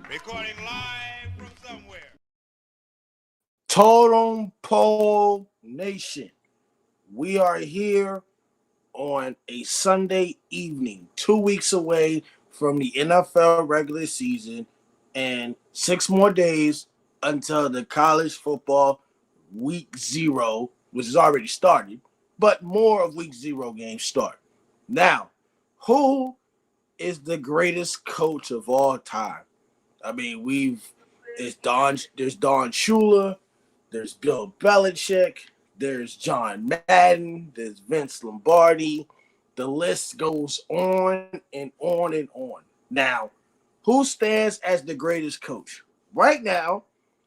Recording live from somewhere. Totem Pole Nation. We are here on a Sunday evening, 2 weeks away from the NFL regular season, and 6 more days until the college football week zero, which has already started, but more of week zero games start. Now, who is the greatest coach of all time? I mean, there's Don Shula, there's Bill Belichick, there's John Madden, there's Vince Lombardi. The list goes on and on and on. Now, who stands as the greatest coach? Right now,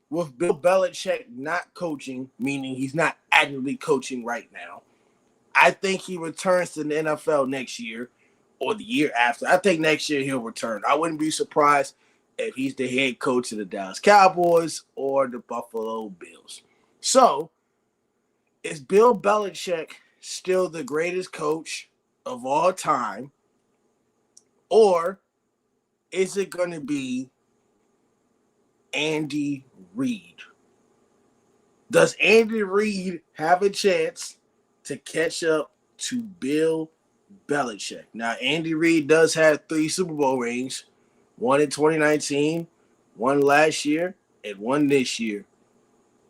with Bill Belichick not coaching, meaning he's not actively coaching right now, I think he returns to the NFL next year or the year after. I think next year he'll return. I wouldn't be surprised if he's the head coach of the Dallas Cowboys or the Buffalo Bills. So, is Bill Belichick still the greatest coach of all time? Or is it going to be Andy Reid? Does Andy Reid have a chance to catch up to Bill Belichick? Now, Andy Reid does have 3 Super Bowl rings, one in 2019, one last year, and one this year.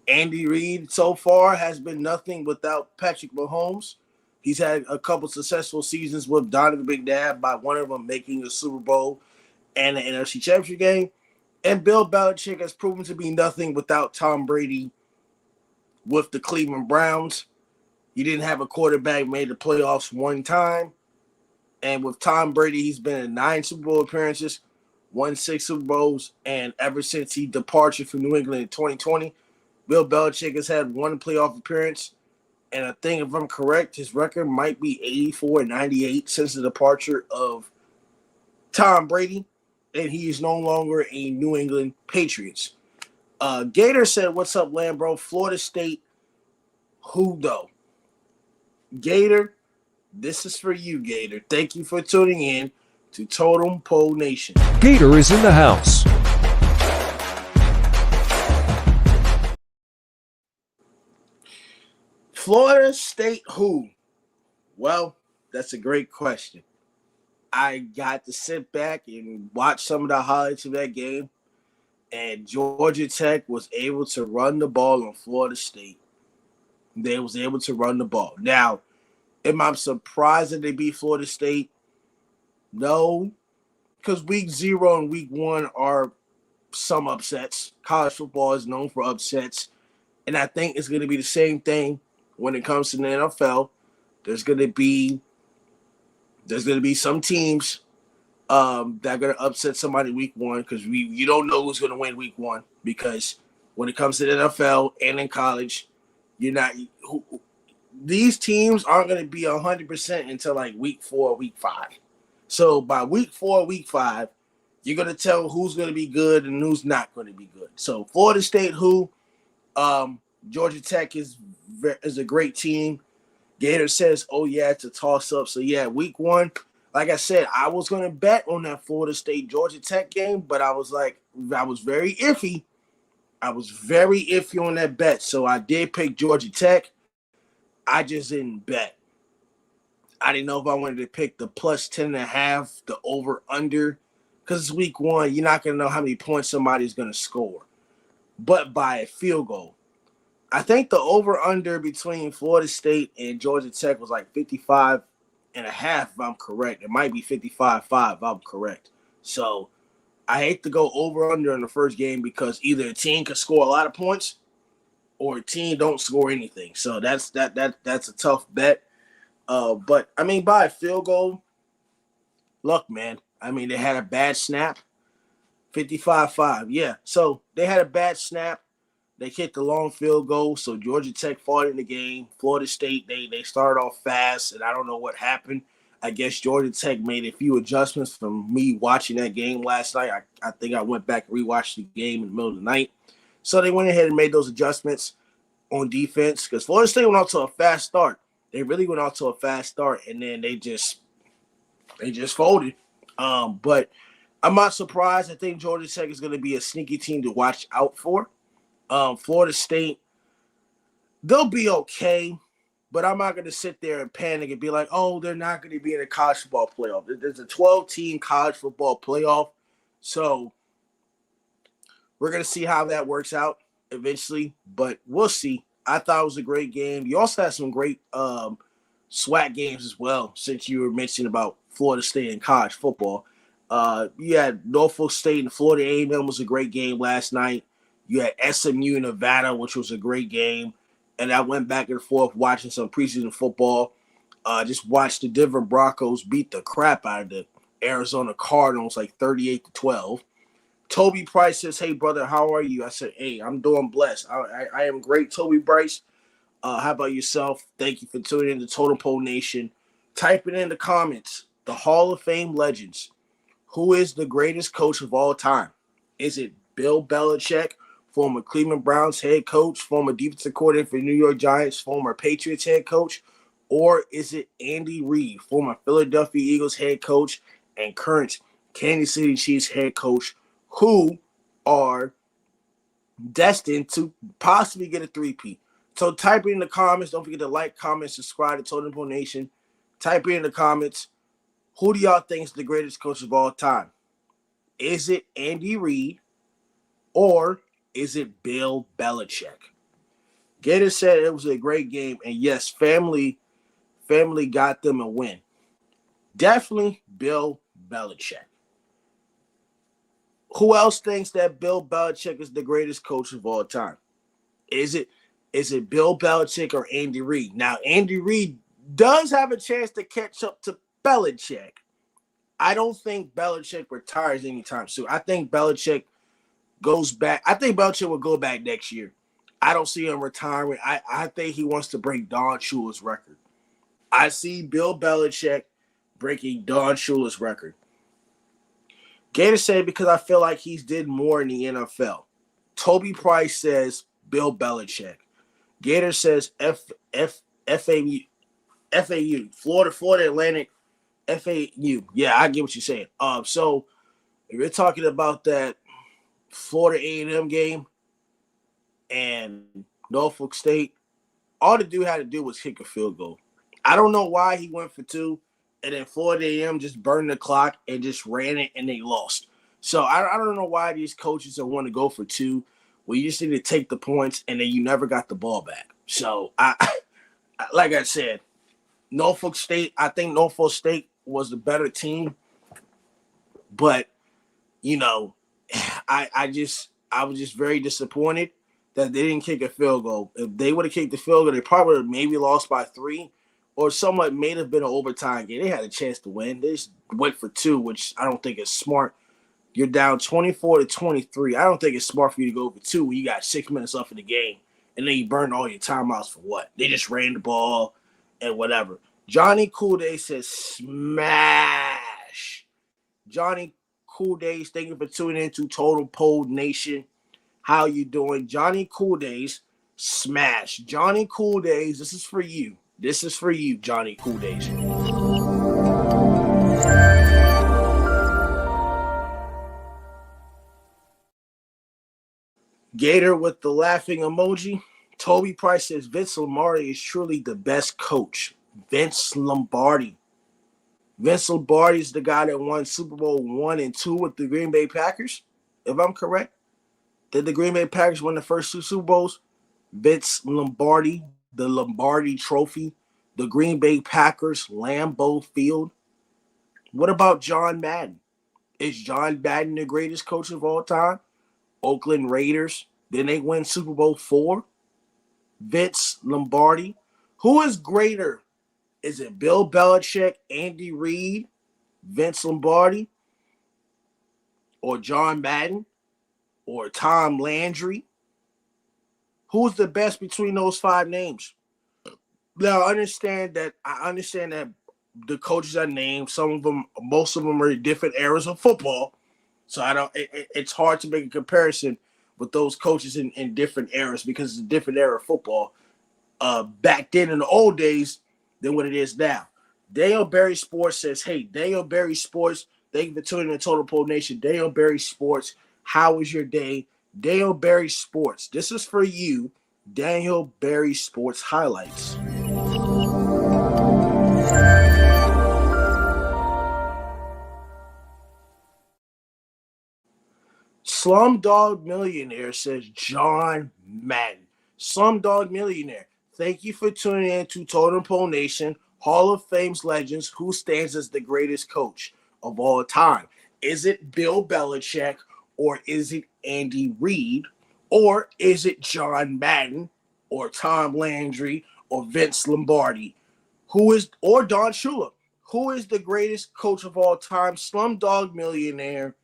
Andy Reid so far has been nothing without Patrick Mahomes. He's had a couple successful seasons with Donovan McNabb, by one of them making the Super Bowl and the NFC Championship game. And Bill Belichick has proven to be nothing without Tom Brady with the Cleveland Browns. He didn't have a quarterback made the playoffs one time. And with Tom Brady, he's been in 9 Super Bowl appearances, won 6 Super Bowls, and ever since he departed from New England in 2020, Bill Belichick has had 1 playoff appearance. And I think, if I'm correct, his record might be 84-98 since the departure of Tom Brady. And he is no longer a New England Patriots. Gator said, "What's up, Lambro? Florida State, who though?" Gator, this is for you, Gator. Thank you for tuning in to Totem Pole Nation. Gator is in the house. Florida State, who? Well, that's a great question. I got to sit back and watch some of the highlights of that game, and Georgia Tech was able to run the ball on Florida State. They was able to run the ball. Now, am I surprised that they beat Florida State? No, because week 0 and week 1 are some upsets. College football is known for upsets, and I think it's going to be the same thing when it comes to the NFL. There's going to be some teams that are going to upset somebody week 1, because you don't know who's going to win week 1, because when it comes to the NFL and in college, you're not these teams aren't going to be 100% until like week 4, week 5. So by week 4, week 5, you're going to tell who's going to be good and who's not going to be good. So Florida State, who? Georgia Tech is a great team. Gator says, "Oh yeah, it's a toss-up." So yeah, week 1, like I said, I was going to bet on that Florida State Georgia Tech game, but I was very iffy. I was very iffy on that bet, so I did pick Georgia Tech. I just didn't bet. I didn't know if I wanted to pick the plus 10.5, the over/under, because it's week 1. You're not going to know how many points somebody's going to score, but by a field goal. I think the over/under between Florida State and Georgia Tech was like 55.5, if I'm correct. It might be 55.5 if I'm correct. So I hate to go over/under in the first game, because either a team could score a lot of points or a team don't score anything. So that's a tough bet. But I mean, by a field goal, look, man. I mean, they had a bad snap, 55.5. Yeah, so they had a bad snap. They kicked a long field goal, so Georgia Tech fought in the game. Florida State, they started off fast, and I don't know what happened. I guess Georgia Tech made a few adjustments from me watching that game last night. I think I went back and rewatched the game in the middle of the night. So they went ahead and made those adjustments on defense, because Florida State went off to a fast start. They really went off to a fast start, and then they just folded. But I'm not surprised. I think Georgia Tech is going to be a sneaky team to watch out for. Florida State, they'll be okay, but I'm not going to sit there and panic and be like, oh, they're not going to be in a college football playoff. There's a 12-team college football playoff, so we're going to see how that works out eventually, but we'll see. I thought it was a great game. You also had some great SWAC games as well, since you were mentioning about Florida State and college football. You had Norfolk State and Florida A&M was a great game last night. You had SMU and Nevada, which was a great game. And I went back and forth watching some preseason football. Just watched the Denver Broncos beat the crap out of the Arizona Cardinals like 38-12. Toby Price says, hey, brother, how are you? I said, hey, I'm doing blessed. I am great, Toby Bryce. How about yourself? Thank you for tuning in to Totem Pole Nation. Type it in the comments. The Hall of Fame legends. Who is the greatest coach of all time? Is it Bill Belichick, former Cleveland Browns head coach, former defensive coordinator for New York Giants, former Patriots head coach? Or is it Andy Reid, former Philadelphia Eagles head coach and current Kansas City Chiefs head coach, who are destined to possibly get a three-peat? So type it in the comments. Don't forget to like, comment, subscribe to Totem Pole Nation. Type it in the comments. Who do y'all think is the greatest coach of all time? Is it Andy Reid or is it Bill Belichick? Gator said it was a great game, and yes, family got them a win. Definitely Bill Belichick. Who else thinks that Bill Belichick is the greatest coach of all time? Is it Bill Belichick or Andy Reid? Now, Andy Reid does have a chance to catch up to Belichick. I don't think Belichick retires anytime soon. I think Belichick goes back. I think Belichick will go back next year. I don't see him retiring. I think he wants to break Don Shula's record. I see Bill Belichick breaking Don Shula's record. Gator said because I feel like he's did more in the NFL. Toby Price says Bill Belichick. Gator says FAU, Florida Atlantic, FAU. Yeah, I get what you're saying. So if you're talking about that Florida A&M game and Norfolk State, all the dude had to do was kick a field goal. I don't know why he went for two, and then Florida A&M just burned the clock and just ran it, and they lost. So I don't know why these coaches don't want to go for two. Well, you just need to take the points, and then you never got the ball back. So like I said, Norfolk State. I think Norfolk State was the better team, but I was just very disappointed that they didn't kick a field goal. If they would have kicked the field goal, they probably would have maybe lost by 3, or somewhat may have been an overtime game. They had a chance to win. They just went for 2, which I don't think is smart. You're down 24-23. I don't think it's smart for you to go for 2 when you got 6 minutes left in the game, and then you burned all your timeouts for what? They just ran the ball and whatever. Johnny Cool Day says smash. Johnny Cool Days, thank you for tuning in to Total Pole Nation. How you doing? Johnny Cool Days, smash. Johnny Cool Days, this is for you. This is for you, Johnny Cool Days. Gator with the laughing emoji. Toby Price says Vince Lombardi is truly the best coach. Vince Lombardi. Vince Lombardi is the guy that won Super Bowl 1 and 2 with the Green Bay Packers, if I'm correct. Did the Green Bay Packers win the first 2 Super Bowls? Vince Lombardi, the Lombardi Trophy, the Green Bay Packers, Lambeau Field. What about John Madden? Is John Madden the greatest coach of all time? Oakland Raiders. Then they win Super Bowl 4. Vince Lombardi. Who is greater? Is it Bill Belichick, Andy Reid, Vince Lombardi, or John Madden, or Tom Landry? Who's the best between those 5 names? Now, I understand that the coaches are named. Most of them are in different eras of football. So it's hard to make a comparison with those coaches in different eras because it's a different era of football. Back then in the old days than what it is now. Daniel Berry Sports says, hey, Daniel Berry Sports, Thank you for tuning in to Total Pole Nation. Daniel Berry Sports. How was your day? Daniel Berry Sports. This is for you. Daniel Berry Sports highlights. Slumdog Millionaire says John Madden. Slumdog Millionaire. Thank you for tuning in to Totem Pole Nation, Hall of Fame's legends. Who stands as the greatest coach of all time? Is it Bill Belichick, or is it Andy Reid, or is it John Madden, or Tom Landry, or Vince Lombardi? Or Don Shula? Who is the greatest coach of all time? Slumdog Millionaire.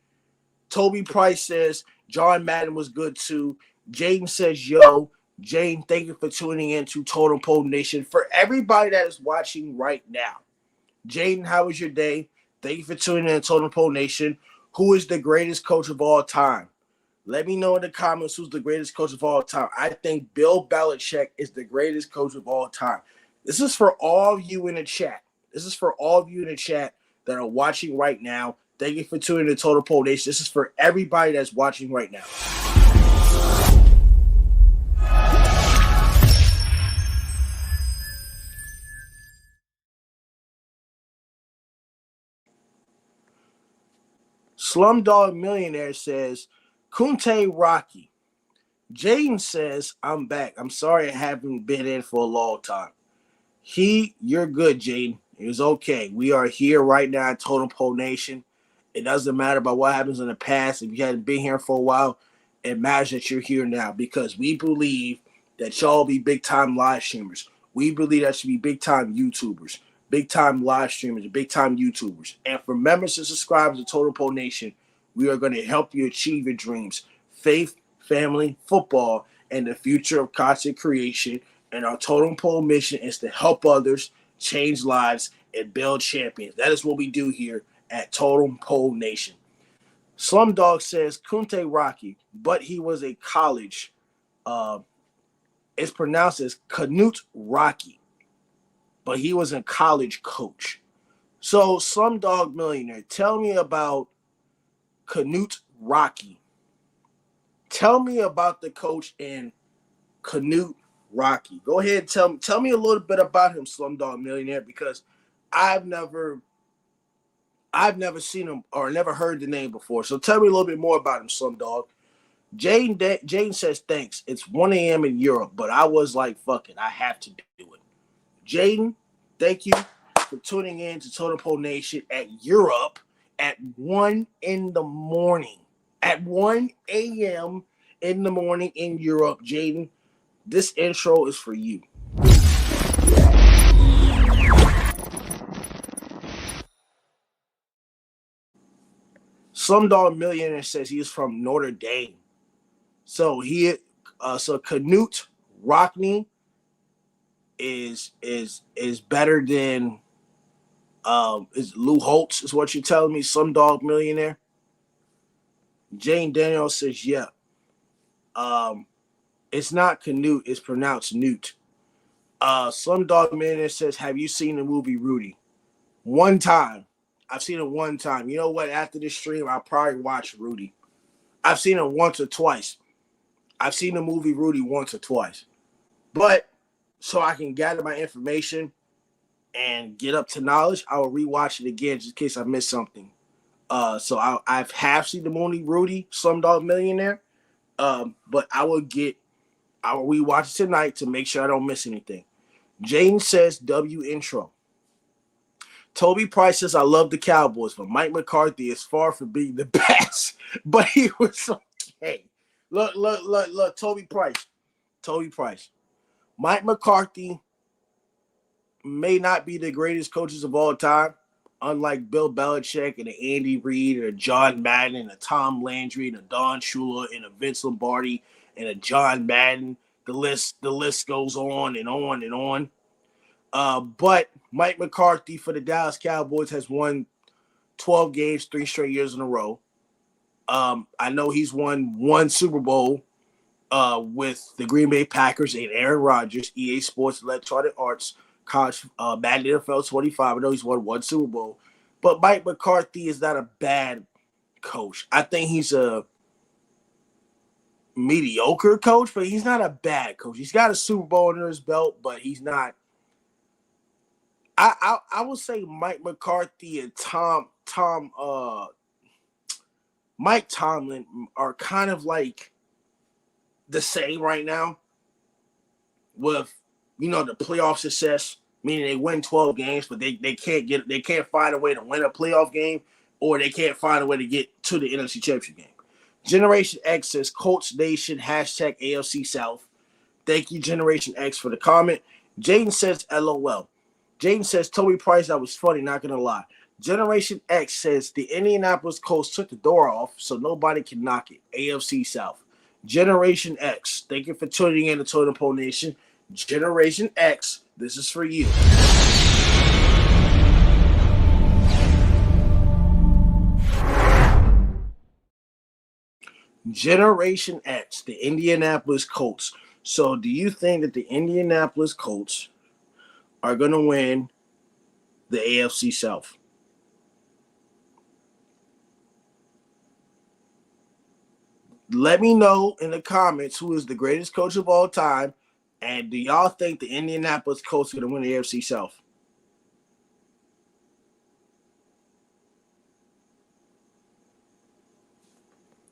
Toby Price says John Madden was good too. Jaden says, yo. Jane, thank you for tuning in to Totem Pole Nation. For everybody that is watching right now, Jaden, how was your day? Thank you for tuning in to Totem Pole Nation. Who is the greatest coach of all time? Let me know in the comments who's the greatest coach of all time. I think Bill Belichick is the greatest coach of all time. This is for all of you in the chat. This is for all of you in the chat that are watching right now. Thank you for tuning in to Total Pole Nation. This is for everybody that's watching right now. Slumdog Millionaire says, Kunte Rocky. Jaden says, I'm back. I'm sorry I haven't been in for a long time. You're good, Jaden. It was okay. We are here right now at Totem Pole Nation. It doesn't matter about what happens in the past. If you hadn't been here for a while, it matters that you're here now because we believe that y'all be big-time live streamers. We believe that should be big-time YouTubers, big-time live streamers, big-time YouTubers. And for members and subscribers of Totem Pole Nation, we are going to help you achieve your dreams. Faith, family, football, and the future of content creation. And our Totem Pole mission is to help others, change lives, and build champions. That is what we do here at Totem Pole Nation. Slumdog says Kunte Rocky, but he was a college. It's pronounced as Knute Rocky, but he was a college coach. So Slumdog Millionaire, tell me about Knute Rocky. Tell me about the coach in Knute Rocky. Go ahead and tell me a little bit about him, Slumdog Millionaire, because I've never seen him or never heard the name before. So tell me a little bit more about him, Slumdog. Jane says thanks. It's 1 a.m. in Europe, but I was like, fuck it, I have to do it. Jaden, thank you for tuning in to Totem Pole Nation at Europe at 1 in the morning. At 1 a.m. in the morning in Europe, Jaden, this intro is for you. Slumdog Millionaire says he is from Notre Dame. So Knute Rockne is better than is Lou Holtz is what you're telling me, Slumdog Millionaire. Jane Daniel says yeah. It's not Knute, it's pronounced Newt. Slumdog Millionaire says, have you seen the movie Rudy? One time. I've seen it one time. You know what? After this stream, I'll probably watch Rudy. I've seen it once or twice. I've seen the movie Rudy once or twice. But so I can gather my information and get up to knowledge, I will rewatch it again just in case I missed something. So I've half seen the movie Rudy, Slumdog Millionaire. But I will rewatch it tonight to make sure I don't miss anything. Jane says W intro. Toby Price says, I love the Cowboys, but Mike McCarthy is far from being the best. But he was okay. Look, Toby Price. Mike McCarthy may not be the greatest coaches of all time, unlike Bill Belichick and a Andy Reid and a John Madden and a Tom Landry and a Don Shula and a Vince Lombardi and a John Madden. The list goes on and on and on. But Mike McCarthy for the Dallas Cowboys has won 12 games 3 straight years in a row. I know he's won 1 Super Bowl with the Green Bay Packers and Aaron Rodgers, EA Sports Electronic Arts, College Madden NFL 25. I know he's won 1 Super Bowl. But Mike McCarthy is not a bad coach. I think he's a mediocre coach, but he's not a bad coach. He's got a Super Bowl under his belt, but he's not. I would say Mike McCarthy and Mike Tomlin are kind of like the same right now with the playoff success, meaning they win 12 games, but they can't find a way to win a playoff game, or they can't find a way to get to the NFC Championship game. Generation X says Colts Nation hashtag AFC South. Thank you, Generation X, for the comment. Jaden says LOL. Jaden says Toby Price, that was funny, not gonna lie. Generation X says the Indianapolis Colts took the door off, so nobody can knock it. AFC South. Generation X, thank you for tuning in to Totem Pole Nation. Generation X, this is for you. Generation X, the Indianapolis Colts. So do you think that the Indianapolis Colts are going to win the AFC South? Let me know in the comments who is the greatest coach of all time, and do y'all think the Indianapolis Colts are going to win the AFC South?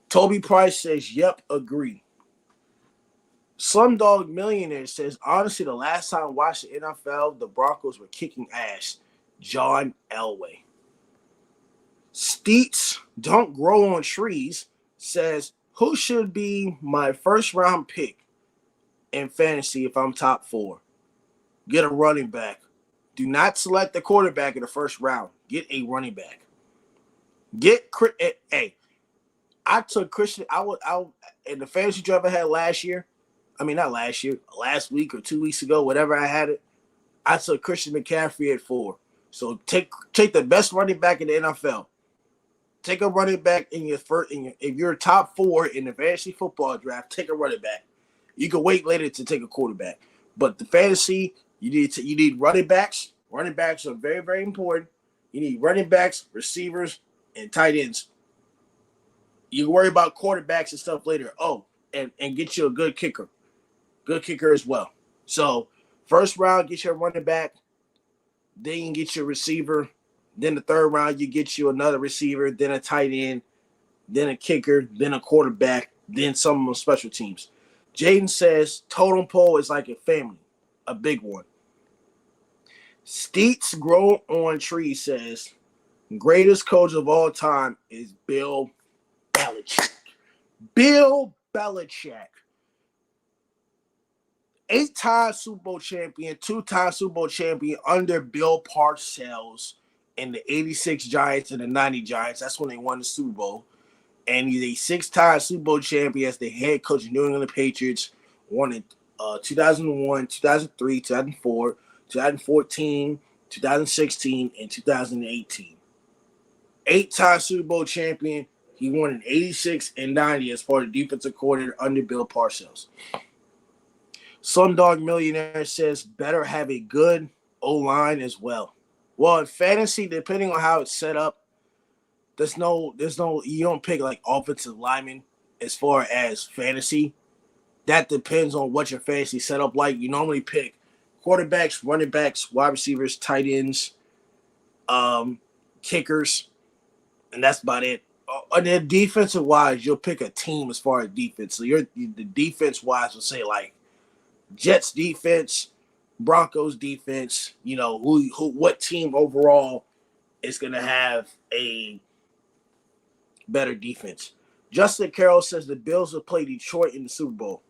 Toby Price says, yep, agree. Slumdog Millionaire says, honestly, the last time I watched the NFL, the Broncos were kicking ass. John Elway. Steets Don't Grow on Trees says, who should be my first round pick in fantasy if I'm top 4? Get a running back. Do not select the quarterback in the first round. Get a running back. I took Christian. I in the fantasy draft I had last year. I mean, not last year, last week or 2 weeks ago, whatever I had it. I took Christian McCaffrey at 4. So take the best running back in the NFL. Take a running back in your first. If you're top 4 in the fantasy football draft, take a running back. You can wait later to take a quarterback, but the fantasy you need running backs. Running backs are very, very important. You need running backs, receivers, and tight ends. You can worry about quarterbacks and stuff later. Oh, and get you a good kicker. Good kicker as well. So, first round, get your running back. Then you get your receiver. Then the third round, you get you another receiver, then a tight end, then a kicker, then a quarterback, then some on special teams. Jaden says, totem pole is like a family, a big one. Steets Grow on Tree says, greatest coach of all time is Bill Belichick. Bill Belichick. 8-time Super Bowl champion, 2-time Super Bowl champion under Bill Parcells in the 86 Giants and the 90 Giants. That's when they won the Super Bowl. And he's a 6-time Super Bowl champion as the head coach of New England Patriots. Won in 2001, 2003, 2004, 2014, 2016, and 2018. 8-time Super Bowl champion. He won in 86 and 90 as part of defensive coordinator under Bill Parcells. Slumdog Millionaire says, better have a good O-line as well. Well, in fantasy, depending on how it's set up, there's no, you don't pick like offensive linemen as far as fantasy. That depends on what your fantasy set up like. You normally pick quarterbacks, running backs, wide receivers, tight ends, kickers, and that's about it. And then defensive wise, you'll pick a team as far as defense. So the defense wise will say like Jets defense, Broncos defense. You know what team overall is going to have a better defense. Justin Carroll says the Bills will play Detroit in the Super Bowl.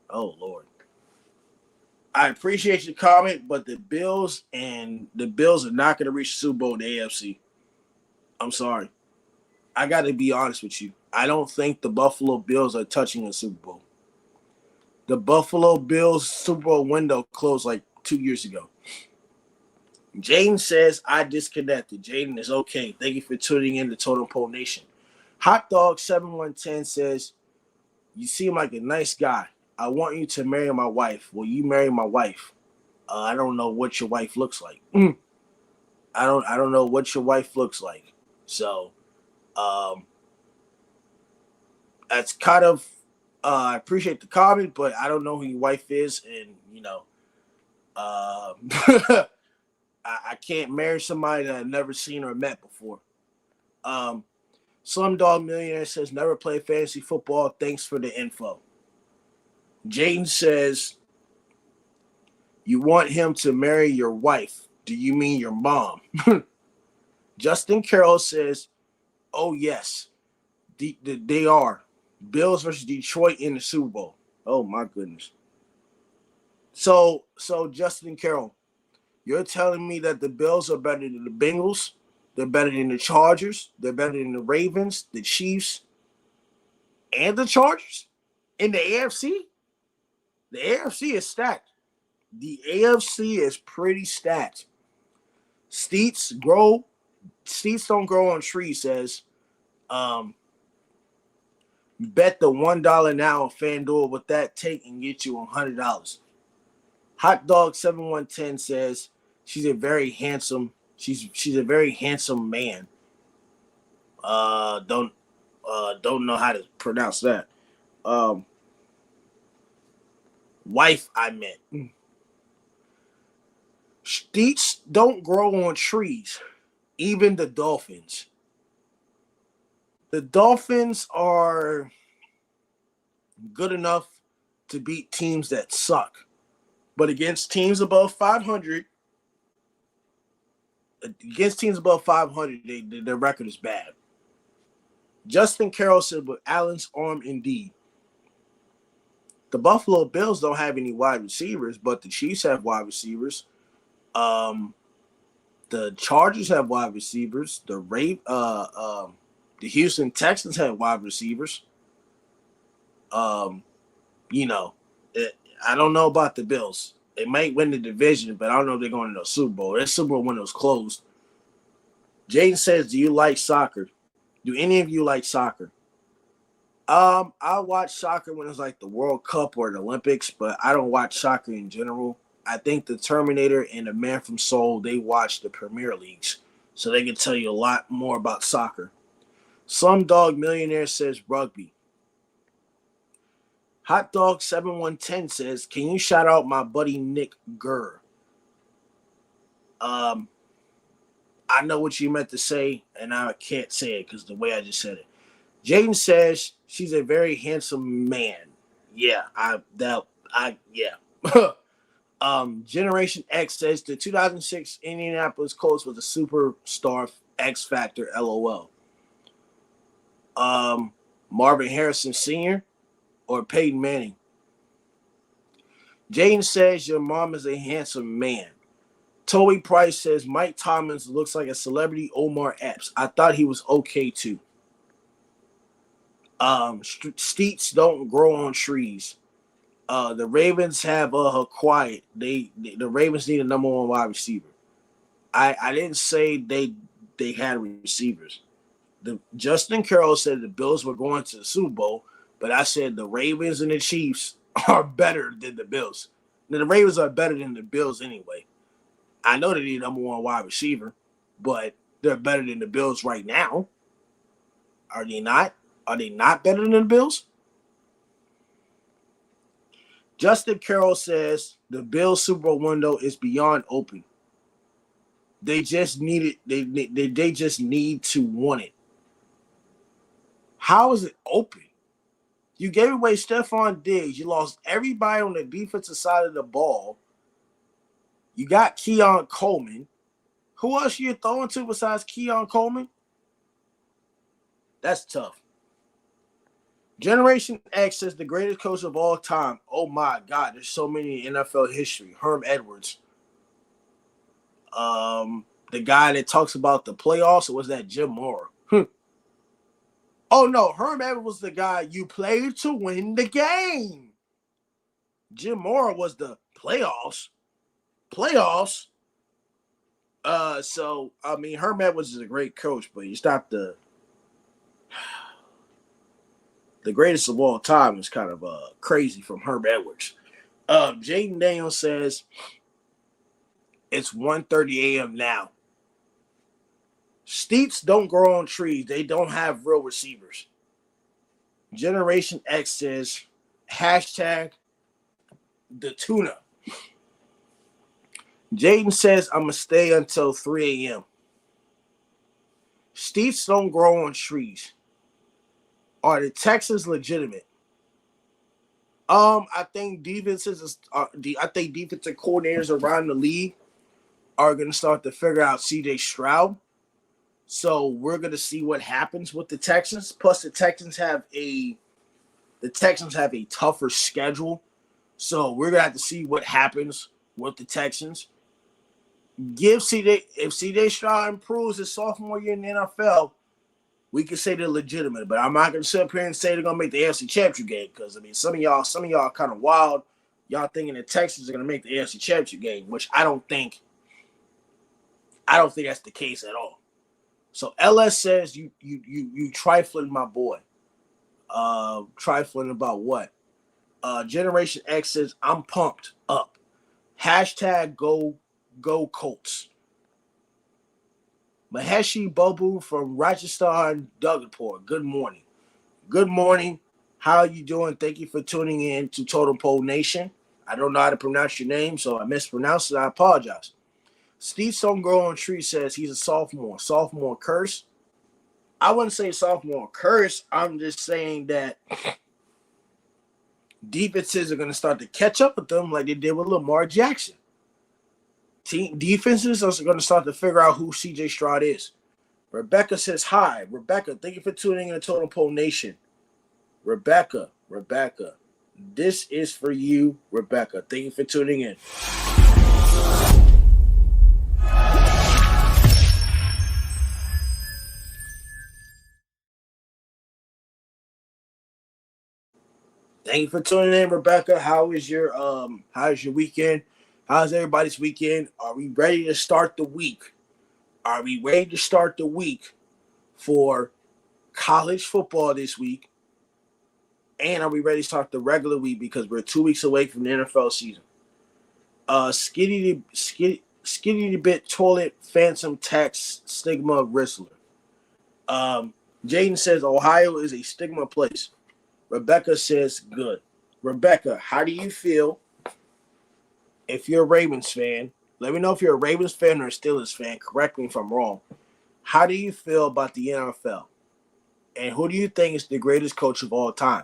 Oh Lord. I appreciate your comment, but the Bills are not going to reach the Super Bowl in the AFC. I'm sorry. I got to be honest with you. I don't think the Buffalo Bills are touching a Super Bowl. The Buffalo Bills Super Bowl window closed like 2 years ago. Jaden says, I disconnected. Jaden is okay. Thank you for tuning in to Totem Pole Nation. Hot Dog 7110 says, you seem like a nice guy. I want you to marry my wife. Will you marry my wife? I don't know what your wife looks like. I don't know what your wife looks like. So um, that's kind of I appreciate the comment, but I don't know who your wife is, and I can't marry somebody that I've never seen or met before. Um, Slumdog Millionaire says never play fantasy football. Thanks for the info. Jaden says you want him to marry your wife. Do you mean your mom? Justin Carroll says, "Oh yes, they are Bills versus Detroit in the Super Bowl." Oh my goodness. So Justin Carroll, you're telling me that the Bills are better than the Bengals? They're better than the Chargers. They're better than the Ravens, the Chiefs, and the Chargers in the AFC? The AFC is stacked. The AFC is pretty stacked. Steets don't grow on trees, says um, bet the $1 now on FanDuel with that take and get you $100. Hot Dog 7110 says she's a very handsome she's a very handsome man. Don't know how to pronounce that. Um, wife, I meant. Steets don't grow on trees. Even the Dolphins. The Dolphins are good enough to beat teams that suck. But against teams above 500, their record is bad. Justin Carroll said, "But Allen's arm indeed." The Buffalo Bills don't have any wide receivers, but the Chiefs have wide receivers. Um, the Chargers have wide receivers. The Houston Texans have wide receivers. Um, you know, I don't know about the Bills. They might win the division, but I don't know if they're going to the Super Bowl. Their Super Bowl window is closed. Jaden says, "Do you like soccer? Do any of you like soccer?" I watch soccer when it's like the World Cup or the Olympics, but I don't watch soccer in general. I think the Terminator and the Man from Seoul, they watch the Premier Leagues, so they can tell you a lot more about soccer. Slumdog Millionaire says rugby. Hot Dog 7110 says, "Can you shout out my buddy Nick Gurr?" Um, I know what you meant to say, and I can't say it because the way I just said it. Jaden says she's a very handsome man. Yeah, yeah. Generation X says the 2006 Indianapolis Colts was a superstar X Factor. LOL. Marvin Harrison Sr. or Peyton Manning. Jaden says your mom is a handsome man. Toby Price says Mike Thomas looks like a celebrity Omar Epps. I thought he was okay too. Steets don't grow on trees. The Ravens have quiet. The Ravens need a number one wide receiver. I didn't say they had receivers. The Justin Carroll said the Bills were going to the Super Bowl, but I said the Ravens and the Chiefs are better than the Bills. Now, the Ravens are better than the Bills anyway. I know they need a number one wide receiver, but they're better than the Bills right now. Are they not? Are they not better than the Bills? Justin Carroll says the Bills Super Bowl window is beyond open. They just need it. They just need to want it. How is it open? You gave away Stephon Diggs. You lost everybody on the defensive side of the ball. You got Keon Coleman. Who else you throwing to besides Keon Coleman? That's tough. Generation X is the greatest coach of all time. Oh my God, there's so many in NFL history. Herm Edwards. The guy that talks about the playoffs, or was that Jim Mora? Oh no, Herm Edwards was the guy you played to win the game. Jim Mora was the playoffs. So I mean, Herm Edwards is a great coach, but he's not the greatest of all time. Is kind of crazy from Herm Edwards. Jaden Daniels says it's 1:30 a.m. now. Steeps don't grow on trees. They don't have real receivers. Generation X says hashtag the tuna. Jaden says I'm gonna stay until 3 a.m. Steeps don't grow on trees. Are the Texans legitimate? I think I think defensive coordinators around the league are gonna start to figure out CJ Stroud. So we're gonna see what happens with the Texans. Plus, the Texans have a tougher schedule. So we're gonna have to see what happens with the Texans. Give CJ If CJ Stroud improves his sophomore year in the NFL, we can say they're legitimate. But I'm not gonna sit up here and say they're gonna make the AFC Championship game because I mean some of y'all kind of wild. Y'all thinking the Texans are gonna make the AFC Championship game, which I don't think. I don't think that's the case at all. So LS says you trifling my boy. Trifling about what? Generation X says I'm pumped up. Hashtag go Colts. Maheshi Bobu from Rajasthan, Dugganpur. Good morning. Good morning. How are you doing? Thank you for tuning in to Totem Pole Nation. I don't know how to pronounce your name, so I mispronounced it. I apologize. Steve Songrow on Tree says he's a sophomore. Sophomore curse. I wouldn't say sophomore curse. I'm just saying that defenses are going to start to catch up with them like they did with Lamar Jackson. Defenses are going to start to figure out who CJ Stroud is. Rebecca says, hi. Rebecca, thank you for tuning in to Totem Pole Nation. Rebecca, this is for you, Rebecca. Thank you for tuning in. Thank you for tuning in, Rebecca. How's your weekend? How's everybody's weekend? Are we ready to start the week? Are we ready to start the week for college football this week? And are we ready to start the regular week because we're 2 weeks away from the NFL season? Skitty the bit toilet phantom tax stigma wrestler. Jaden says Ohio is a stigma place. Rebecca says good. Rebecca, how do you feel if you're a Ravens fan? Let me know if you're a Ravens fan or a Steelers fan. Correct me if I'm wrong. How do you feel about the NFL? And who do you think is the greatest coach of all time?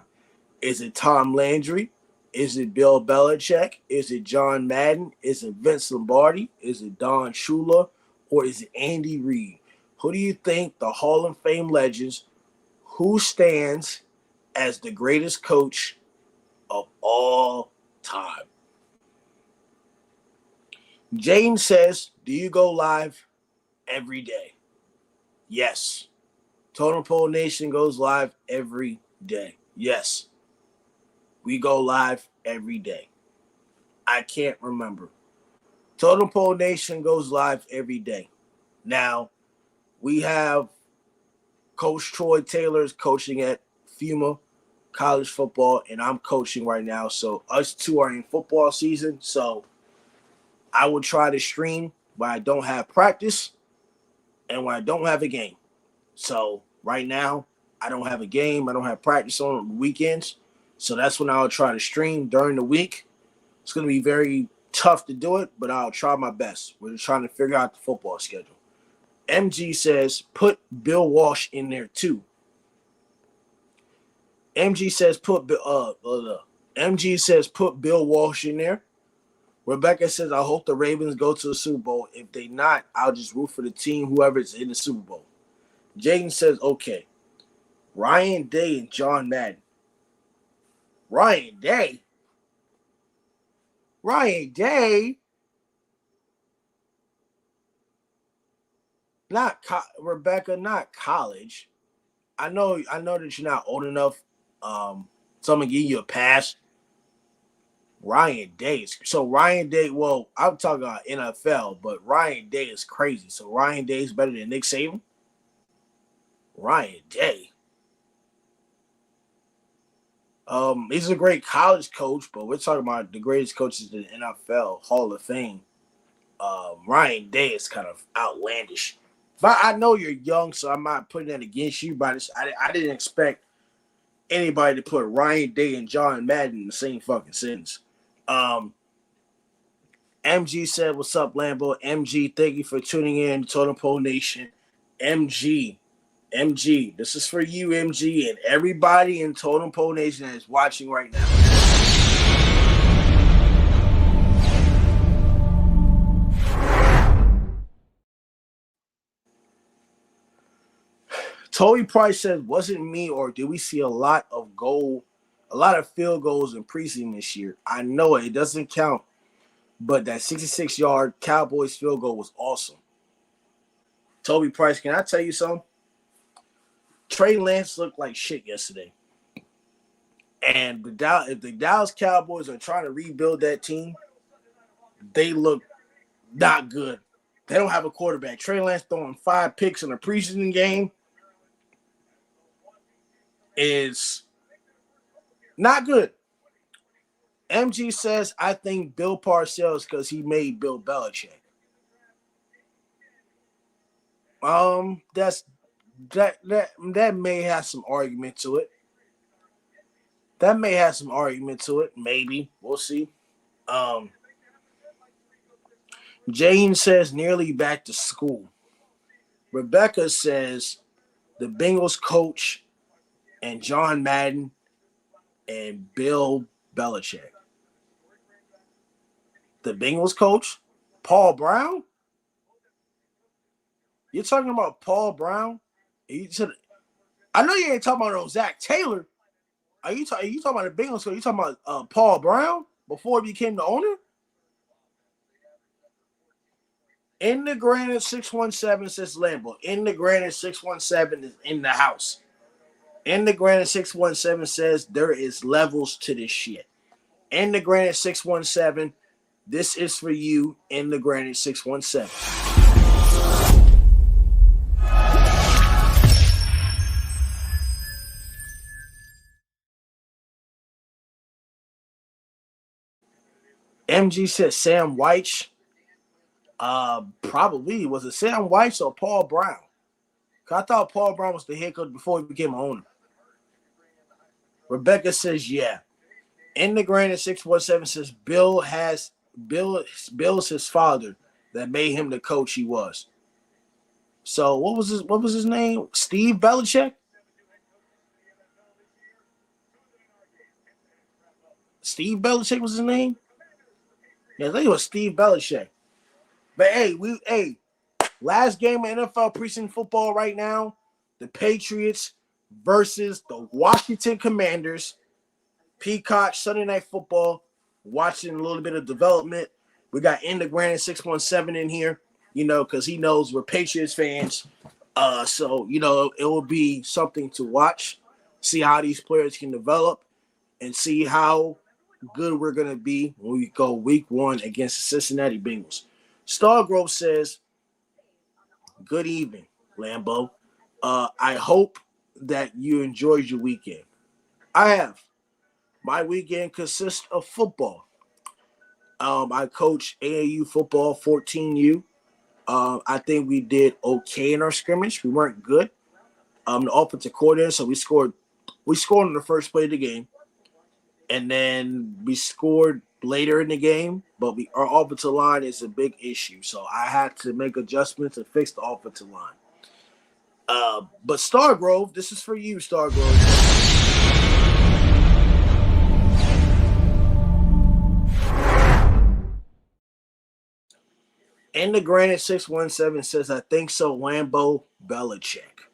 Is it Tom Landry? Is it Bill Belichick? Is it John Madden? Is it Vince Lombardi? Is it Don Shula? Or is it Andy Reid? Who do you think, the Hall of Fame legends, who stands as the greatest coach of all time? Jane says, do you go live every day? Yes. Totem Pole Nation goes live every day. Yes. We go live every day. I can't remember. Totem Pole Nation goes live every day. Now, we have Coach Troy Taylor's coaching at FEMA college football, and I'm coaching right now. So us two are in football season. So I will try to stream when I don't have practice and when I don't have a game. So right now, I don't have a game. I don't have practice on the weekends. So that's when I'll try to stream during the week. It's going to be very tough to do it, but I'll try my best. We're trying to figure out the football schedule. MG says, put Bill Walsh in there too. MG says, put Bill Walsh in there. Rebecca says, I hope the Ravens go to the Super Bowl. If they not, I'll just root for the team, whoever's in the Super Bowl. Jaden says, okay. Ryan Day and John Madden. Ryan Day? Rebecca, not college. I know that you're not old enough. So I'm gonna give you a pass. Ryan Day. So Ryan Day, well, I'm talking about NFL, but Ryan Day is crazy. So Ryan Day is better than Nick Saban? Ryan Day. He's a great college coach, but we're talking about the greatest coaches in the NFL Hall of Fame. Ryan Day is kind of outlandish. But I know you're young, so I'm not putting that against you. But I didn't expect anybody to put Ryan Day and John Madden in the same fucking sentence. Um, MG said, "What's up, Lambo?" MG, thank you for tuning in to Totem Pole Nation. MG, MG, this is for you, MG, and everybody in Totem Pole Nation that is watching right now. Toby Price said, "Wasn't me, or did we see a lot of field goals in preseason this year? I know it doesn't count, but that 66-yard Cowboys field goal was awesome." Toby Price, can I tell you something? Trey Lance looked like shit yesterday. And if the Dallas Cowboys are trying to rebuild that team, they look not good. They don't have a quarterback. Trey Lance throwing 5 picks in a preseason game is not good. MG says, "I think Bill Parcells because he made Bill Belichick." That may have some argument to it. Maybe we'll see. Jane says, "Nearly back to school." Rebecca says, "The Bengals coach and John Madden and Bill Belichick." The Bengals coach, Paul Brown. You're talking about Paul Brown? I know you ain't talking about Zach Taylor. Are you talking about the Bengals coach? You talking about Paul Brown before he became the owner? In the Granite 617 says Lambo. In the Granite 617 is in the house. In the Granite 617 says there is levels to this shit. In the Granite 617, this is for you. In the Granite 617. MG said Sam White. Probably was it Sam White or Paul Brown? I thought Paul Brown was the head coach before he became an owner. Rebecca says, "Yeah." In the Granite 617 says Bill's his father that made him the coach he was. So what was his name? Steve Belichick? Steve Belichick was his name? Yeah, I think it was Steve Belichick. But hey, last game of NFL preseason football right now, the Patriots versus the Washington Commanders. Peacock, Sunday Night Football, watching a little bit of development. We got In the Granite 617 in here, because he knows we're Patriots fans. So, it will be something to watch, see how these players can develop, and see how good we're going to be when we go week 1 against the Cincinnati Bengals. Stargrove says, "Good evening, Lambo. I hope that you enjoyed your weekend." I have. My weekend consists of football. I coach AAU football 14U. I think we did okay in our scrimmage. We weren't good. The offensive coordinator, so we scored on the first play of the game. And then we scored later in the game, but our offensive line is a big issue. So I had to make adjustments and fix the offensive line. But Stargrove, this is for you, Stargrove. In the Granite 617 says, "I think so, Lambo Belichick."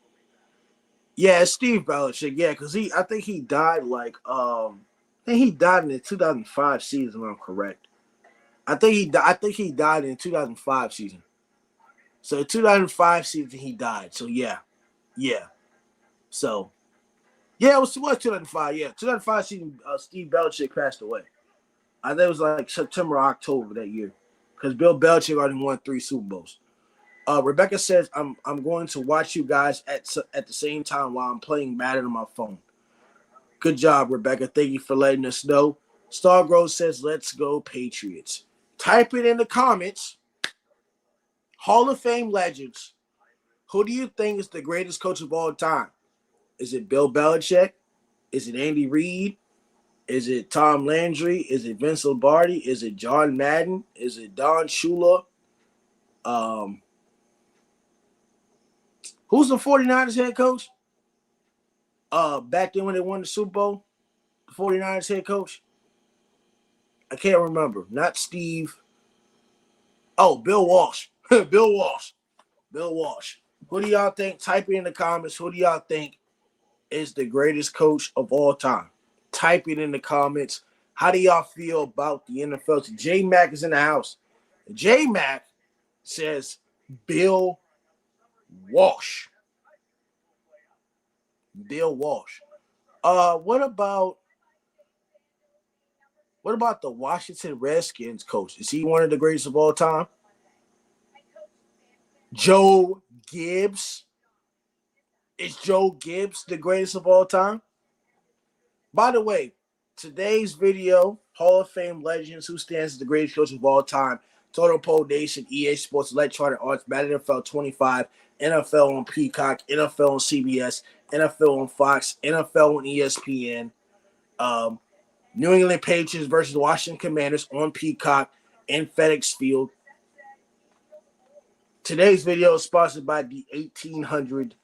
Yeah, Steve Belichick. Yeah, because I think he died in the 2005 season, if I'm correct. I think he died in the 2005 season. So the 2005 season he died. So yeah. So yeah, it was 2005. Yeah, 2005 season. Steve Belichick passed away. I think it was like September or October that year, because Bill Belichick already won 3 Super Bowls. Rebecca says, I'm going to watch you guys at the same time while I'm playing Madden on my phone." Good job, Rebecca. Thank you for letting us know. Stargrove says, "Let's go Patriots." Type it in the comments. Hall of Fame legends. Who do you think is the greatest coach of all time? Is it Bill Belichick? Is it Andy Reid? Is it Tom Landry? Is it Vince Lombardi? Is it John Madden? Is it Don Shula? Um, who's the 49ers head coach? Back then when they won the Super Bowl, the 49ers head coach? I can't remember. Not Steve. Oh, Bill Walsh. Bill Walsh. Bill Walsh. Who do y'all think? Type it in the comments. Who do y'all think is the greatest coach of all time? Type it in the comments. How do y'all feel about the NFL? So J Mac is in the house. J Mac says Bill Walsh. Bill Walsh. What about the Washington Redskins coach? Is he one of the greatest of all time? Joe Gibbs. Is Joe Gibbs the greatest of all time? By the way, today's video, Hall of Fame legends, who stands as the greatest coach of all time? Total Poll Nation, EA Sports, Electronic Arts, Madden NFL 25, NFL on Peacock, NFL on CBS, NFL on Fox, NFL on ESPN, New England Patriots versus Washington Commanders on Peacock and FedEx Field. Today's video is sponsored by the 1800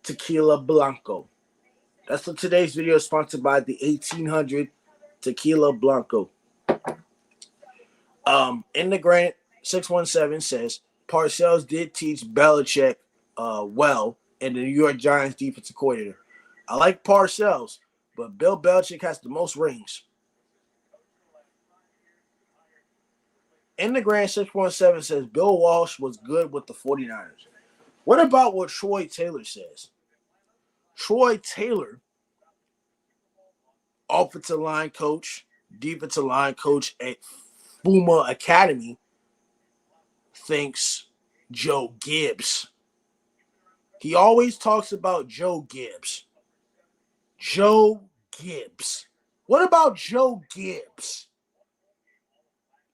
Tequila Blanco. That's what today's video is sponsored by, the 1800 Tequila Blanco. In the grant, 617 says Parcells did teach Belichick well and the New York Giants defensive coordinator. I like Parcells, but Bill Belichick has the most rings. In the grant, 617 says Bill Walsh was good with the 49ers. What about what Troy Taylor says? Troy Taylor, offensive line coach, defensive line coach at Fuma Academy, thinks Joe Gibbs. He always talks about Joe Gibbs. Joe Gibbs. What about Joe Gibbs?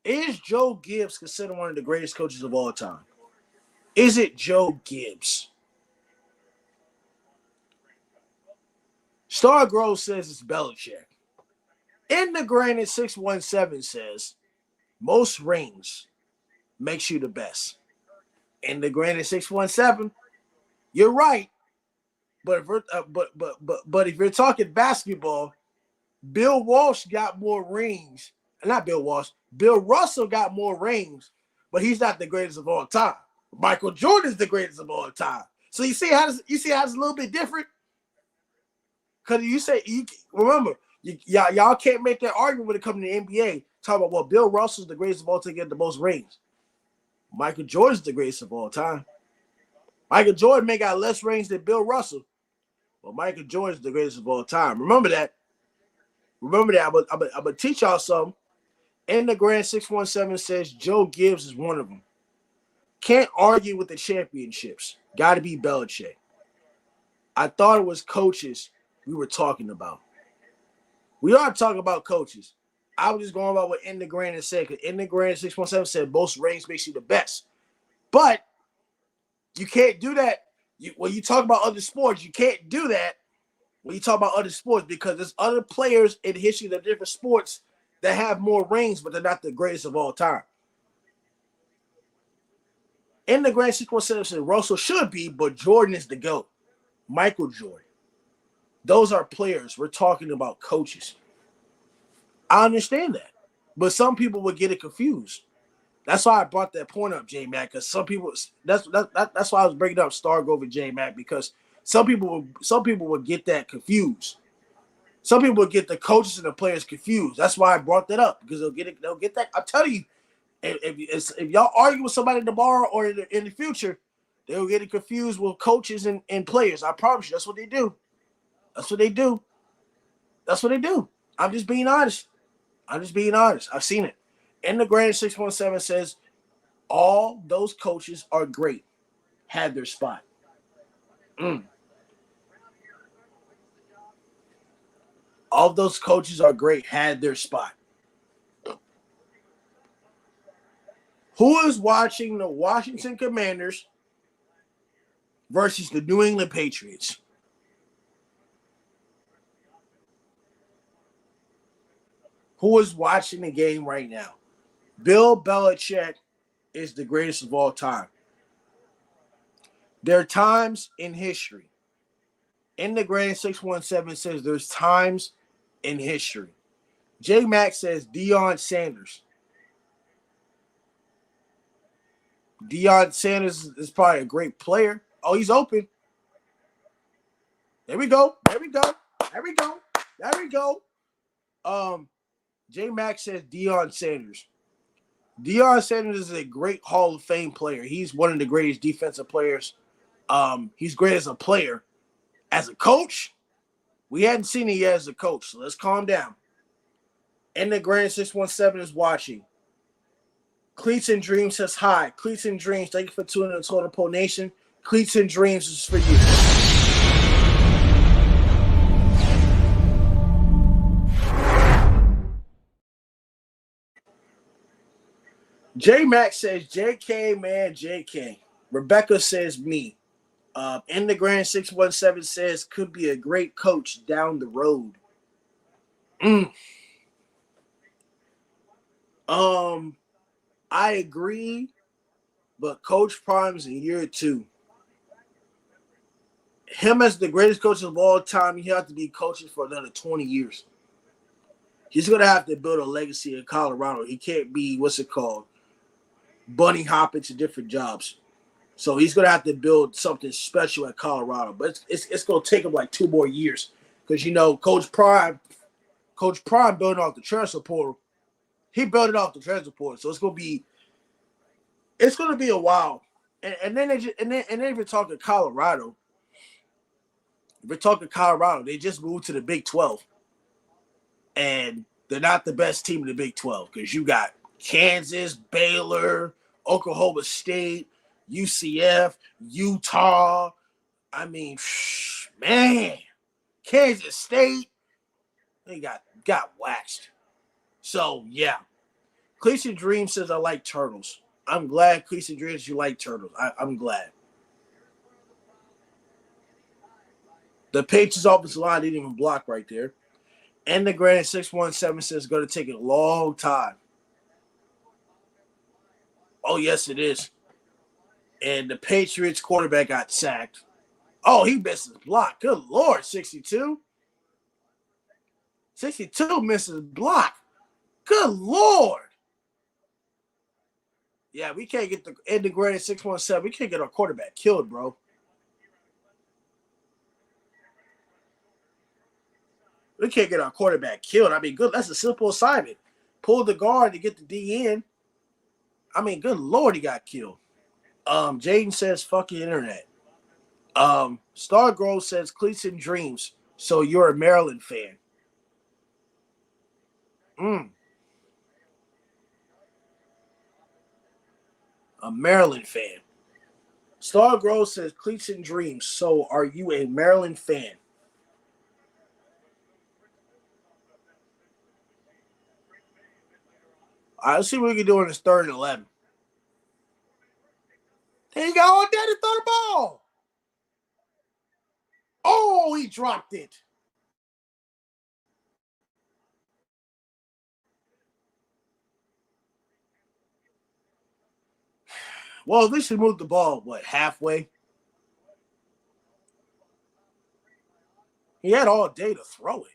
Is Joe Gibbs considered one of the greatest coaches of all time? Is it Joe Gibbs? Star Grove says it's Belichick. In the Granite 617 says most rings makes you the best. In the Granite 617, you're right. But if we're, but if you're talking basketball, Bill Walsh got more rings. Not Bill Walsh. Bill Russell got more rings, but he's not the greatest of all time. Michael Jordan is the greatest of all time. So you see how it's a little bit different. Because remember, y'all can't make that argument when it comes to the NBA. Talk about, well, Bill Russell's the greatest of all time to get the most rings. Michael Jordan's the greatest of all time. Michael Jordan may got less rings than Bill Russell, but Michael Jordan's the greatest of all time. Remember that. I'm going to teach y'all something. In the Grand 617 says Joe Gibbs is one of them. Can't argue with the championships. Got to be Belichick. I thought it was coaches we were talking about. We are talking about coaches. I was just going about what In the Grand said. Because In the Grand 617 said most rings makes you the best. But you can't do that. When you talk about other sports, you can't do that when you talk about other sports, because there's other players in the history of different sports that have more rings, but they're not the greatest of all time. In the Grand 617 said Russell should be, but Jordan is the GOAT. Michael Jordan. Those are players. We're talking about coaches. I understand that. But some people would get it confused. That's why I brought that point up, J Mac, because some people that's why I was bringing up Stargrove and J Mac, because some people would get that confused. Some people would get the coaches and the players confused. That's why I brought that up, because they'll get that. I'm telling you, if y'all argue with somebody tomorrow or in the future, they'll get it confused with coaches and players. I promise you, that's what they do. That's what they do. That's what they do. I'm just being honest. I've seen it. In the Grand 617 says all those coaches are great, had their spot. All those coaches are great, had their spot. Who is watching the Washington Commanders versus the New England Patriots. Who is watching the game right now? Bill Belichick is the greatest of all time. There are times in history. In the Grand 617 says there's times in history. J Max says Deion Sanders. Deion Sanders is probably a great player. Oh, he's open. There we go. There we go. There we go. There we go. J Max says Deion Sanders. Deion Sanders is a great Hall of Fame player. He's one of the greatest defensive players. He's great as a player. As a coach, we hadn't seen it yet as a coach, so let's calm down. And the Grand 617 is watching. Cleats and Dreams says hi. Cleats and Dreams, thank you for tuning in to Total Pole Nation. Cleats and Dreams is for you. J Max says JK, man, JK. Rebecca says me. In the Grand 617 says could be a great coach down the road. I agree, but Coach Prime's in year 2. Him as the greatest coach of all time, he has to be coaching for another 20 years. He's going to have to build a legacy in Colorado. He can't be, bunny hopping to different jobs. So he's going to have to build something special at Colorado. But it's going to take him like 2 more years. Because, Coach Prime building off the transfer portal. He built it off the transfer portal. So it's going to be a while. And then if you're talking Colorado, they just moved to the Big 12. And they're not the best team in the Big 12 because you got Kansas, Baylor, Oklahoma State, UCF, Utah. I mean, man, Kansas State, they got waxed. So, yeah. Cleese Dream says I like turtles. I'm glad, Cleese Dreams, you like turtles. I'm glad. The Patriots offensive line didn't even block right there. And the Grand 617 says it's going to take a long time. Oh, yes, it is. And the Patriots quarterback got sacked. Oh, he missed his block. Good Lord, 62. 62 misses block. Good Lord. Yeah, we can't get in the Grand 617. We can't get our quarterback killed, bro. We can't get our quarterback killed. I mean, good. That's a simple assignment. Pull the guard to get the D in. I mean, good Lord, he got killed. Jaden says, fuck your internet. Stargrove says, Cleats and Dreams. So you're a Maryland fan. A Maryland fan. Stargrove says, Cleats and Dreams. So are you a Maryland fan? All right, let's see what we can do in this 3rd and 11. There you go. Oh, daddy throw the ball. Oh, he dropped it. Well, at least he moved the ball, halfway? He had all day to throw it.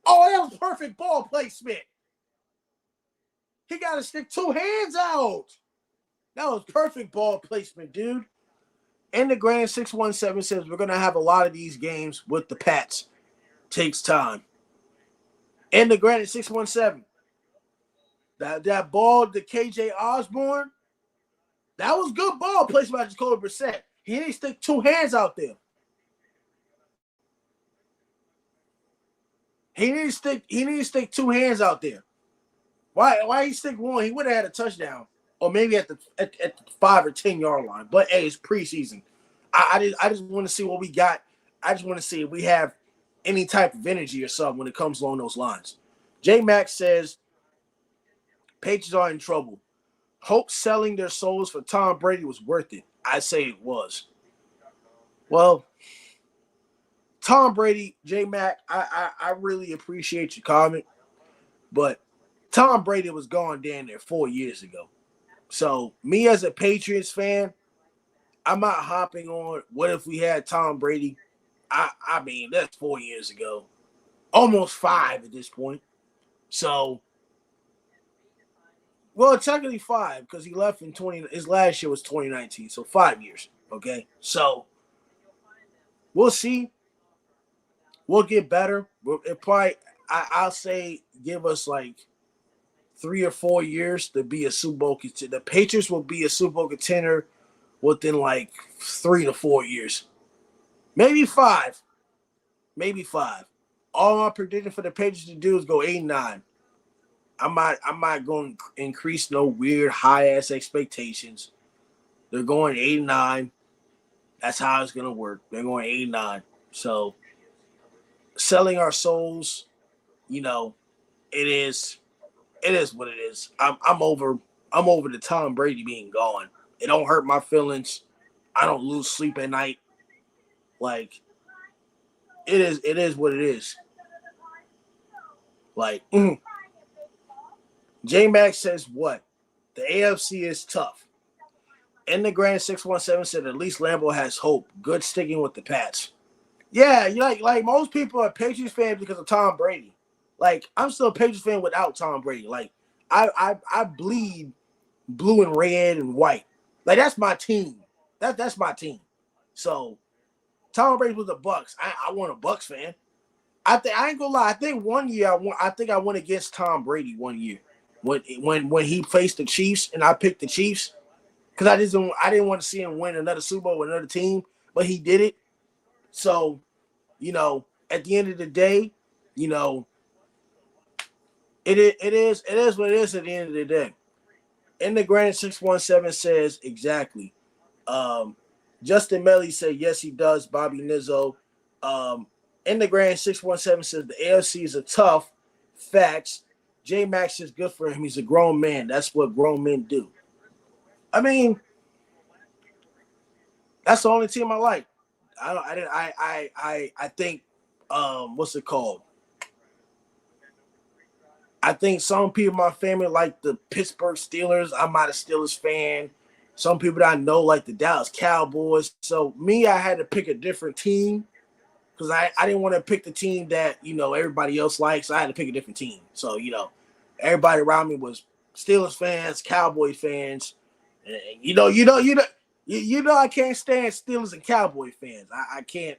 Oh, that was perfect ball placement. He got to stick 2 hands out. That was perfect ball placement, dude. And the Grand 617 says we're going to have a lot of these games with the Pats. Takes time. And the Grand 617. That ball to KJ Osborne, that was good ball placement by Jacoby Brissett. He didn't stick 2 hands out there. He didn't stick 2 hands out there. Why he stick 1? He would have had a touchdown, or maybe at the 5 or 10 yard line. But hey, it's preseason. I just want to see what we got. I just want to see if we have any type of energy or something when it comes along those lines. J Max says Patriots are in trouble. hope selling their souls for Tom Brady was worth it. I say it was. Well, Tom Brady, J Mac, I really appreciate your comment, but Tom Brady was gone down there 4 years ago. So me as a Patriots fan, I'm not hopping on what if we had Tom Brady. I mean, that's 4 years ago. Almost five at this point. So well, technically five, because he left in 20 his last year was 2019. So 5 years. Okay. So we'll see. We'll get better. It probably I'll say give us like 3 or 4 years to be a Super Bowl contender. The Patriots will be a Super Bowl contender within like 3 to 4 years. Maybe five. Maybe five. All I'm predicting for the Patriots to do is go 8-9. I'm not going to increase no weird high ass expectations. They're going 8-9. That's how it's gonna work. They're going 8-9. So selling our souls, you know, it is what it is. I'm over the Tom Brady being gone. It don't hurt my feelings. I don't lose sleep at night. Like it is what it is. Like J Max says what? The AFC is tough. In the Grand 617 said at least Lambeau has hope. Good sticking with the Pats. Yeah, you like most people are Patriots fans because of Tom Brady. Like I'm still a Patriots fan without Tom Brady. Like I bleed blue and red and white. Like that's my team. That's my team. So Tom Brady was the Bucks. I want a Bucks fan. I ain't gonna lie. I think one year I went against Tom Brady one year when he faced the Chiefs and I picked the Chiefs because I didn't want to see him win another Super Bowl with another team, but he did it. So at the end of the day, you know, it is what it is at the end of the day. In the Grand 617 says exactly. Um, Justin Melly said yes, he does. Bobby Nizzo. In the Grand 617 says the AFC is a tough facts. J Max is good for him. He's a grown man. That's what grown men do. I mean, that's the only team I like. I don't. I didn't. I think. What's it called? I think some people in my family like the Pittsburgh Steelers. I'm not a Steelers fan. Some people that I know like the Dallas Cowboys. So me, I had to pick a different team because I didn't want to pick the team that everybody else likes. I had to pick a different team. So everybody around me was Steelers fans, Cowboy fans. And I can't stand Steelers and Cowboy fans. I can't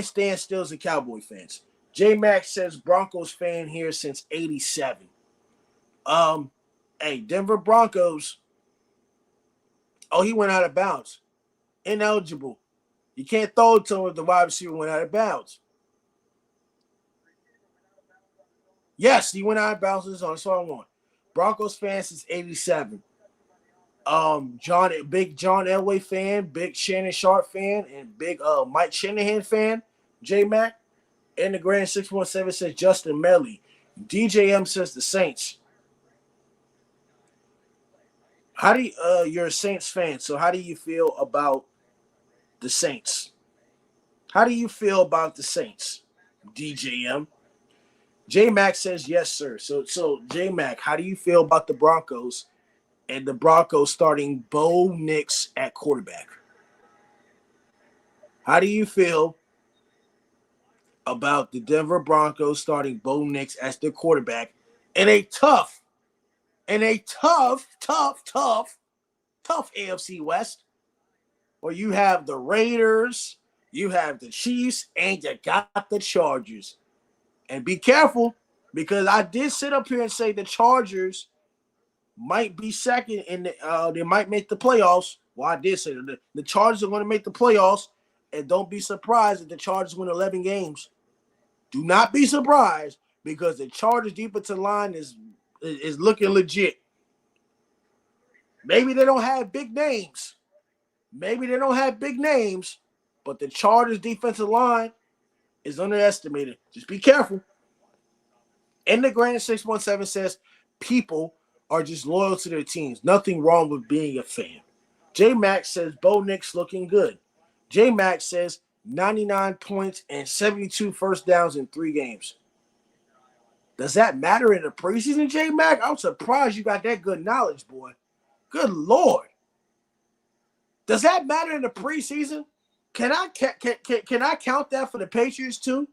stand Steelers and Cowboy fans. J Max says Broncos fan here since '87. Hey, Denver Broncos. Oh, he went out of bounds. Ineligible. You can't throw it to him if the wide receiver went out of bounds. Yes, he went out of bounds. That's all I want. Broncos fan since '87. Big John Elway fan, big Shannon Sharp fan, and big Mike Shanahan fan. J Mac. And the Grand 617 says Justin Melly. DJM says the Saints. How do you're a Saints fan, so how do you feel about the Saints? How do you feel about the Saints? DJM. J Mac says yes, sir. So J Mac, how do you feel about the Broncos and the Broncos starting Bo Nix at quarterback? How do you feel about the Denver Broncos starting Bo Nix as their quarterback in a tough AFC West where you have the Raiders, you have the Chiefs, and you got the Chargers? And be careful because I did sit up here and say the Chargers might be second and they might make the playoffs. Well, I did say that the Chargers are going to make the playoffs, and don't be surprised if the Chargers win 11 games. Do not be surprised because the Chargers defensive line is looking legit. Maybe they don't have big names. But the Chargers defensive line is underestimated. Just be careful. And the Grand 617 says people are just loyal to their teams. Nothing wrong with being a fan. J Max says Bo Nix looking good. J Max says 99 points and 72 first downs in 3 games. Does that matter in the preseason, J Mac? I'm surprised you got that good knowledge, boy. Good Lord. Does that matter in the preseason? Can I count that for the Patriots too?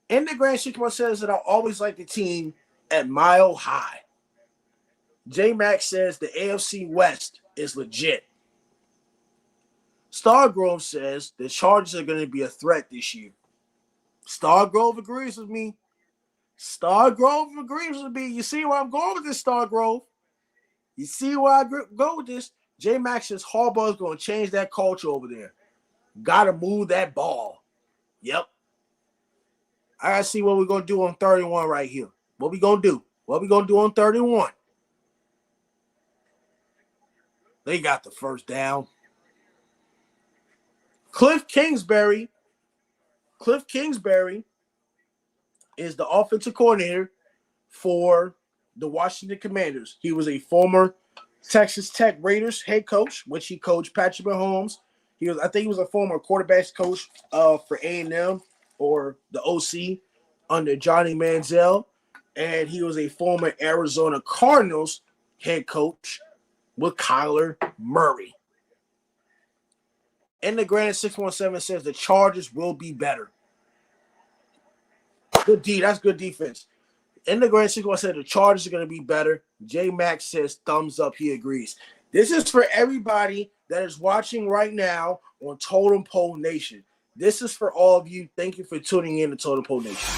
In the Grand 61 says that I always like the team at Mile High. J Max says the AFC West is legit. Stargrove says the Chargers are going to be a threat this year. Stargrove agrees with me. Stargrove agrees with me. You see where I'm going with this, Stargrove? You see where I go with this? J Max says Harbaugh is going to change that culture over there. Got to move that ball. Yep. I got to see what we're going to do on 31 right here. What we going to do? What we going to do on 31? They got the first down. Cliff Kingsbury is the offensive coordinator for the Washington Commanders. He was a former Texas Tech Raiders head coach, which he coached Patrick Mahomes. I think he was a former quarterbacks coach for A&M or the OC under Johnny Manziel. And he was a former Arizona Cardinals head coach with Kyler Murray. In the Grand 617 says the Chargers will be better. Good D. That's good defense. In the Grand 617 said the Chargers are going to be better. J Max says thumbs up. He agrees. This is for everybody that is watching right now on Totem Pole Nation. This is for all of you. Thank you for tuning in to Totem Pole Nation.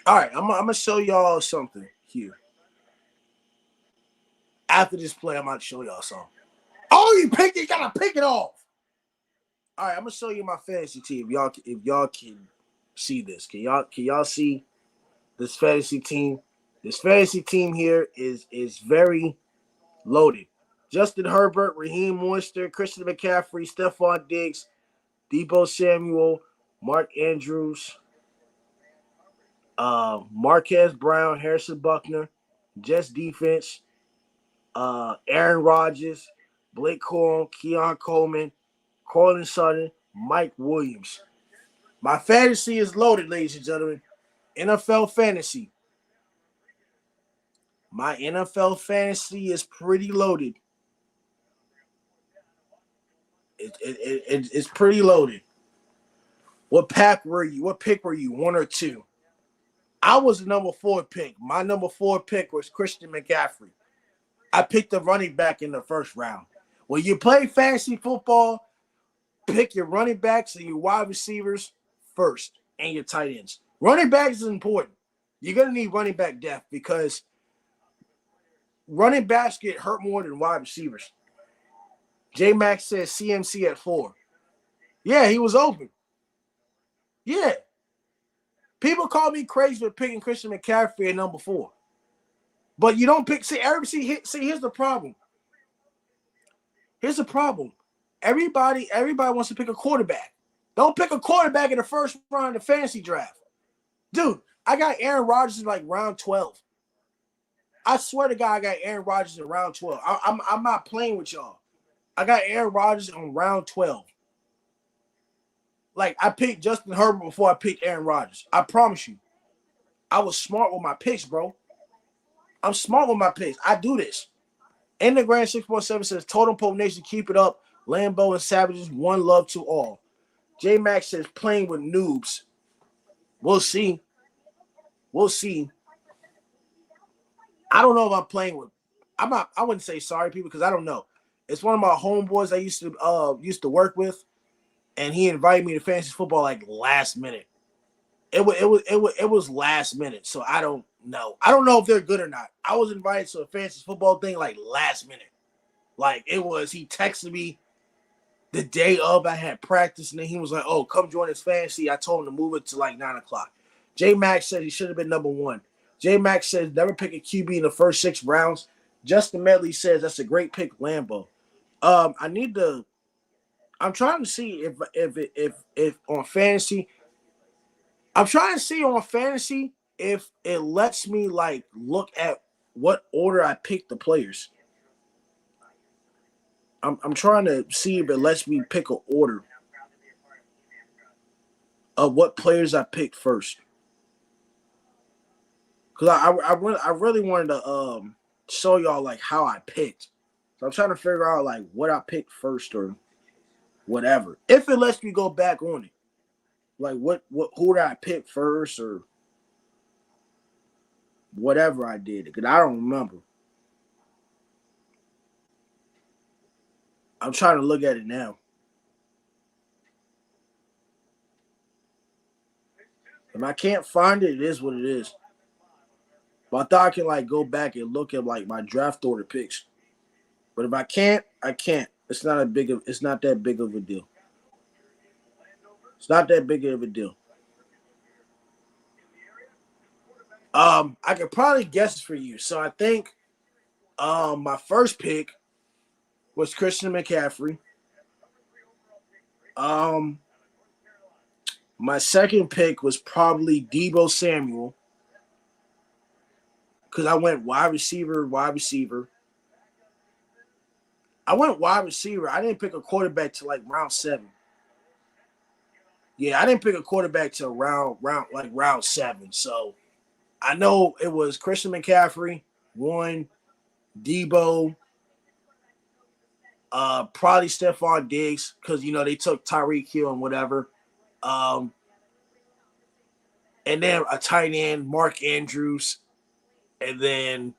All right, I'm going to show y'all something here. After this play, I'm about to show y'all something. Oh, you picked it. You got to pick it off. All right, I'm going to show you my fantasy team. If y'all can see this. Can y'all see this fantasy team? This fantasy team here is very loaded. Justin Herbert, Raheem Mostert, Christian McCaffrey, Stephon Diggs, Deebo Samuel, Mark Andrews, Marquez Brown, Harrison Buckner, Jets defense, Aaron Rodgers, Blake Corum, Keon Coleman, Cortland Sutton, Mike Williams. My fantasy is loaded, ladies and gentlemen. NFL fantasy. My NFL fantasy is pretty loaded. It's pretty loaded. What pick were you? 1 or 2? I was the number 4 pick. My number 4 pick was Christian McCaffrey. I picked the running back in the first round. When you play fantasy football, pick your running backs and your wide receivers first and your tight ends. Running backs is important. You're going to need running back depth because running backs get hurt more than wide receivers. J-Max says CMC at 4. Yeah, he was open. Yeah. People call me crazy for picking Christian McCaffrey at number 4. But you don't pick. See, here's the problem. Here's the problem. Everybody wants to pick a quarterback. Don't pick a quarterback in the first round of the fantasy draft. Dude, I got Aaron Rodgers in like round 12. I swear to God, I got Aaron Rodgers in round 12. I'm not playing with y'all. I got Aaron Rodgers on round 12. Like, I picked Justin Herbert before I picked Aaron Rodgers. I promise you. I was smart with my picks, bro. I'm smart with my picks. I do this. In the Grand 6.7 says, Totem Pole Nation, keep it up. Lambo and Savages, one love to all. J-Max says, playing with noobs. We'll see. We'll see. I don't know if I'm playing with. I wouldn't say sorry people because I don't know. It's one of my homeboys I used to work with, and he invited me to fantasy football like last minute. It was last minute, so I don't know. I don't know if they're good or not. I was invited to a fantasy football thing like last minute. Like he texted me the day of I had practice, and then he was like, "Oh, come join us fantasy." I told him to move it to like 9:00. J Max said he should have been number 1. J Max says never pick a QB in the first 6 rounds. Justin Medley says that's a great pick, Lambo. I need to. I'm trying to see if on fantasy. I'm trying to see on fantasy if it lets me like look at what order I pick the players. I'm trying to see if it lets me pick an order of what players I picked first. Cause I really wanted to show y'all like how I picked. So I'm trying to figure out like what I picked first or whatever. If it lets me go back on it. Like what who did I pick first or whatever I did. Because I don't remember. I'm trying to look at it now. If I can't find it, it is what it is. But I thought I can like go back and look at like my draft order picks. But if I can't, I can't. It's not that big of a deal. It's not that big of a deal. I could probably guess for you. So I think my first pick was Christian McCaffrey. Um my second pick was probably Debo Samuel. Because I went wide receiver, wide receiver. I went wide receiver. I didn't pick a quarterback to like round 7. Yeah, I didn't pick a quarterback to round 7. So I know it was Christian McCaffrey, one, Debo, probably Stephon Diggs, because they took Tyreek Hill and whatever. Um, and then a tight end, Mark Andrews, and then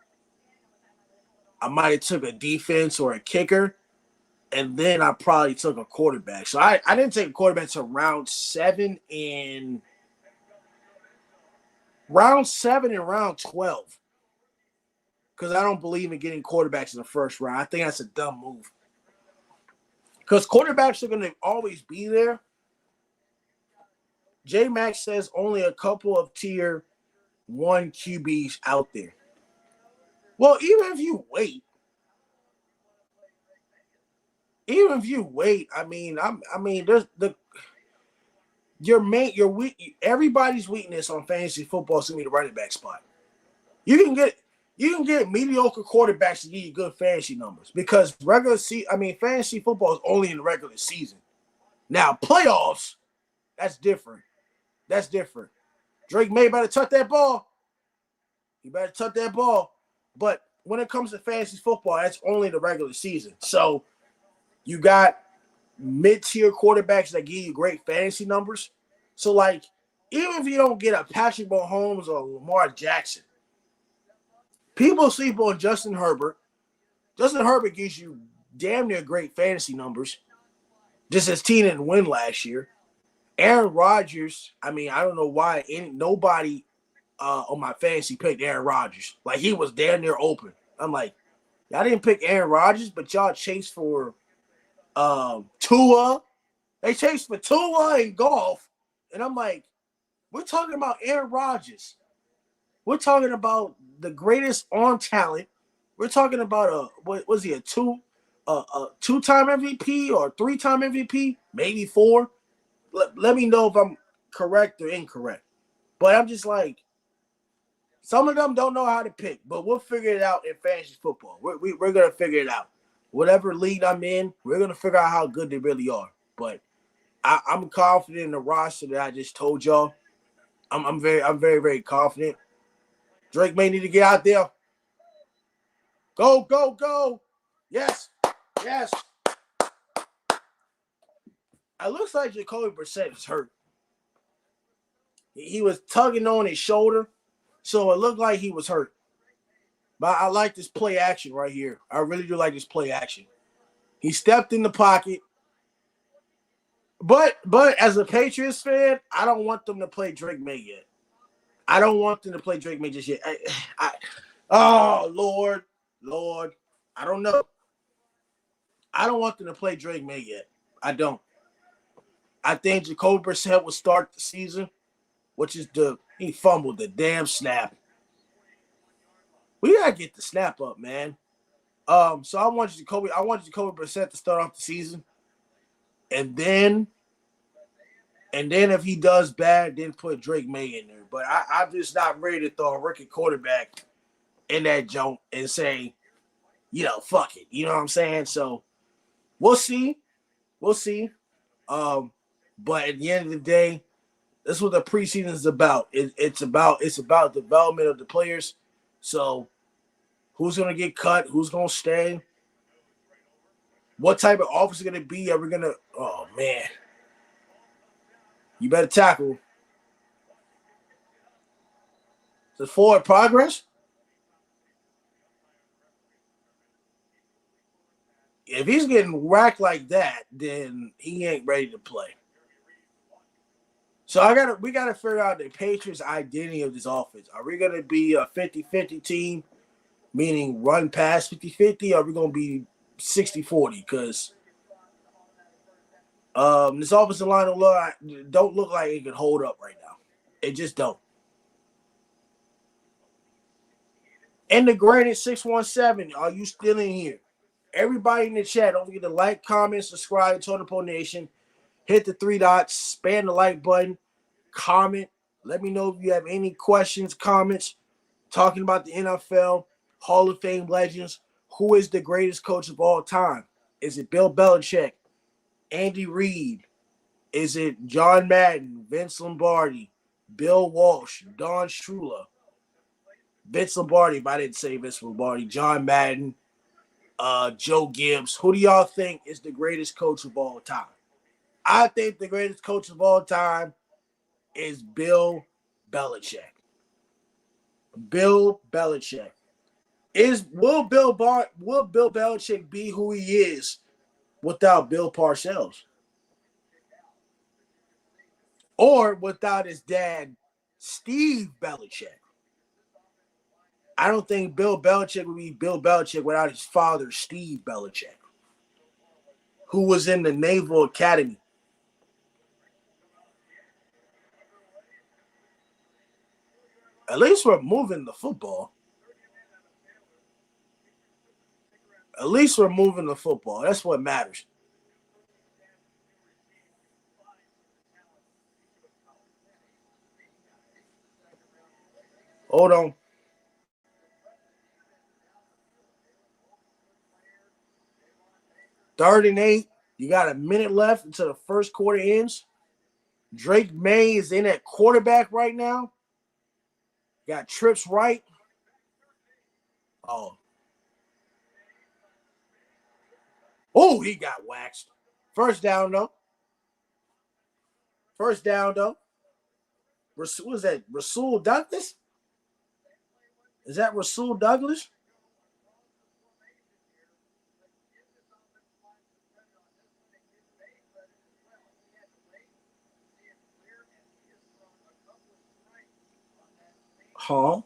I might have took a defense or a kicker, and then I probably took a quarterback. So I didn't take a quarterback to round 12. Because I don't believe in getting quarterbacks in the first round. I think that's a dumb move. Because quarterbacks are going to always be there. J Max says only a couple of tier 1 QBs out there. Well, even if you wait, there's everybody's weakness on fantasy football is gonna be the running back spot. You can get mediocre quarterbacks to give you good fantasy numbers because fantasy football is only in the regular season. Now playoffs, that's different. That's different. Drake May better tuck that ball. He better tuck that ball. But when it comes to fantasy football, that's only the regular season. So you got mid-tier quarterbacks that give you great fantasy numbers. So, like, even if you don't get a Patrick Mahomes or Lamar Jackson, people sleep on Justin Herbert. Justin Herbert gives you damn near great fantasy numbers, just as Tina didn't win last year. Aaron Rodgers, I don't know why nobody on my fantasy picked Aaron Rodgers. Like, he was damn near open. I'm like, y'all didn't pick Aaron Rodgers, but y'all chased for Tua. They chased for Tua in golf. And I'm like, we're talking about Aaron Rodgers. We're talking about the greatest on talent. We're talking about a two-time MVP or 3-time MVP, maybe 4. Let me know if I'm correct or incorrect. But I'm just like, some of them don't know how to pick, but we'll figure it out in fantasy football. We're going to figure it out. Whatever league I'm in, we're going to figure out how good they really are. But I'm confident in the roster that I just told y'all. I'm very, very confident. Drake may need to get out there. Go, go, go. Yes. Yes. It looks like Jacoby Brissett is hurt. He was tugging on his shoulder, so it looked like he was hurt. But I like this play action right here. I really do like this play action. He stepped in the pocket. But as a Patriots fan, I don't want them to play Drake May yet. I don't want them to play Drake May just yet. Oh, Lord. I don't know. I don't want them to play Drake May yet. I don't. I think Jacoby Brissett will start the season, which is he fumbled the damn snap. We got to get the snap up, man. So I want Jacoby Brissett to start off the season, and then if he does bad, then put Drake May in there. But I'm just not ready to throw a rookie quarterback in that joint and say, fuck it. You know what I'm saying? So we'll see. We'll see. But at the end of the day, that's what the preseason is about. It's about development of the players. So who's gonna get cut? Who's gonna stay? What type of offense is gonna be? Are we gonna? Oh man, you better tackle. Is it forward progress? If he's getting whacked like that, then he ain't ready to play. So we gotta figure out the Patriots' identity of this offense. Are we gonna be a 50-50 team, meaning run pass 50-50? Or are we gonna be 60-40? Because this offensive line don't look like it can hold up right now. It just don't. And the granted 617, are you still in here? Everybody in the chat, don't forget to like, comment, subscribe to the Nation. Hit the three dots, spam the like button, comment. Let me know if you have any questions, comments, talking about the NFL, Hall of Fame legends. Who is the greatest coach of all time? Is it Bill Belichick, Andy Reid? Is it John Madden, Vince Lombardi, Bill Walsh, Don Shula, Vince Lombardi, if I didn't say Vince Lombardi, John Madden, Joe Gibbs? Who do y'all think is the greatest coach of all time? I think the greatest coach of all time is Bill Belichick. Bill Belichick. Will Bill Belichick be who he is without Bill Parcells? Or without his dad, Steve Belichick? I don't think Bill Belichick would be Bill Belichick without his father, Steve Belichick, who was in the Naval Academy. At least we're moving the football. At least we're moving the football. That's what matters. Hold on. 3rd and 8. You got a minute left until the first quarter ends. Drake May is in at quarterback right now. Got trips right. Oh, he got waxed. First down, though. What is that? Rasul Douglas? Is that Rasul Douglas? Huh?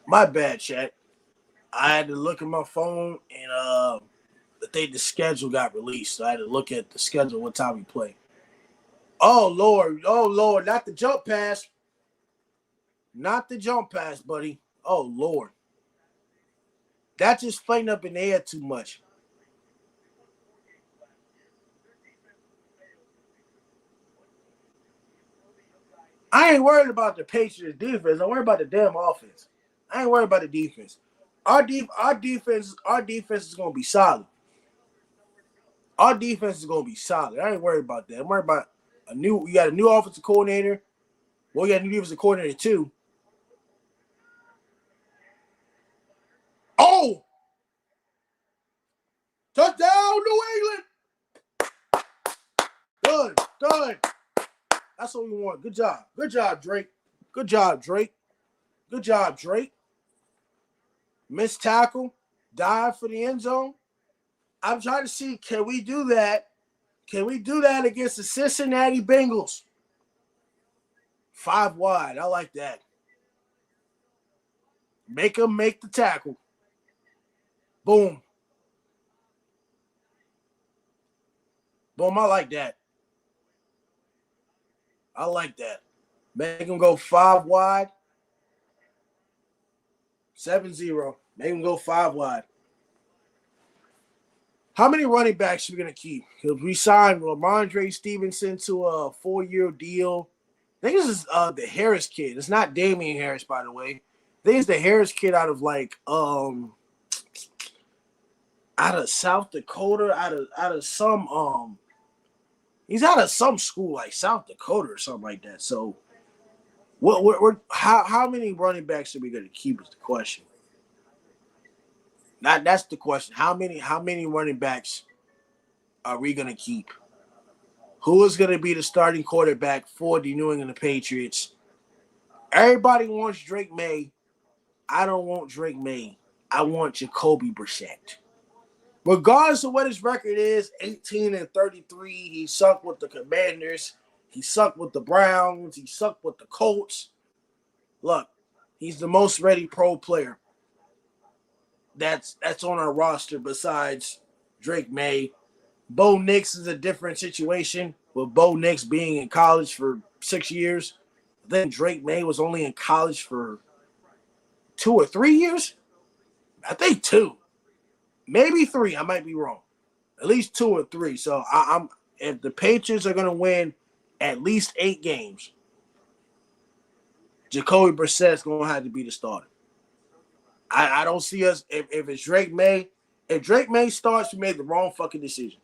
My bad, chat. I had to look at my phone and I think the schedule got released. So I had to look at the schedule, what time we play. Oh Lord, not the jump pass. Not the jump pass, buddy. Oh Lord. That just flamed up in the air too much. I ain't worried about the Patriots defense. I'm worried about the damn offense. I ain't worried about the defense. Our defense is gonna be solid. Our defense is gonna be solid. I ain't worried about that. I'm worried about we got a new offensive coordinator. Well, we got a new defensive coordinator too. Oh! Touchdown, New England! Good. That's what we want. Good job, Drake. Good job, Drake. Missed tackle, dive for the end zone. I'm trying to see, can we do that? Can we do that against the Cincinnati Bengals? 5 wide. I like that. Make them make the tackle. Boom. Boom, I like that. I like that. Make him go 5 wide. 7-0. Make him go 5 wide. How many running backs are we going to keep? Because we signed Ramondre Stevenson to a 4-year deal. I think this is the Harris kid. It's not Damian Harris, by the way. I think it's the Harris kid out of out of South Dakota, out of some he's out of some school like South Dakota or something like that. So how many running backs are we going to keep is the question. That's the question. How many running backs are we going to keep? Who is going to be the starting quarterback for the New England Patriots? Everybody wants Drake May. I don't want Drake May. I want Jacoby Brissett. Regardless of what his record is, 18-33, he sucked with the Commanders. He sucked with the Browns. He sucked with the Colts. Look, he's the most ready pro player that's on our roster besides Drake May. Bo Nix is a different situation with Bo Nix being in college for 6 years. Then Drake May was only in college for 2 or 3 years. I think 2, maybe 3. I might be wrong. At least 2 or 3. So I'm if the Patriots are going to win at least 8 games, Jacoby Brissett's going to have to be the starter. I don't see us if it's Drake May. If Drake May starts, we made the wrong fucking decision.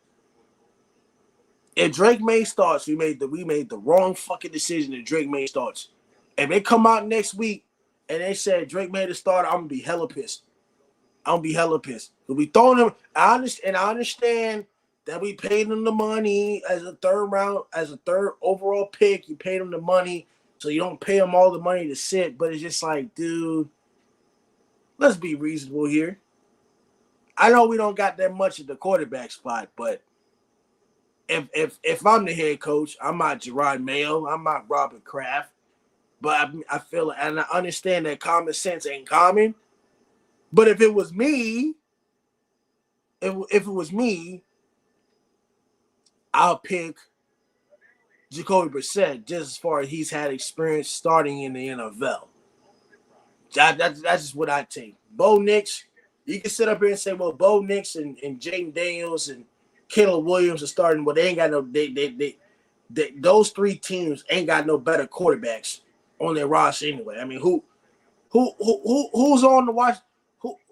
If Drake May starts, we made the wrong fucking decision. If Drake May starts, if they come out next week and they said Drake May the starter, I'm gonna be hella pissed. I'm gonna be hella pissed. Cause we throwing him. I understand that we paid him the money as a third overall pick. You paid him the money, so you don't pay him all the money to sit. But it's just like, dude, let's be reasonable here. I know we don't got that much at the quarterback spot, but if I'm the head coach, I'm not Gerard Mayo, I'm not Robert Kraft, but I feel and I understand that common sense ain't common. But if it was me, I'll pick Jacoby Brissett just as far as he's had experience starting in the NFL. That's just what I take. Bo Nix, you can sit up here and say, well, Bo Nix and Jaden Daniels and Caleb Williams are starting, but they ain't got no those 3 teams ain't got no better quarterbacks on their roster anyway. I mean, who's on the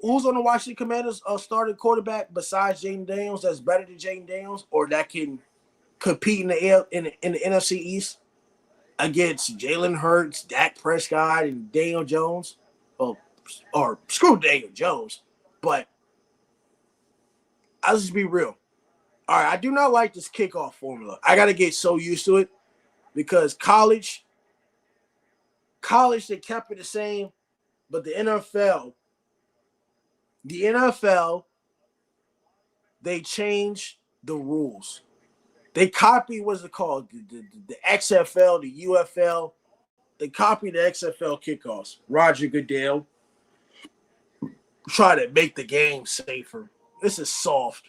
who's on the Washington Commanders starting quarterback besides Jaden Daniels that's better than Jaden Daniels or that can compete in the NFC East against Jalen Hurts, Dak Prescott, and Daniel Jones? Or screw Daniel Jones, but I'll just be real. All right, I do not like this kickoff formula. I got to get so used to it because college, they kept it the same, but the NFL, they changed the rules. They copied what's it called, the XFL, the UFL. They copied the XFL kickoffs. Roger Goodell try to make the game safer. This is soft.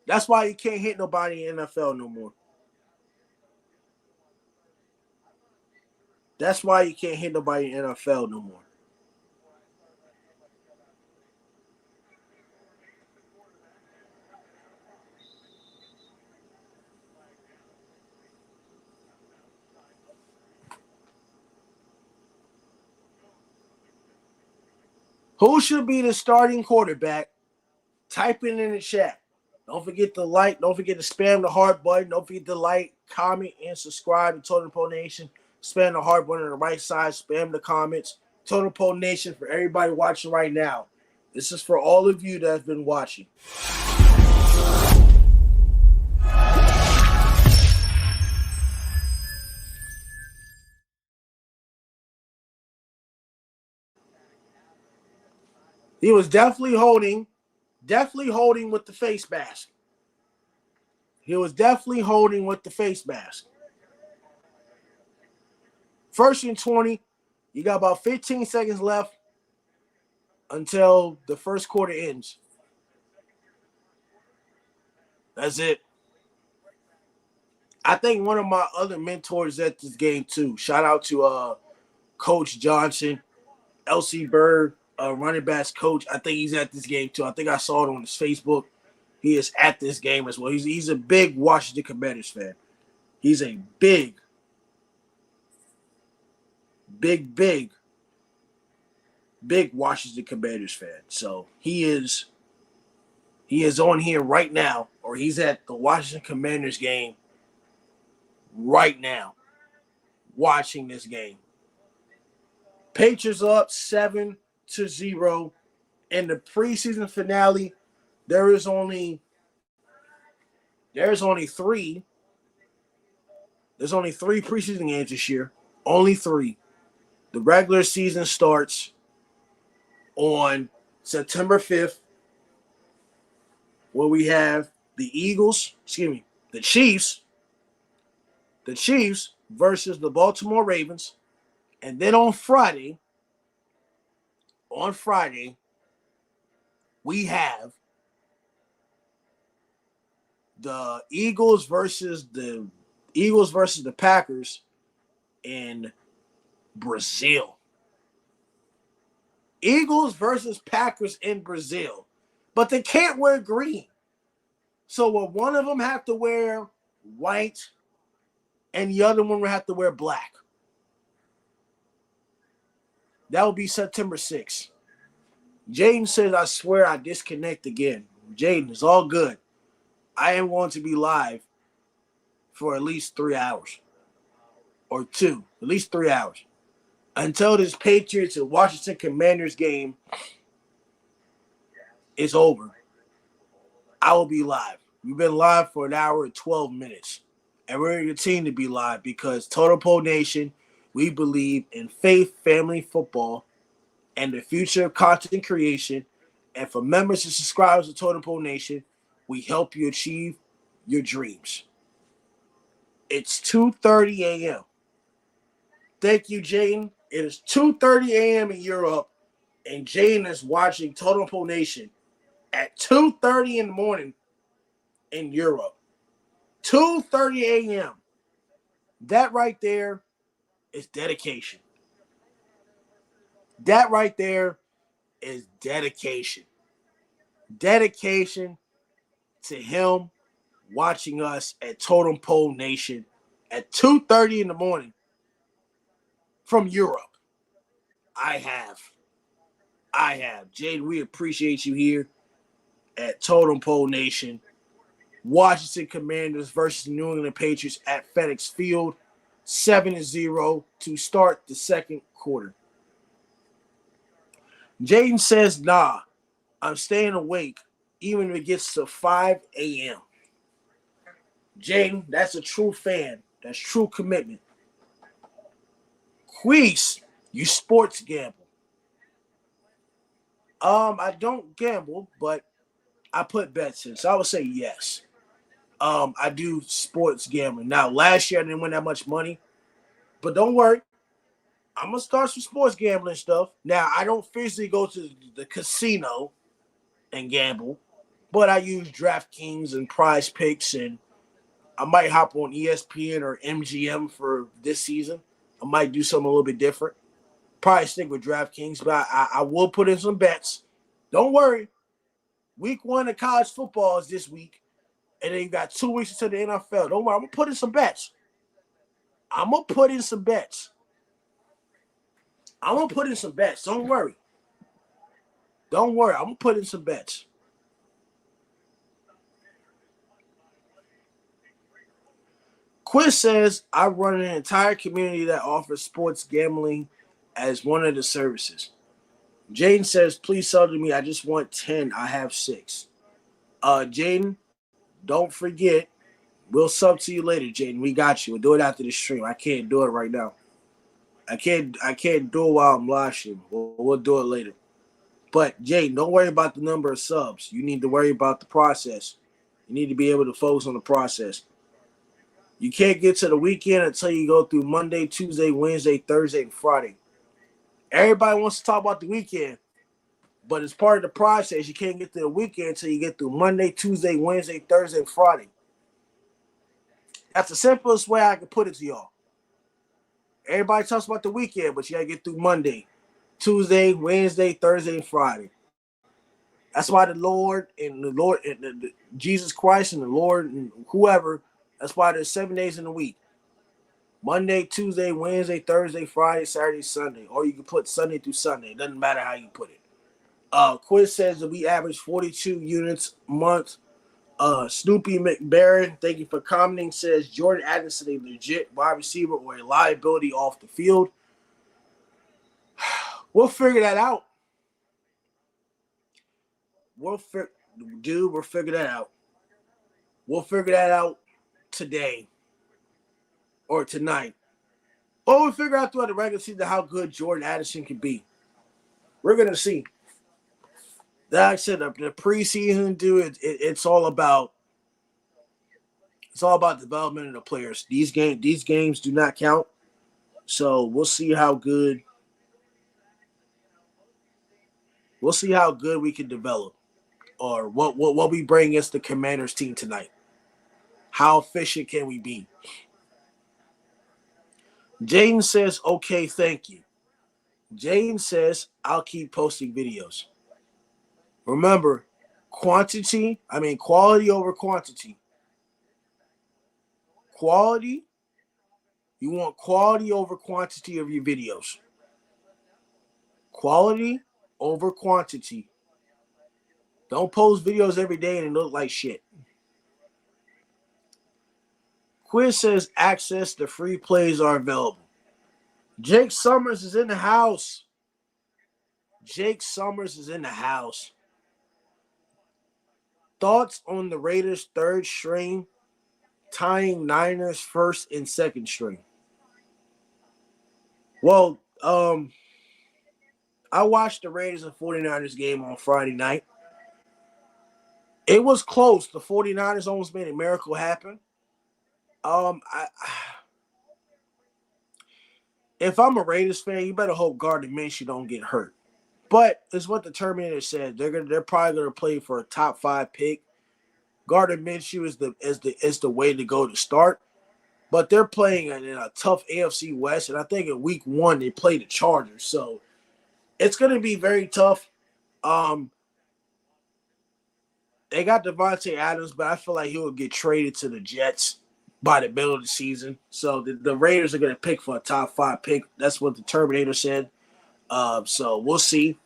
That's why you can't hit nobody in the NFL no more. That's why you can't hit nobody in the NFL no more. Who should be the starting quarterback? Type it in the chat. Don't forget to like. Don't forget to spam the heart button. Don't forget to like, comment, and subscribe to Totem Pole Nation. Spam the heart button on the right side. Spam the comments. Totem Pole Nation for everybody watching right now. This is for all of you that have been watching. He was definitely holding with the face mask. He was definitely holding with the face mask. 1st and 20. You got about 15 seconds left until the first quarter ends. That's it. I think one of my other mentors at this game too. Shout out to Coach Johnson, LC Bird, running backs coach. I think he's at this game too. I think I saw it on his Facebook. He is at this game as well. He's a big Washington Commanders fan. He's a big Washington Commanders fan. So he is on here right now, or he's at the Washington Commanders game right now, watching this game. Patriots up 7-0 in the preseason finale. There's only 3. There's only 3 preseason games this year. Only 3. The regular season starts on September 5th, where we have the Chiefs versus the Baltimore Ravens. And then on Friday, we have the Eagles versus the Packers in Brazil. Eagles versus Packers in Brazil. But they can't wear green. So will one of them have to wear white and the other one will have to wear black? That will be September 6th. Jaden says, I swear I disconnect again. Jaden, it's all good. I am going to be live for at least 3 hours. Or 2. At least 3 hours. Until this Patriots and Washington Commanders game is over. I will be live. We've been live for 1 hour and 12 minutes. And we're going to continue to be live because Total Pole Nation, we believe in faith, family, football, and the future of content creation. And for members and subscribers to Total Pole Nation, we help you achieve your dreams. It's 2:30 a.m. Thank you, Jaden. It is 2:30 a.m. in Europe, and Jaden is watching Total Pole Nation at 2:30 in the morning in Europe. 2:30 a.m. That right there is dedication. That right there is dedication. Dedication to him watching us at Totem Pole Nation at 2:30 in the morning from Europe. I have. Jade, we appreciate you here at Totem Pole Nation. Washington Commanders versus New England Patriots at FedEx Field, 7-0 to start the second quarter. Jaden says, nah, I'm staying awake even if it gets to 5 a.m. Jaden, that's a true fan. That's true commitment. Queese, you sports gamble. I don't gamble, but I put bets in, so I would say yes. I do sports gambling. Now, last year I didn't win that much money, but don't worry. I'm going to start some sports gambling stuff. Now, I don't physically go to the casino and gamble, but I use DraftKings and Prize Picks, and I might hop on ESPN or MGM for this season. I might do something a little bit different. Probably stick with DraftKings, but I will put in some bets. Don't worry. Week 1 of college football is this week, and then you got 2 weeks until the NFL. Don't worry. I'm going to put in some bets. Don't worry. I'm going to put in some bets. Quiz says, I run an entire community that offers sports gambling as one of the services. Jaden says, please sell to me. I just want 10. I have 6. Jaden, don't forget. We'll sub to you later, Jaden. We got you. We'll do it after the stream. I can't do it right now. I can't do it while I'm live streaming. We'll do it later. But, Jaden, don't worry about the number of subs. You need to worry about the process. You need to be able to focus on the process. You can't get to the weekend until you go through Monday, Tuesday, Wednesday, Thursday, and Friday. Everybody wants to talk about the weekend, but as part of the process, you can't get to the weekend until you get through Monday, Tuesday, Wednesday, Thursday, and Friday. That's the simplest way I can put it to y'all. Everybody talks about the weekend, but you gotta get through Monday, Tuesday, Wednesday, Thursday, and Friday. That's why the Lord and Jesus Christ and the Lord and whoever. That's why there's 7 days in a week: Monday, Tuesday, Wednesday, Thursday, Friday, Saturday, Sunday. Or you can put Sunday through Sunday. It doesn't matter how you put it. Quiz says that we average 42 units a month. Snoopy McBarron, thank you for commenting, says Jordan Addison a legit wide receiver or a liability off the field. We'll figure that out. We'll figure that out. We'll figure that out today or tonight. Or we'll figure out throughout the regular season how good Jordan Addison can be. We're gonna see. Like I said, the preseason, dude, it's all about development of the players. These games do not count. So we'll see how good we can develop, or what we bring against the Commanders team tonight. How efficient can we be? Jaden says, okay, thank you. Jaden says, I'll keep posting videos. Remember, quality over quantity. Quality, you want quality over quantity of your videos. Quality over quantity. Don't post videos every day and it look like shit. Quiz says access to free plays are available. Jake Summers is in the house. Thoughts on the Raiders' third string tying Niners' first and second string? Well, I watched the Raiders and 49ers game on Friday night. It was close. The 49ers almost made a miracle happen. If I'm a Raiders fan, you better hope Gardner Minshew don't get hurt. But it's what the Terminator said. They're probably gonna play for a top 5 pick. Gardner Minshew is the way to go to start. But they're playing in a tough AFC West, and I think in week 1 they play the Chargers. So it's gonna be very tough. They got Devontae Adams, but I feel like he will get traded to the Jets by the middle of the season. So the Raiders are going to pick for a top 5 pick. That's what the Terminator said. So we'll see.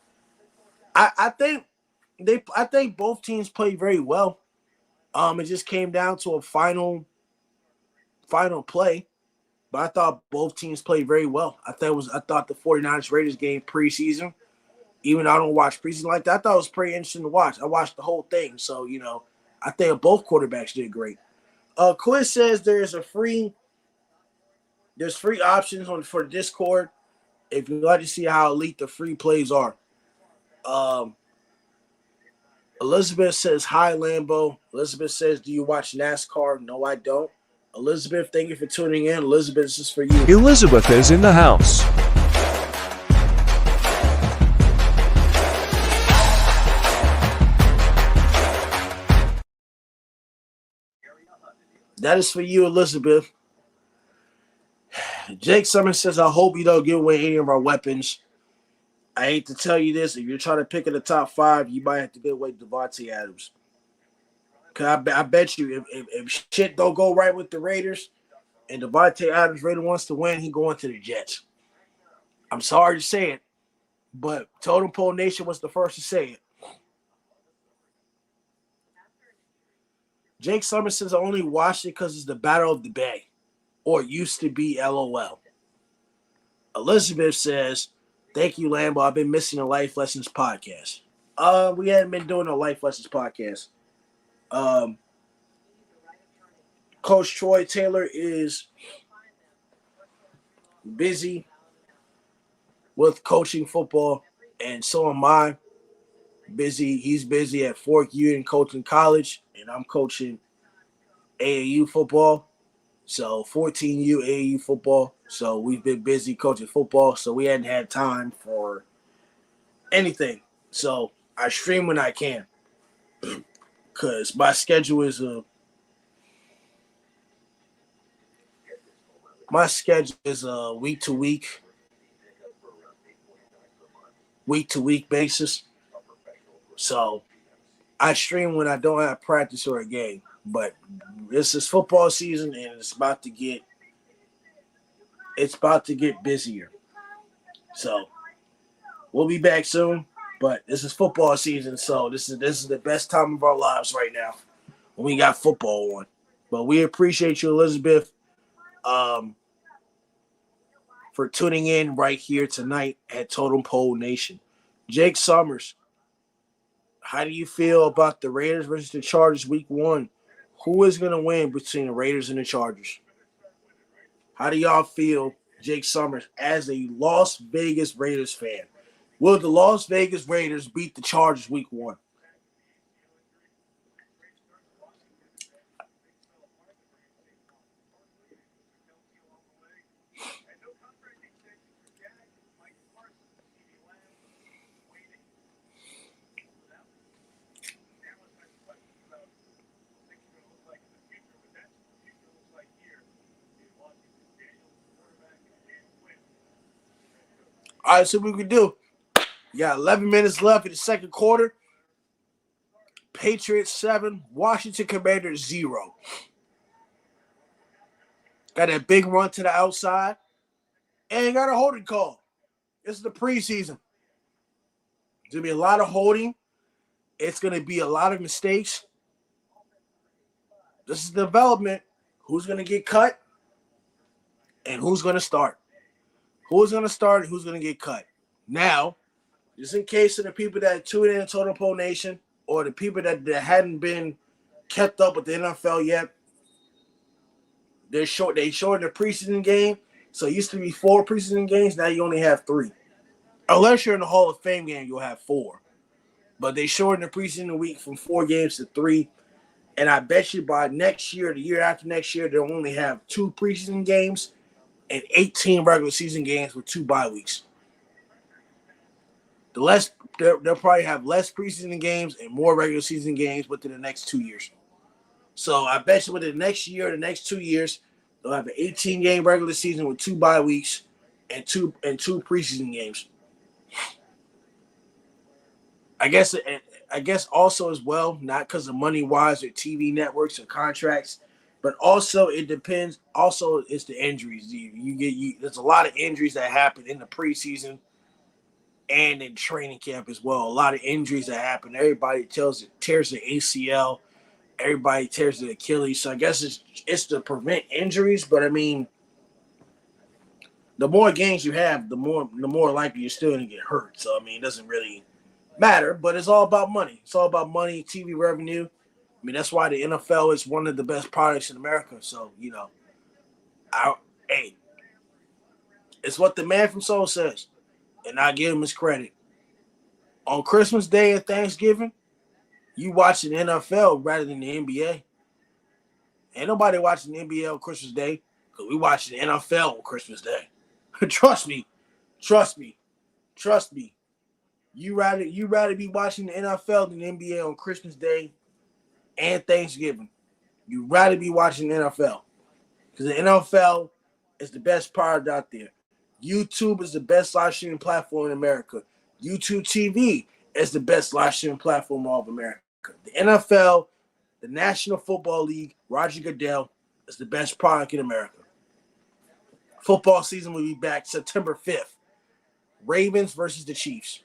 I think both teams played very well. It just came down to a final play, but I thought both teams played very well. I thought the 49ers Raiders game preseason, even though I don't watch preseason like that, I thought it was pretty interesting to watch. I watched the whole thing, so I think both quarterbacks did great. Quiz says there's free options for Discord if you'd like to see how elite the free plays are. Elizabeth says, hi, Lambo. Elizabeth says, do you watch NASCAR? No, I don't. Elizabeth, thank you for tuning in. Elizabeth, this is for you. Elizabeth is in the house. That is for you, Elizabeth. Jake Summers says, I hope you don't give away any of our weapons. I hate to tell you this. If you're trying to pick in the top 5, you might have to give away Devontae Adams. Because I bet you if shit don't go right with the Raiders and Devontae Adams really wants to win, he going to the Jets. I'm sorry to say it, but Totem Pole Nation was the first to say it. Jake Summers says, I only watched it because it's the Battle of the Bay, or used to be, LOL. Elizabeth says, thank you, Lambo. I've been missing a Life Lessons podcast. We hadn't been doing a Life Lessons podcast. Coach Troy Taylor is busy with coaching football, and so am I. He's busy at Fork Union coaching college, and I'm coaching AAU football. So 14U AAU football. So we've been busy coaching football, so we hadn't had time for anything. So I stream when I can, because my schedule is My schedule is a week to week basis. So I stream when I don't have practice or a game. But this is football season and it's about to get busier. So we'll be back soon. But this is football season, so this is the best time of our lives right now when we got football on. But we appreciate you, Elizabeth, um, for tuning in right here tonight at Totem Pole Nation. Jake Summers, how do you feel about the Raiders versus the Chargers week 1? Who is going to win between the Raiders and the Chargers? How do y'all feel, Jake Summers, as a Las Vegas Raiders fan? Will the Las Vegas Raiders beat the Chargers week 1? All right, so we can do. You got 11 minutes left in the second quarter. Patriots 7, Washington Commanders 0. Got that big run to the outside. And got a holding call. This is the preseason. There's going to be a lot of holding. It's going to be a lot of mistakes. This is development. Who's going to get cut? And who's going to start? Who's going to start and who's going to get cut? Now, just in case of the people that tune in to Totem Pole Nation or the people that hadn't been kept up with the NFL yet, they shortened the preseason game. So it used to be 4 preseason games. Now you only have 3. Unless you're in the Hall of Fame game, you'll have 4. But they shortened the preseason week from 4 games to 3. And I bet you by next year, the year after next year, they'll only have 2 preseason games and 18 regular season games with 2 bye weeks. They'll probably have less preseason games and more regular season games within the next 2 years. So I bet you within the next year, the next 2 years, they'll have an 18-game regular season with 2 bye weeks and two preseason games. I guess also as well, not because of money wise or TV networks or contracts, but also it depends. Also, it's the injuries. There's a lot of injuries that happen in the preseason and in training camp as well. A lot of injuries that happen. Everybody tears the ACL. Everybody tears the Achilles. So I guess it's to prevent injuries. But I mean, the more games you have, the more likely you're still going to get hurt. So I mean, it doesn't really matter. But it's all about money. It's all about money, TV revenue. I mean, that's why the NFL is one of the best products in America. So hey, it's what the man from Soul says, and I give him his credit. On Christmas Day and Thanksgiving, you watching the NFL rather than the NBA. Ain't nobody watching the NBA on Christmas Day because we watching the NFL on Christmas Day. Trust me. You rather be watching the NFL than the NBA on Christmas Day and Thanksgiving. You rather be watching the NFL because the NFL is the best product out there. YouTube is the best live streaming platform in America. YouTube TV is the best live streaming platform of America. The NFL, the National Football League, Roger Goodell is the best product in America. Football season will be back September 5th. Ravens versus the Chiefs.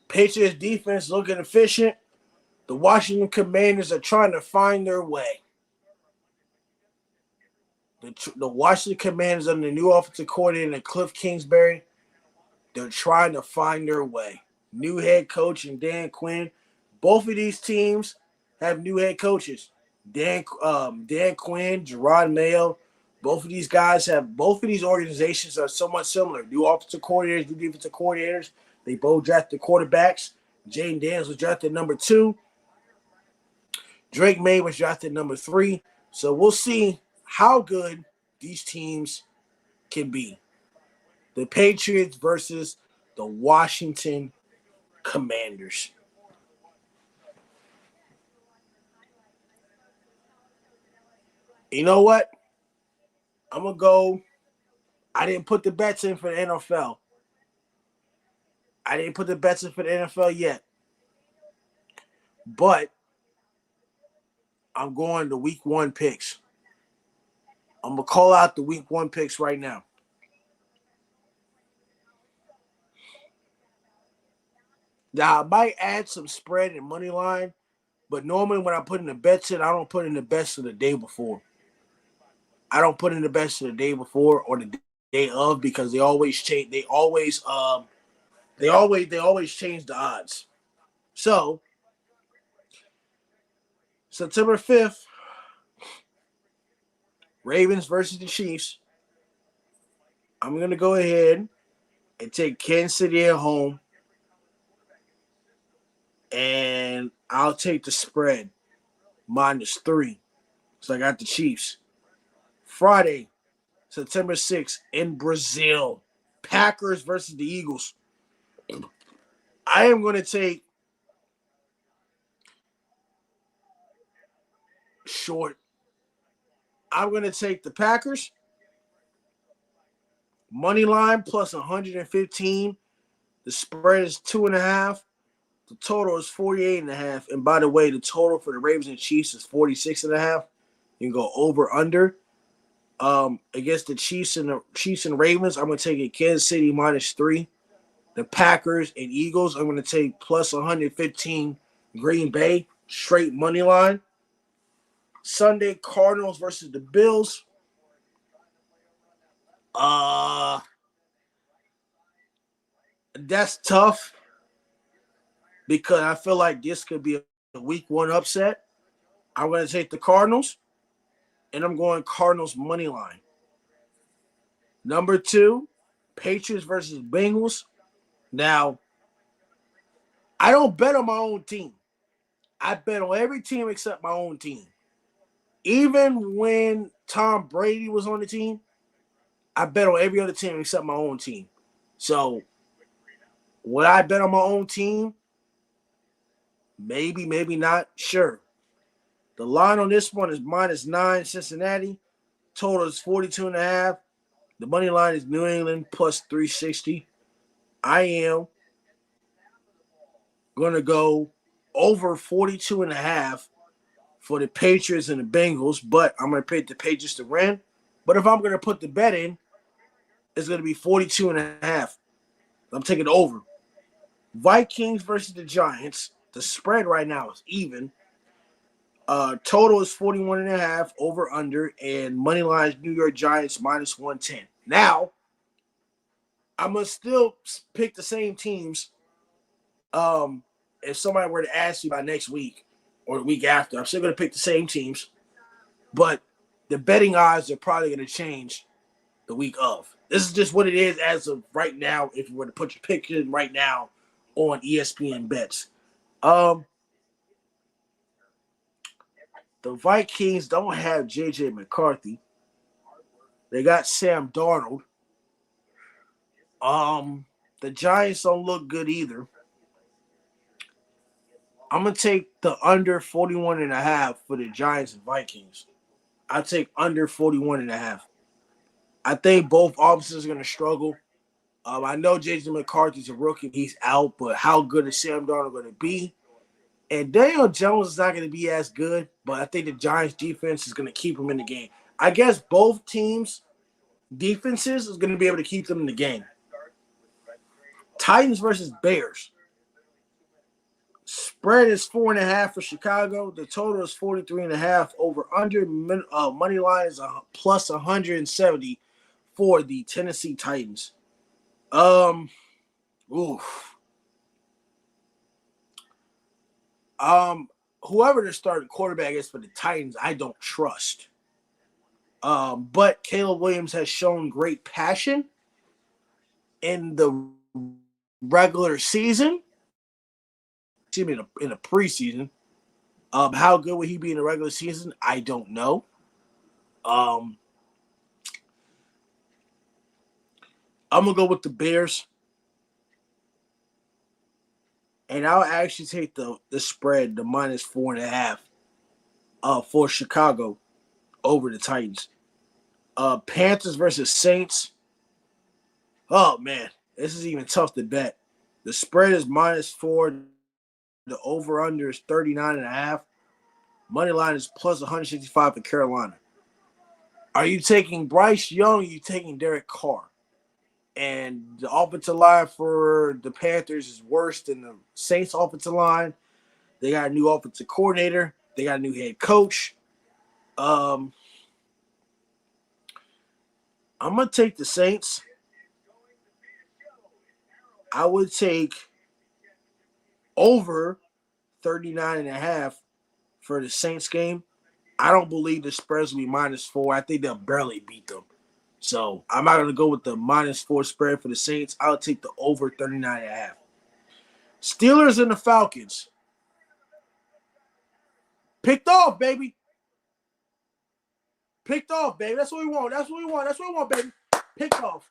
Patriots defense looking efficient. The Washington Commanders are trying to find their way. The Washington Commanders under the new offensive coordinator, Cliff Kingsbury, they're trying to find their way. New head coach and Dan Quinn. Both of these teams have new head coaches. Dan Quinn, Gerard Mayo. Both of these organizations are somewhat similar. New offensive coordinators, new defensive coordinators. They both drafted quarterbacks. Jaden Daniels was drafted number 2. Drake May was drafted number 3. So we'll see how good these teams can be. The Patriots versus the Washington Commanders. You know what? I'm gonna go. I didn't put the bets in for the NFL. I didn't put the bets in for the NFL yet, but I'm going to week 1 picks. I'm gonna call out the week 1 picks right now. Now I might add some spread and money line, but normally when I put in the bets in, I don't put in the bets of the day before. I don't put in the bets of the day before or the day of because they always change. They always change the odds. So September 5th, Ravens versus the Chiefs. I'm gonna go ahead and take Kansas City at home, and I'll take the spread -3. So I got the Chiefs. Friday, September 6th in Brazil, Packers versus the Eagles. I am going to take short. I'm going to take the Packers money line plus 115. The spread is 2.5. The total is 48.5. And by the way, the total for the Ravens and Chiefs is 46.5. You can go over under. Against the Chiefs and Ravens, I'm going to take it Kansas City -3. The Packers and Eagles, I'm going to take plus 115 Green Bay, straight money line. Sunday, Cardinals versus the Bills. That's tough because I feel like this could be a week 1 upset. I'm going to take the Cardinals, and I'm going Cardinals money line. Number 2, Patriots versus Bengals. Now, I don't bet on my own team. I bet on every team except my own team. Even when Tom Brady was on the team, I bet on every other team except my own team. So, would I bet on my own team? Maybe, maybe not. Sure. The line on this one is -9 Cincinnati. Total is 42.5. The money line is New England plus 360. I am going to go over 42.5 for the Patriots and the Bengals, but I'm going to pick the Patriots to win. But if I'm going to put the bet in, it's going to be 42.5. I'm taking over. Vikings versus the Giants. The spread right now is even. Total is 41.5 over under, and money line is New York Giants -110. Now, I'm gonna still pick the same teams. If somebody were to ask me by next week or the week after, I'm still gonna pick the same teams, but the betting odds are probably gonna change the week of. This is just what it is as of right now. If you were to put your pick in right now on ESPN bets, the Vikings don't have J.J. McCarthy. They got Sam Darnold. The Giants don't look good either. I'm going to take the under 41.5 for the Giants and Vikings. I take under 41.5. I think both offenses are going to struggle. I know J.J. McCarthy's a rookie. He's out, but how good is Sam Darnold going to be? And Daniel Jones is not going to be as good, but I think the Giants defense is going to keep him in the game. I guess both teams' defenses is going to be able to keep them in the game. Titans versus Bears. Spread is 4.5 for Chicago. The total is 43.5 over under. Money line is plus 170 for the Tennessee Titans. Oof. Whoever the starting quarterback is for the Titans, I don't trust. But Caleb Williams has shown great passion in the regular season. Excuse me, in the preseason. How good will he be in the regular season? I don't know. I'm gonna go with the Bears, and I'll actually take the spread, the -4.5, for Chicago. over the Titans. Panthers versus Saints. Oh man, this is even tough to bet. The spread is -4. The over/under is 39.5. Money line is plus 165 for Carolina. Are you taking Bryce Young? Or are you taking Derek Carr? And the offensive line for the Panthers is worse than the Saints offensive line. They got a new offensive coordinator. They got a new head coach. I'm going to take the Saints. I would take over 39.5 for the Saints game. I don't believe the spreads will be -4. I think they'll barely beat them. So I'm not going to go with the -4 spread for the Saints. I'll take the over 39.5. Steelers and the Falcons. Picked off, baby. Picked off, baby. That's what we want. That's what we want. That's what we want, baby. Picked off.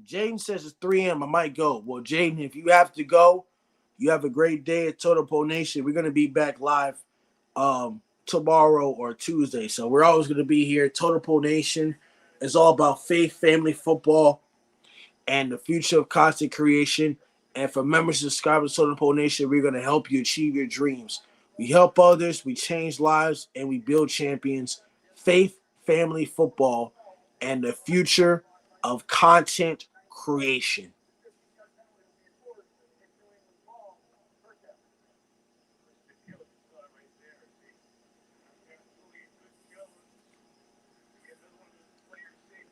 Jaden says it's 3 a.m. I might go. Well, Jaden, if you have to go, you have a great day at Total Pole Nation. We're going to be back live tomorrow or Tuesday. So we're always going to be here. Total Pole Nation is all about faith, family, football, and the future of content creation. And for members and subscribers to Total Pole Nation, we're going to help you achieve your dreams. We help others, we change lives, and we build champions. Faith, family, football, and the future of content creation.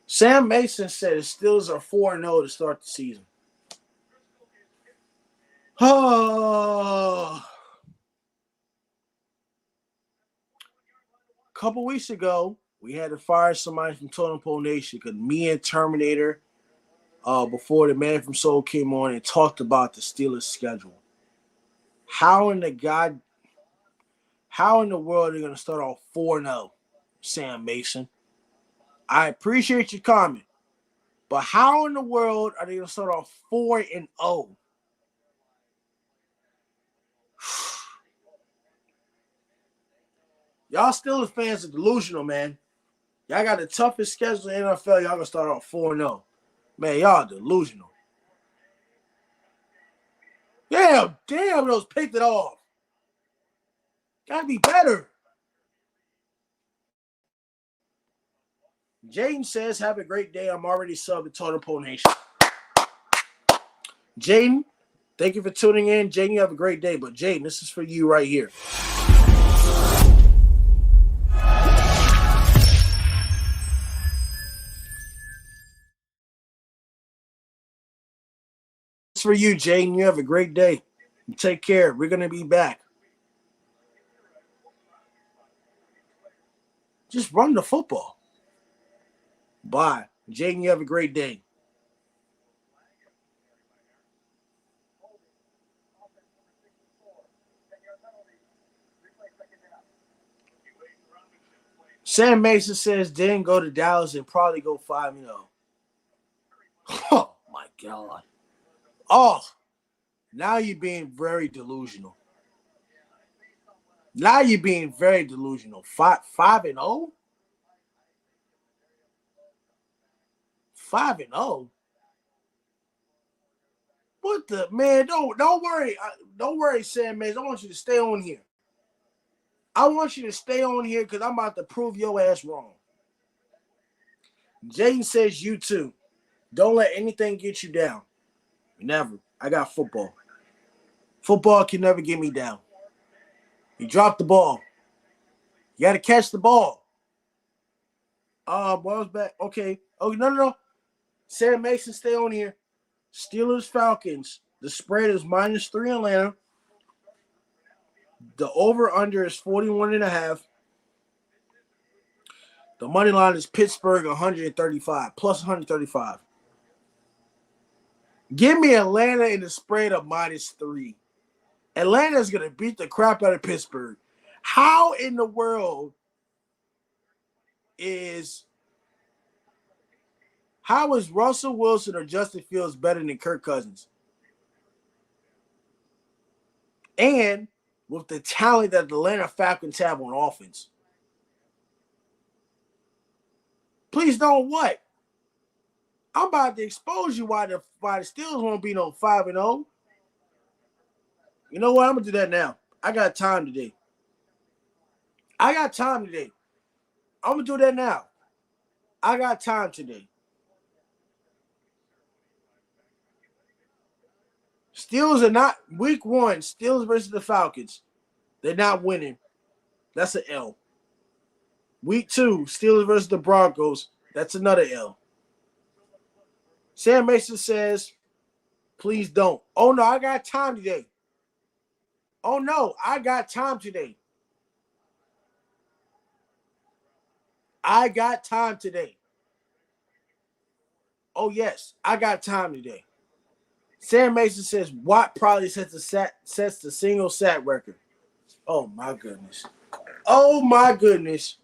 Sam Mason said the Steelers are 4-0 to start the season. Oh. A couple weeks ago, we had to fire somebody from Totem Pole Nation because me and Terminator, before the Man from Soul came on and talked about the Steelers' schedule. How in the world are they going to start off 4-0, Sam Mason? I appreciate your comment, but how in the world are they going to start off 4-0? Y'all Steelers fans are delusional, man. Y'all got the toughest schedule in the NFL. Y'all going to start off 4-0. Man, y'all delusional. Damn, those picked it off. Gotta be better. Jaden says, have a great day. I'm already subbed to Total Pole Nation. Jaden, thank you for tuning in. Jaden, you have a great day. But Jaden, this is for you right here. It's for you, Jaden. You have a great day. Take care. We're going to be back. Just run the football. Bye. Jaden, you have a great day. Sam Mason says, didn't go to Dallas and probably go 5-0. Oh, my God. Oh, now you're being very delusional. 5-0? 5-0? What the man? Don't worry. Don't worry, Sam Mason. I want you to stay on here. I want you to stay on here because I'm about to prove your ass wrong. Jaden says you too. Don't let anything get you down. Never. I got football. Football can never get me down. You dropped the ball. You got to catch the ball. Ball's back. Okay. Oh, no. Sam Mason, stay on here. Steelers, Falcons. The spread is -3 Atlanta. The over-under is 41.5. The money line is Pittsburgh 135, plus 135. Give me Atlanta in the spread of -3. Atlanta is going to beat the crap out of Pittsburgh. How in the world is Russell Wilson or Justin Fields better than Kirk Cousins? And with the talent that the Atlanta Falcons have on offense. Please don't what? I'm about to expose you why the Steelers won't be no 5-0. You know what? I'm gonna do that now. I got time today. I'm gonna do that now. I got time today. Steelers are not week 1. Steelers versus the Falcons. They're not winning. That's an L. Week 2, Steelers versus the Broncos. That's another L. Sam Mason says, please don't. Oh, no, I got time today. Oh, no, I got time today. I got time today. Oh, yes, I got time today. Sam Mason says, Watt probably sets the single sack record. Oh, my goodness. Oh, my goodness.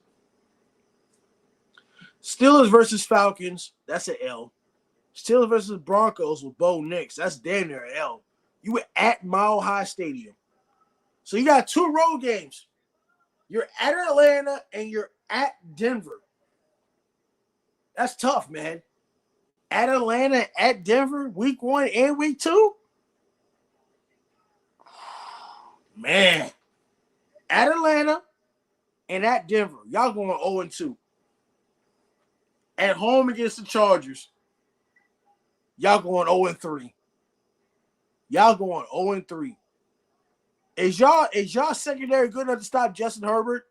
Steelers versus Falcons. That's an L. Steelers versus Broncos with Bo Nix. That's damn near an L. You were at Mile High Stadium. So you got 2 road games. You're at Atlanta and you're at Denver. That's tough, man. At Atlanta, at Denver, week 1 and week 2? Man. At Atlanta and at Denver. Y'all going 0-2. At home against the Chargers. Y'all going 0-3. Y'all going 0-3. Is y'all secondary good enough to stop Justin Herbert?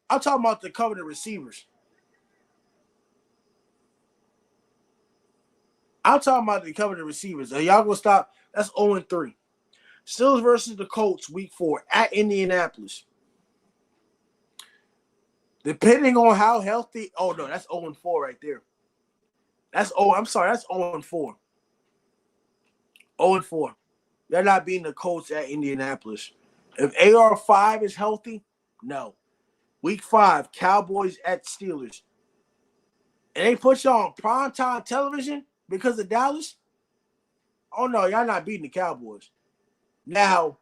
I'm talking about the coveted receivers. I'm talking about the coveted receivers. Are y'all gonna stop? That's 0-3. Steelers versus the Colts, week 4 at Indianapolis. Depending on how healthy. Oh no, that's 0-4 right there. That's 0-4. 0-4. They're not beating the Colts at Indianapolis. If AR5 is healthy, no. Week 5, Cowboys at Steelers. And they put you on primetime television because of Dallas? Oh, no, y'all not beating the Cowboys. Now,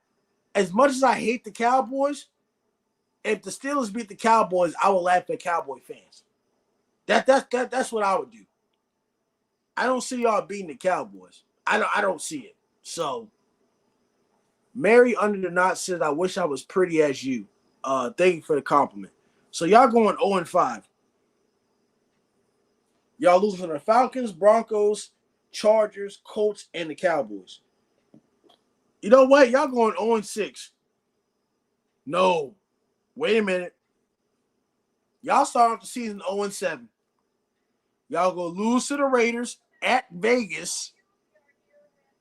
as much as I hate the Cowboys, if the Steelers beat the Cowboys, I will laugh at Cowboy fans. That's what I would do. I don't see y'all beating the Cowboys. I don't see it. So, Mary Under the Knot says, I wish I was pretty as you. Thank you for the compliment. So y'all going 0-5. Y'all losing to the Falcons, Broncos, Chargers, Colts, and the Cowboys. You know what? Y'all going 0-6. No. Wait a minute. Y'all start off the season 0-7. Y'all go lose to the Raiders at Vegas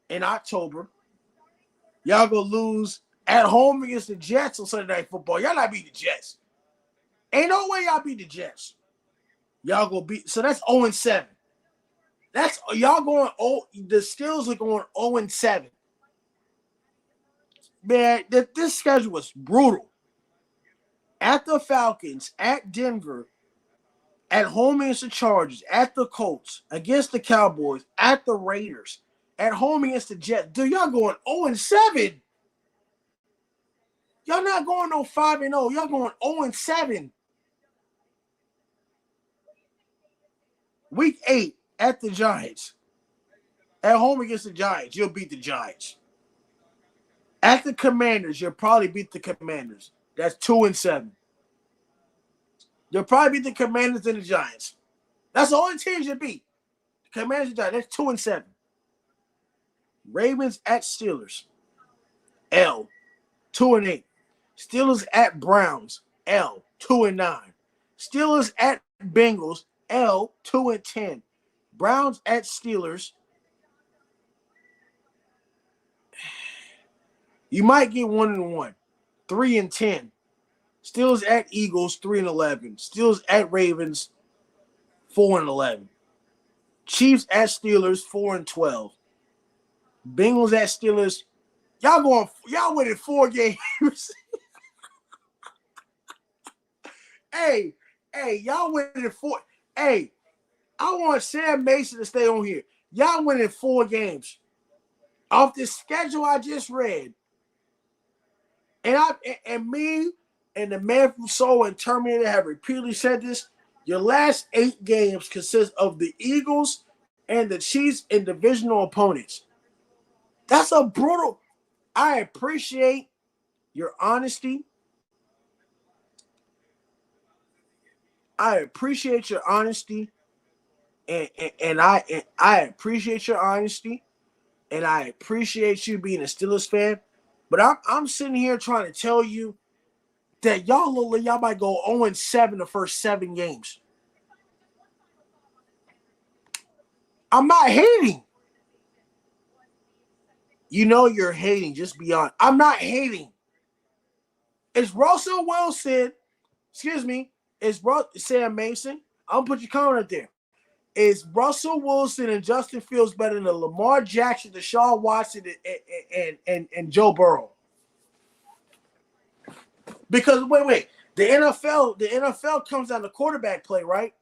in October. Y'all go lose at home against the Jets on Sunday Night Football. Y'all not beat the Jets. Ain't no way y'all beat the Jets. Y'all go beat. So that's 0-7. That's y'all going. The Steelers are going 0-7. Man, this schedule was brutal. At the Falcons, at Denver, at home against the Chargers, at the Colts, against the Cowboys, at the Raiders, at home against the Jets. Dude, y'all going 0-7. Y'all not going no 5-0. Y'all going 0-7. Week 8 at the Giants. At home against the Giants, you'll beat the Giants. At the Commanders, you'll probably beat the Commanders. That's 2-7. You'll probably beat the Commanders and the Giants. That's the only teams you beat. The Commanders and the Giants. That's 2-7. Ravens at Steelers. L. 2-8. Steelers at Browns. L. 2-9. Steelers at Bengals. L. 2-10. Browns at Steelers. You might get 1-1. 3-10. Steelers at Eagles, 3-11. Steelers at Ravens, 4-11. Chiefs at Steelers, 4-12. Bengals at Steelers. Y'all winning 4 games. hey, y'all winning 4. Hey, I want Sam Mason to stay on here. Y'all winning 4 games. Off the schedule I just read. And me and the man from Soul and Terminator have repeatedly said this. Your last 8 games consist of the Eagles and the Chiefs in divisional opponents. That's a brutal. I appreciate your honesty. I appreciate your honesty, and I appreciate your honesty, and I appreciate you being a Steelers fan. But I'm sitting here trying to tell you that y'all might go 0-7 the first 7 games. I'm not hating. You know you're hating. Just be honest. I'm not hating. It's Russell Wilson. Excuse me. It's Sam Mason. I'm gonna put your comment there. Is Russell Wilson and Justin Fields better than Lamar Jackson, Deshaun Watson, and Joe Burrow? Because wait, the NFL comes down to quarterback play, right?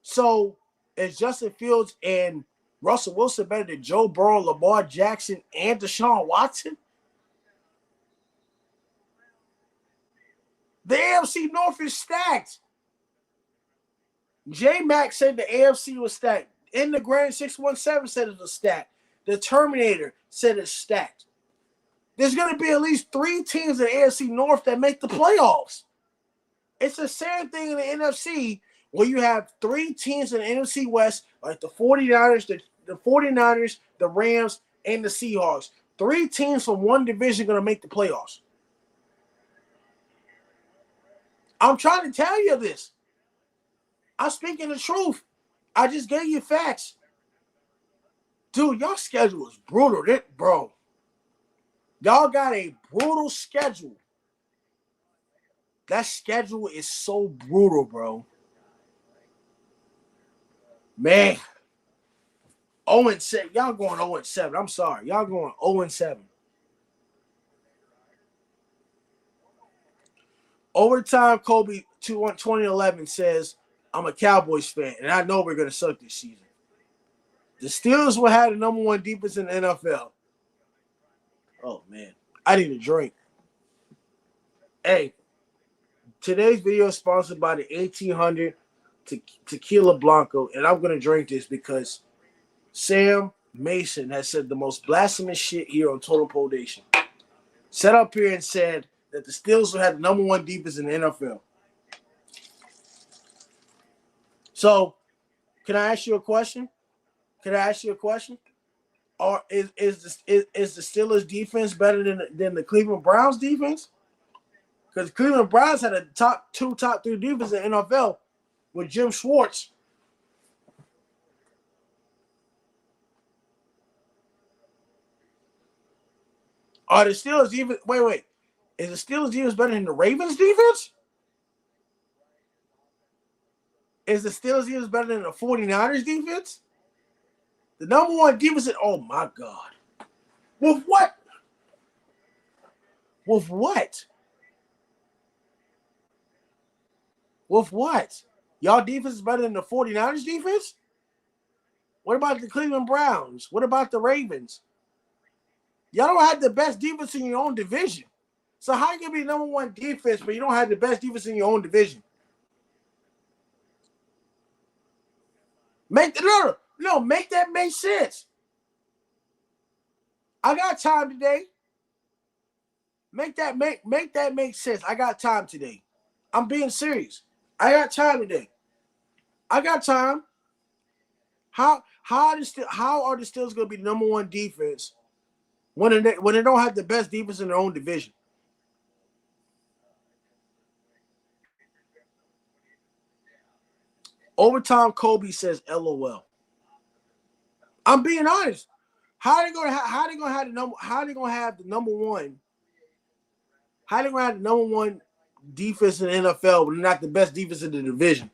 So is Justin Fields and Russell Wilson better than Joe Burrow, Lamar Jackson, and Deshaun Watson? The AFC North is stacked. J-Mac said the AFC was stacked. In the Grand 617 said it was stacked. The Terminator said it's stacked. There's going to be at least 3 teams in the AFC North that make the playoffs. It's the same thing in the NFC where you have 3 teams in the NFC West, like the 49ers, the 49ers, the Rams, and the Seahawks. 3 teams from one division going to make the playoffs. I'm trying to tell you this. I'm speaking the truth. I just gave you facts. Dude, your schedule is brutal, bro. Y'all got a brutal schedule. That schedule is so brutal, bro. Man. 0-7. Y'all going 0-7. I'm sorry. Y'all going 0-7. Overtime Kobe 2011 says, I'm a Cowboys fan, and I know we're going to suck this season. The Steelers will have the number 1 defense in the NFL. Oh, man. I need a drink. Hey, today's video is sponsored by the 1800 Tequila Blanco, and I'm going to drink this because Sam Mason has said the most blasphemous shit here on Total Pole Nation. Set up here and said that the Steelers will have the number 1 defense in the NFL. So, can I ask you a question? Or is the Steelers defense better than the Cleveland Browns defense? Because Cleveland Browns had a top 3 defense in the NFL with Jim Schwartz. Are the Steelers even wait? Is the Steelers defense better than the Ravens defense? Is the Steelers defense better than the 49ers defense? The number 1 defense is, oh my God. With what? With what? With what? Y'all defense is better than the 49ers defense? What about the Cleveland Browns? What about the Ravens? Y'all don't have the best defense in your own division. So how you gonna be number 1 defense, but you don't have the best defense in your own division? Make that make sense. I got time today. Make that make sense. I got time today. I'm being serious. I got time today. I got time. How are the Steelers going to be the number 1 defense when they don't have the best defense in their own division? Overtime Kobe says LOL. I'm being honest. How are they going to have the number 1 defense in the NFL when they're not the best defense in the division?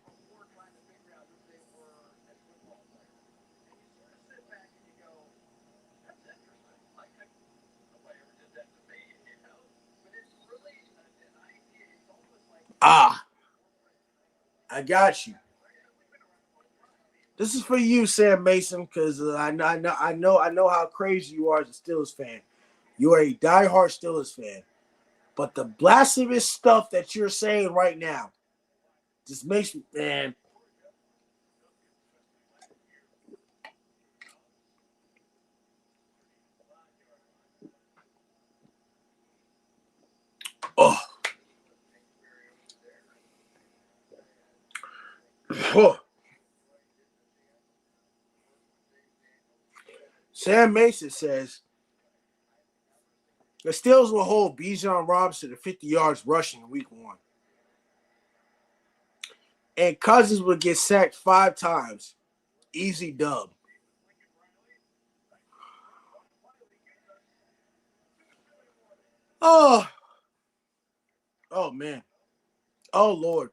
I got you. This is for you, Sam Mason, because I know how crazy you are as a Steelers fan. You are a diehard Steelers fan. But the blasphemous stuff that you're saying right now just makes me, man. Sam Mason says the Steelers will hold Bijan Robinson to 50 yards rushing in week 1. And Cousins will get sacked 5 times. Easy dub. Oh man. Oh Lord.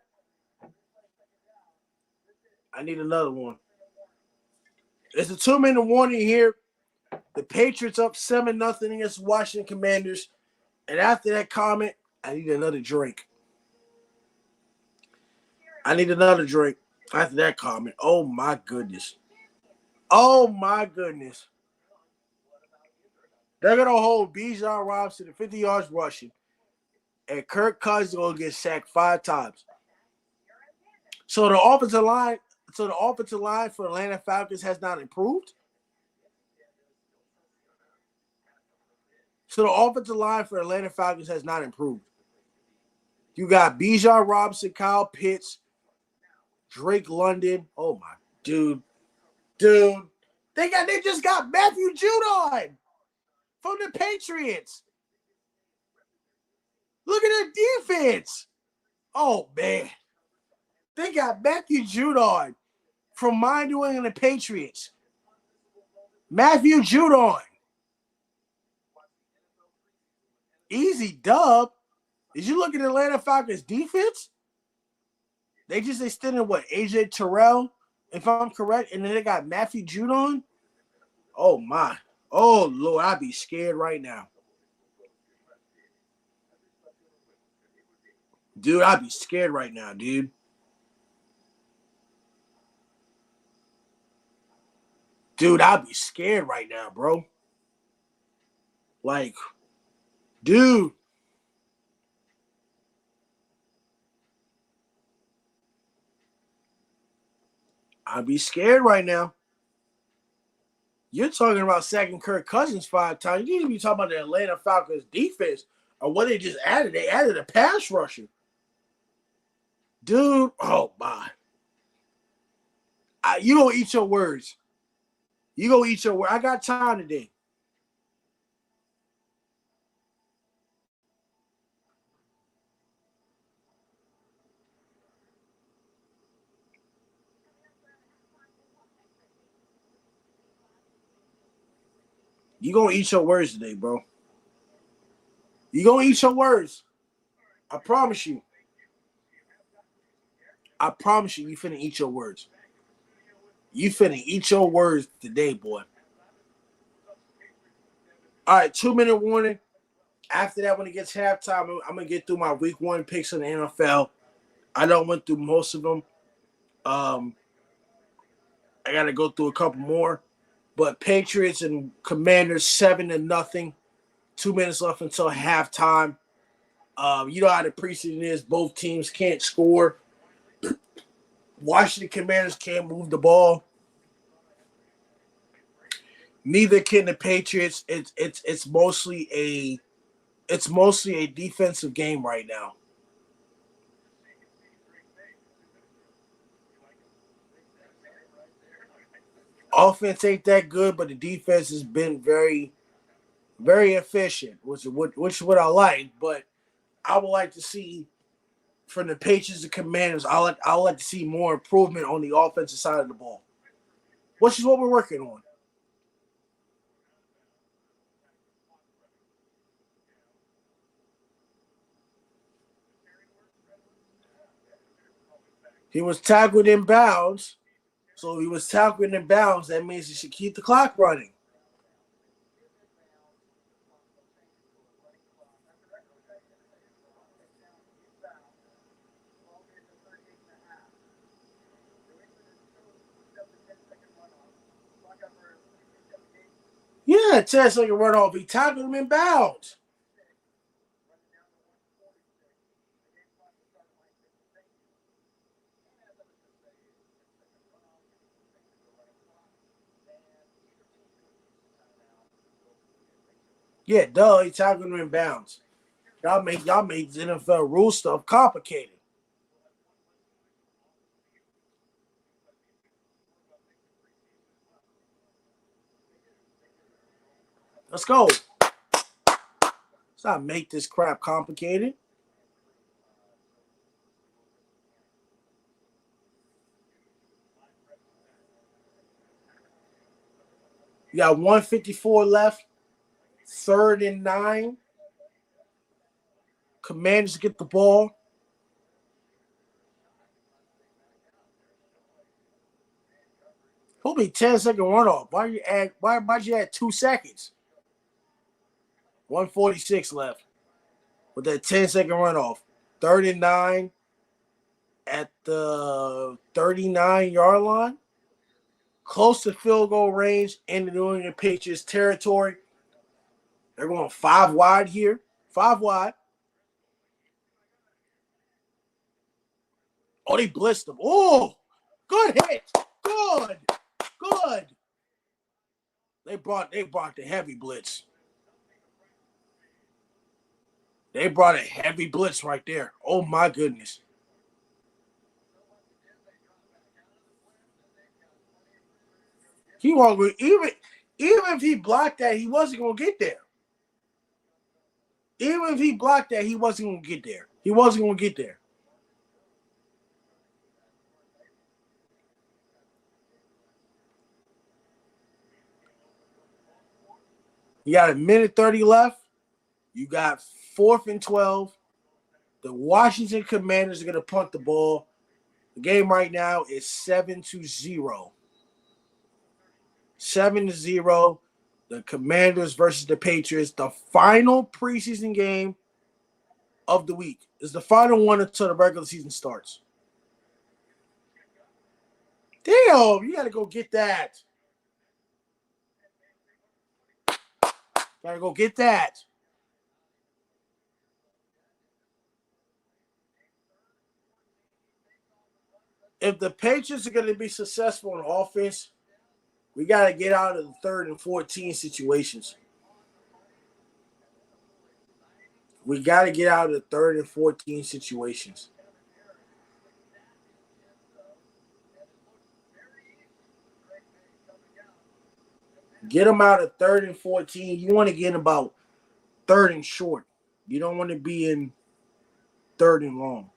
I need another one. It's a 2-minute warning here. The Patriots up 7-0 against Washington Commanders. And after that comment, I need another drink. After that comment. Oh my goodness. They're going to hold Bijan Robinson to 50 yards rushing. And Kirk Cousins is going to get sacked 5 times. So the offensive line for Atlanta Falcons has not improved. You got Bijan Robinson, Kyle Pitts, Drake London. Oh my dude. They just got Matthew Judon from the Patriots. Look at their defense. Oh man. They got Matthew Judon from my New England Patriots. Matthew Judon. Easy dub. Did you look at Atlanta Falcons defense? They just extended AJ Terrell, if I'm correct, and then they got Matthew Judon. Oh my. Oh Lord, I'd be scared right now. Dude, I'd be scared right now, dude. Dude, I'd be scared right now, bro. Like, dude. I'd be scared right now. You're talking about sacking Kirk Cousins 5 times. You need to be talking about the Atlanta Falcons defense or what they just added. They added a pass rusher. Dude, oh my. You gonna eat your words. I got time today. You gonna eat your words today, bro. You gonna eat your words. I promise you. You finna eat your words. You finna eat your words today, boy. All right, 2-minute warning. After that, when it gets halftime, I'm gonna get through my week 1 picks in the NFL. I don't went through most of them. I gotta go through a couple more. But Patriots and Commanders 7-0. 2 minutes left until halftime. You know how the preseason is. Both teams can't score. Washington Commanders can't move the ball. Neither can the Patriots. It's mostly a defensive game right now. Offense ain't that good, but the defense has been very, very efficient, which is what I like. But I would like to see from the Patriots and Commanders. I would like to see more improvement on the offensive side of the ball, which is what we're working on. He was tackled in bounds. So if he was tackled in bounds, that means he should keep the clock running. Yeah, 10-second run off. He tackled him in bounds. Yeah, duh, he tackled him in bounds. Y'all make the NFL rule stuff complicated. Let's go. Let's not make this crap complicated. You got 154 left. 3rd and 9. Commanders get the ball. It'll be 10-second runoff. Why'd you add 2 seconds? 146 left with that 10-second runoff. 3rd and 9 at the 39-yard line. Close to field goal range in the New England Patriots territory. They're going 5 wide here. 5 wide. Oh, they blitzed them. Oh, good hit. Good. They brought the heavy blitz. They brought a heavy blitz right there. Oh, my goodness. He won't even if he blocked that, he wasn't gonna get there. Even if he blocked that, he wasn't gonna get there. He wasn't gonna get there. You got a minute 30 left. You got 4th and 12. The Washington Commanders are gonna punt the ball. The game right now is 7-0. 7-0. The Commanders versus the Patriots. The final preseason game of the week. It's the final one until the regular season starts. Damn, you gotta go get that. Gotta go get that. If the Patriots are going to be successful on offense, we got to get out of the 3rd and 14 situations. We got to get out of the 3rd and 14 situations. Get them out of 3rd and 14. You want to get about 3rd and short. You don't want to be in 3rd and long.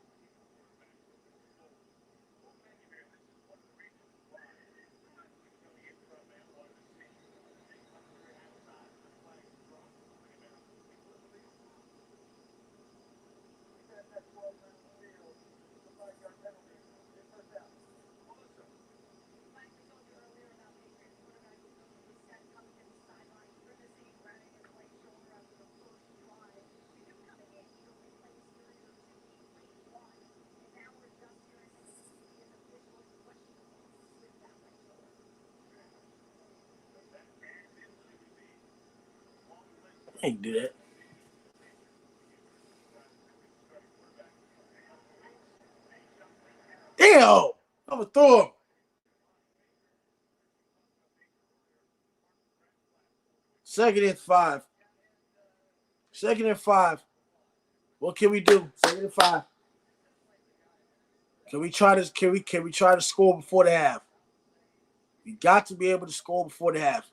I ain't do that. Damn! Overthrew him. 2nd and 5. 2nd and 5. What can we do? 2nd and 5. Can we try to score before the half? We got to be able to score before the half.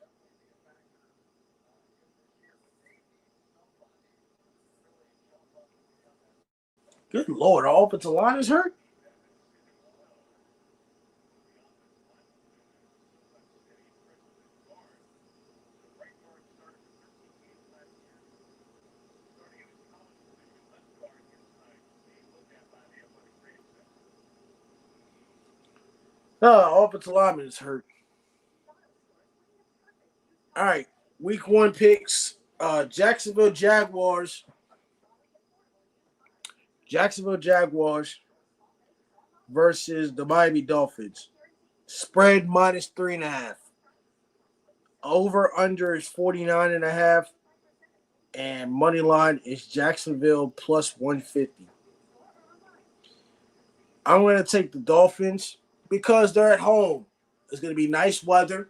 Good Lord, our offensive line is hurt? Offensive lineman is hurt. All right, week 1 picks. Jacksonville Jaguars versus the Miami Dolphins. Spread -3.5. Over under is 49.5. And money line is Jacksonville plus 150. I'm going to take the Dolphins because they're at home. It's going to be nice weather.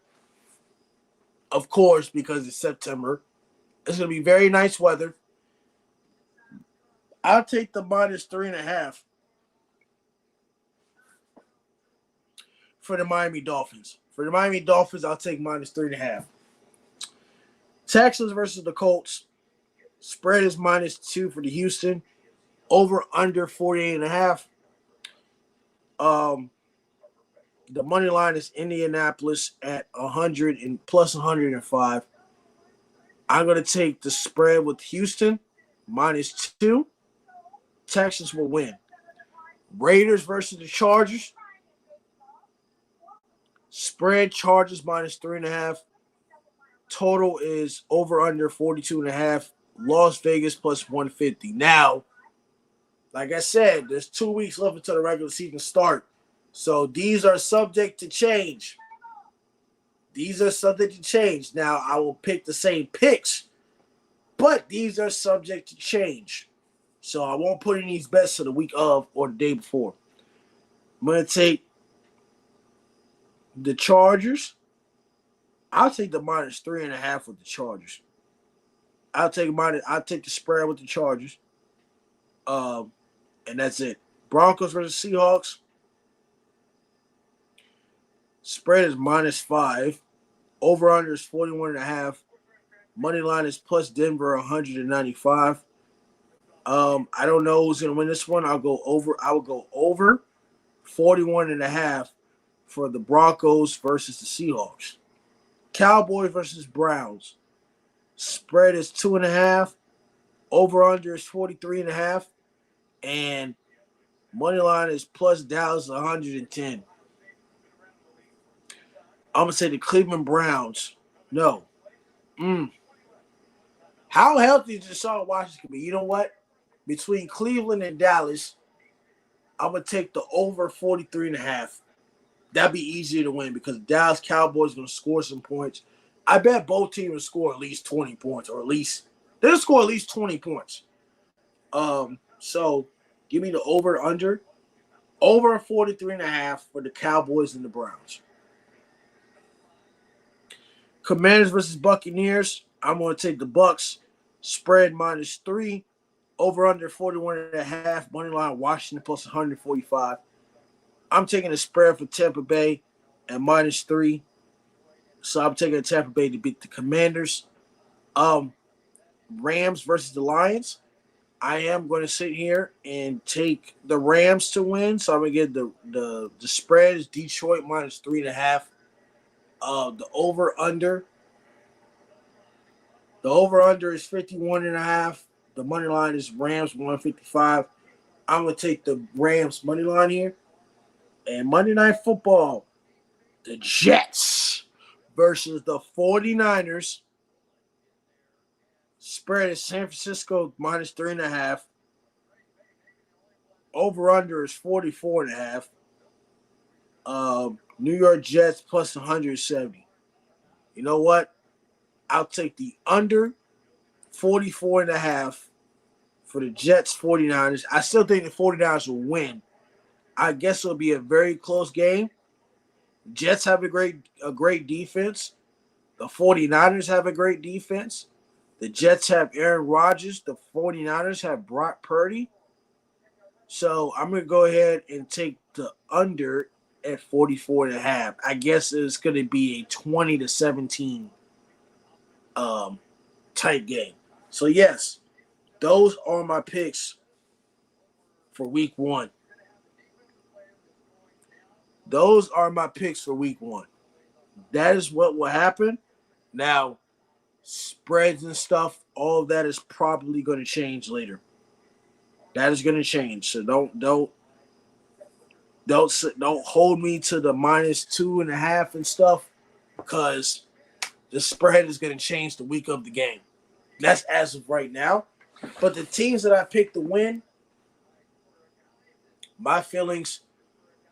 Of course, because it's September. It's going to be very nice weather. I'll take the -3.5 for the Miami Dolphins. For the Miami Dolphins, I'll take -3.5. Texans versus the Colts. Spread is -2 for the Houston. Over under 48.5. The money line is Indianapolis at 100 and plus 105. I'm going to take the spread with Houston -2. Texans will win. Raiders versus the Chargers. Spread Chargers -3.5. Total is over under 42.5. Las Vegas plus 150. Now, like I said, there's 2 weeks left until the regular season start. So these are subject to change. These are subject to change. Now, I will pick the same picks, but these are subject to change. So I won't put in these bets to the week of or the day before. I'm going to take the Chargers. I'll take the -3.5 with the Chargers. I'll take the spread with the Chargers. And that's it. Broncos versus Seahawks. Spread is -5. Over under is 41.5. Money line is plus Denver 195. I don't know who's gonna win this one. I will go over 41.5 for the Broncos versus the Seahawks. Cowboys versus Browns. Spread is 2.5. Over under is 43.5. And money line is plus Dallas 110. I'm gonna say the Cleveland Browns. No. How healthy is Deshaun Washington be? You know what? Between Cleveland and Dallas, I'm gonna take the over 43.5. That'd be easier to win because Dallas Cowboys gonna score some points. I bet both teams will score at least 20 points, or at least they'll score at least 20 points. So give me the over 43.5 for the Cowboys and the Browns. Commanders versus Buccaneers. I'm going to take the Bucs. Spread -3. Over under 41.5. Money line Washington plus 145. I'm taking the spread for Tampa Bay at -3. So I'm taking Tampa Bay to beat the Commanders. Rams versus the Lions. I am going to sit here and take the Rams to win. So I'm going to get the spread is Detroit -3.5. The over-under is 51.5. The money line is Rams 155. I'm going to take the Rams money line here. And Monday Night Football, the Jets versus the 49ers. Spread is San Francisco -3.5. Over-under is 44.5. New York Jets plus 170. You know what? I'll take the under 44.5 for the Jets 49ers. I still think the 49ers will win. I guess it'll be a very close game. Jets have a great defense. The 49ers have a great defense. The Jets have Aaron Rodgers. The 49ers have Brock Purdy. So I'm going to go ahead and take the under at 44.5. I guess it's going to be a 20-17 tight game. So, yes, those are my picks for week 1. Those are my picks for week 1. That is what will happen. Now, spreads and stuff, all of that is probably going to change later. That is going to change. So don't hold me to the -2.5 and stuff, because the spread is going to change the week of the game. That's as of right now. But the teams that I picked to win, my feelings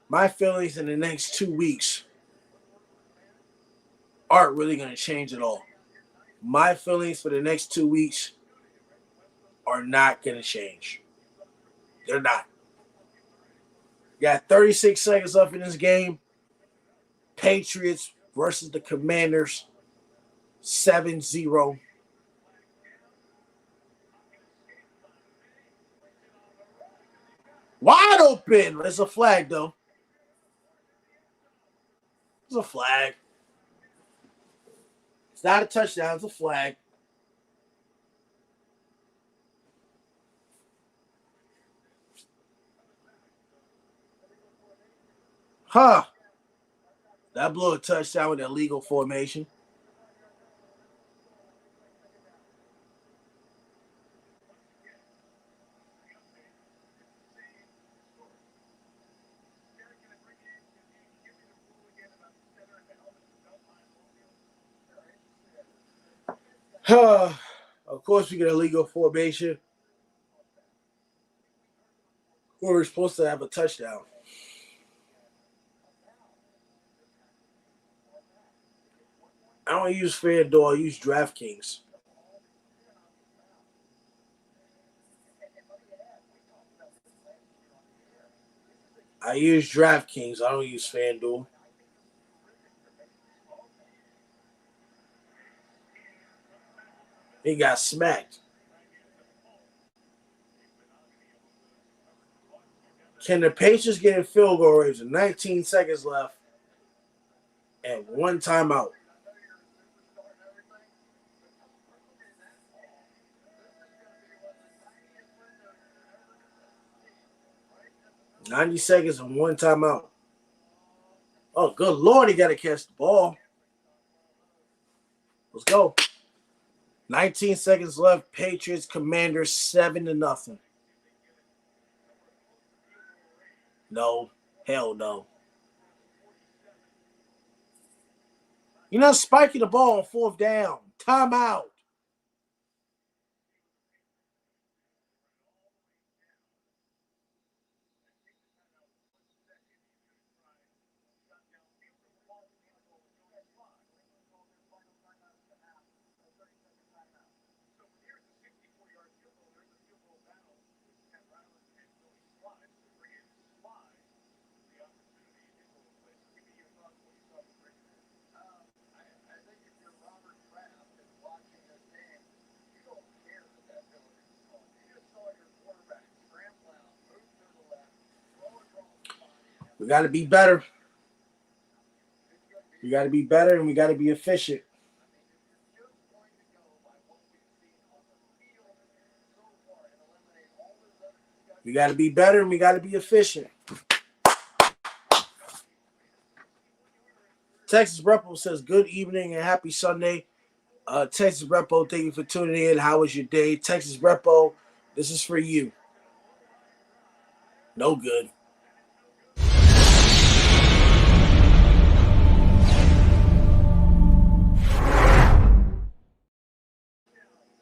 in the next 2 weeks aren't really going to change at all. My feelings for the next 2 weeks are not going to change. They're not. Got 36 seconds left in this game. Patriots versus the Commanders, 7-0. Wide open. There's a flag, though. It's a flag. It's not a touchdown. It's a flag. Huh. That blew a touchdown with illegal formation. Huh. Of course, we get a legal formation. We're supposed to have a touchdown. I don't use FanDuel. I use DraftKings. I use DraftKings. I don't use FanDuel. He got smacked. Can the Patriots get a field goal range with 19 seconds left and one timeout? $90 seconds and one timeout. Oh, good Lord, he got to catch the ball. Let's go. 19 seconds left. Patriots, Commanders, 7-0. No. Hell no. You're not spiking the ball on fourth down. Timeout. We got to be better. We got to be better and we got to be efficient. We got to be better and we got to be efficient. Texas Repo says, good evening and happy Sunday. Texas Repo, thank you for tuning in. How was your day? Texas Repo, this is for you. No good.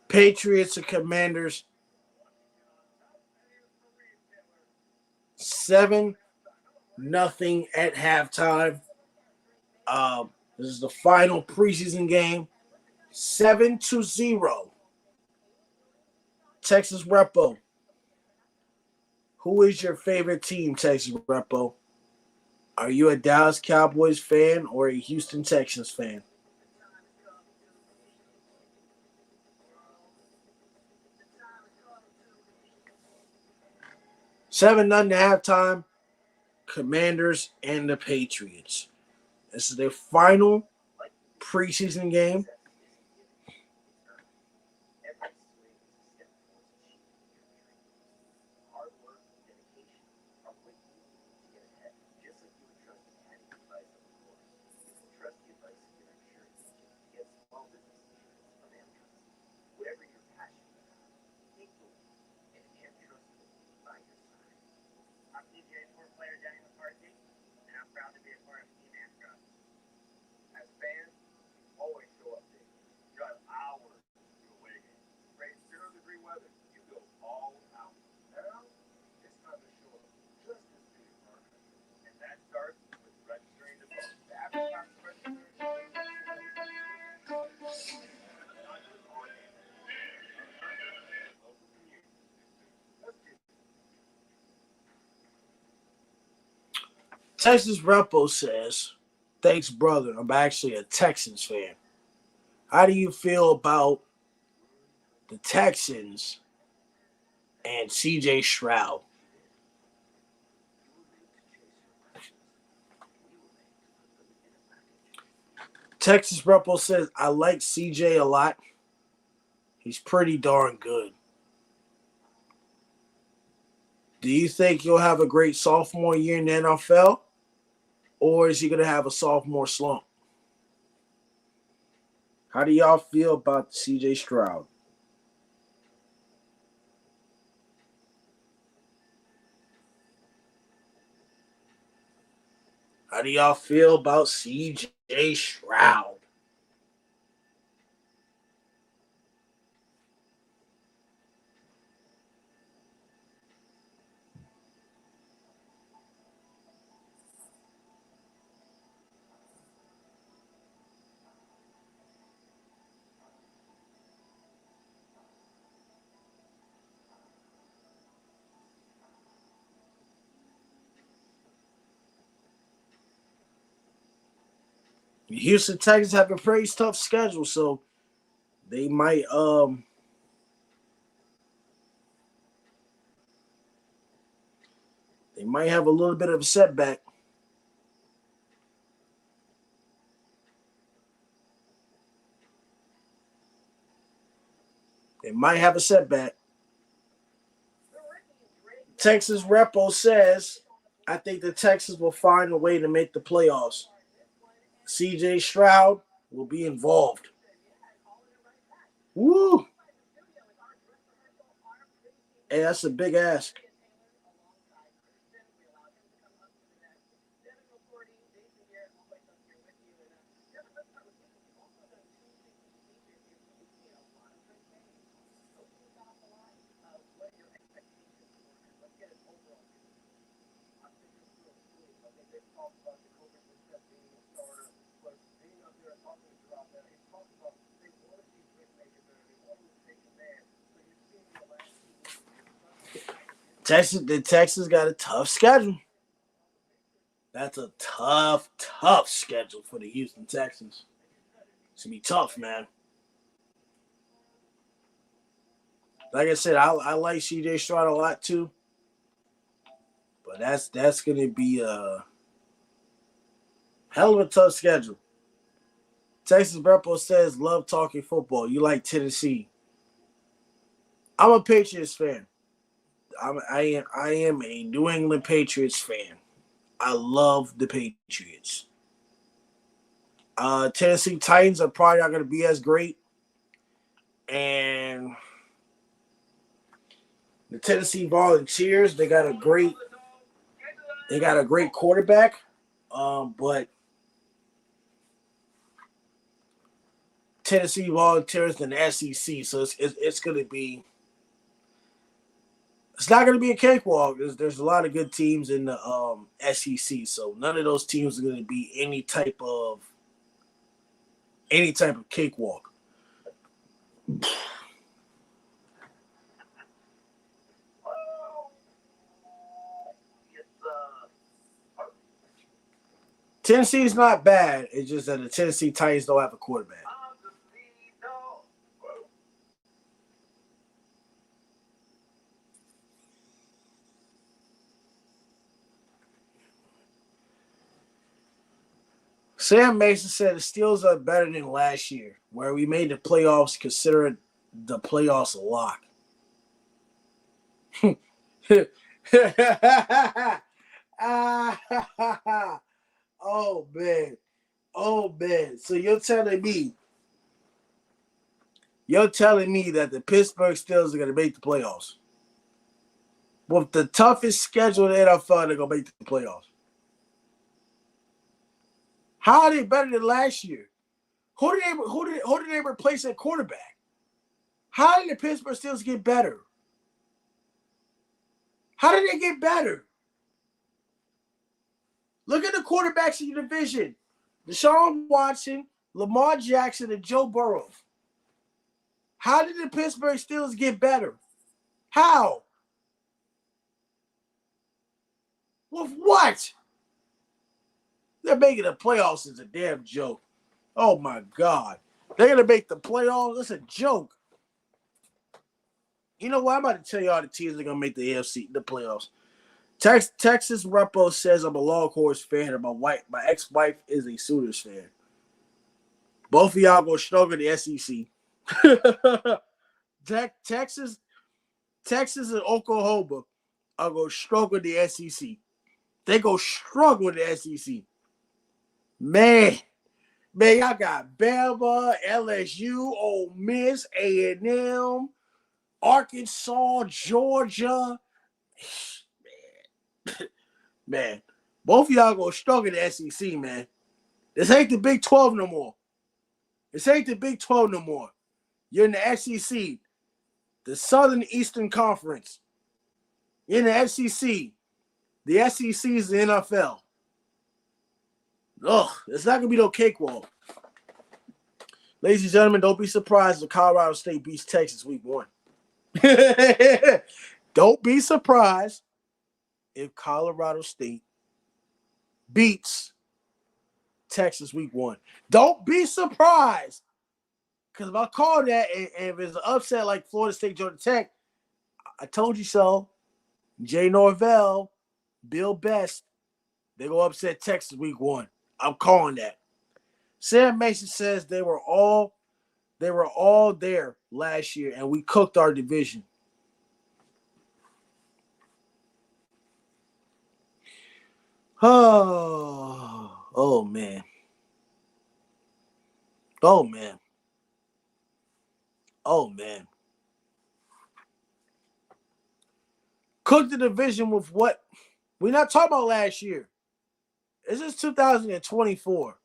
Patriots and Commanders, 7-0 at halftime. This is the final preseason game. 7-0. Texas Repo. Who is your favorite team, Texas Repo? Are you a Dallas Cowboys fan or a Houston Texans fan? Seven nothing at halftime. Commanders and the Patriots. This is their final preseason game. Texas Repo says, thanks, brother. I'm actually a Texans fan. How do you feel about the Texans and CJ Stroud? Texas Repo says, I like CJ a lot. He's pretty darn good. Do you think you'll have a great sophomore year in the NFL? or is he going to have a sophomore slump? How do y'all feel about CJ Stroud? How do y'all feel about CJ Stroud? Houston Texans have a pretty tough schedule, so they might have a little bit of a setback. They might have a setback. Texas Repo says, I think the Texans will find a way to make the playoffs. CJ Stroud will be involved. Woo! Hey, that's a big ask. The Texans got a tough schedule. That's a tough schedule for the Houston Texans. It's gonna be tough, man. Like I said, I like CJ Stroud a lot too, but that's gonna be a hell of a tough schedule. Texas Repo says, love talking football. You like Tennessee. I'm a Patriots fan. I am a New England Patriots fan. I love the Patriots. Tennessee Titans are probably not going to be as great, and the Tennessee Volunteers they got a great quarterback, but Tennessee Volunteers in the SEC, so it's going to be. It's not going to be a cakewalk. There's a lot of good teams in the SEC, so none of those teams are going to be any type of cakewalk. Tennessee is not bad. It's just that the Tennessee Titans don't have a quarterback. Sam Mason said the Steelers are better than last year, where we made the playoffs, considered the playoffs a lock. Oh man. Oh man. So you're telling me that the Pittsburgh Steelers are gonna make the playoffs? With the toughest schedule in the NFL, they're gonna make the playoffs. How are they better than last year? Who did they replace at quarterback? How did the Pittsburgh Steelers get better? How did they get better? Look at the quarterbacks in your division. Deshaun Watson, Lamar Jackson, and Joe Burrow. How did the Pittsburgh Steelers get better? How? With what? They're making the playoffs is a damn joke. Oh my God. They're going to make the playoffs? That's a joke. You know what? I'm about to tell you all the teams that are going to make the playoffs. Texas Repo says I'm a Longhorns fan and my ex-wife is a Sooners fan. Both of y'all go struggle in the SEC. Texas and Oklahoma are going to struggle in the SEC. They go struggle in the SEC. Man, y'all got Bama, LSU, Ole Miss, A&M, Arkansas, Georgia. Man, both of y'all gonna struggle in the SEC, man. This ain't the Big 12 no more. You're in the SEC, the Southern Eastern Conference. You're in the SEC. The SEC is the NFL. Ugh, it's not gonna be no cakewalk. Ladies and gentlemen, don't be surprised if Colorado State beats Texas week 1. Don't be surprised if Colorado State beats Texas week 1. Don't be surprised. Because if I call that and if it's an upset like Florida State, Georgia Tech, I told you so. Jay Norvell, Bill Best, they go upset Texas week 1. I'm calling that. Sam Mason says they were all there last year, and we cooked our division. Oh man. Oh man. Cooked the division with what? We're not talking about last year. This is 2024.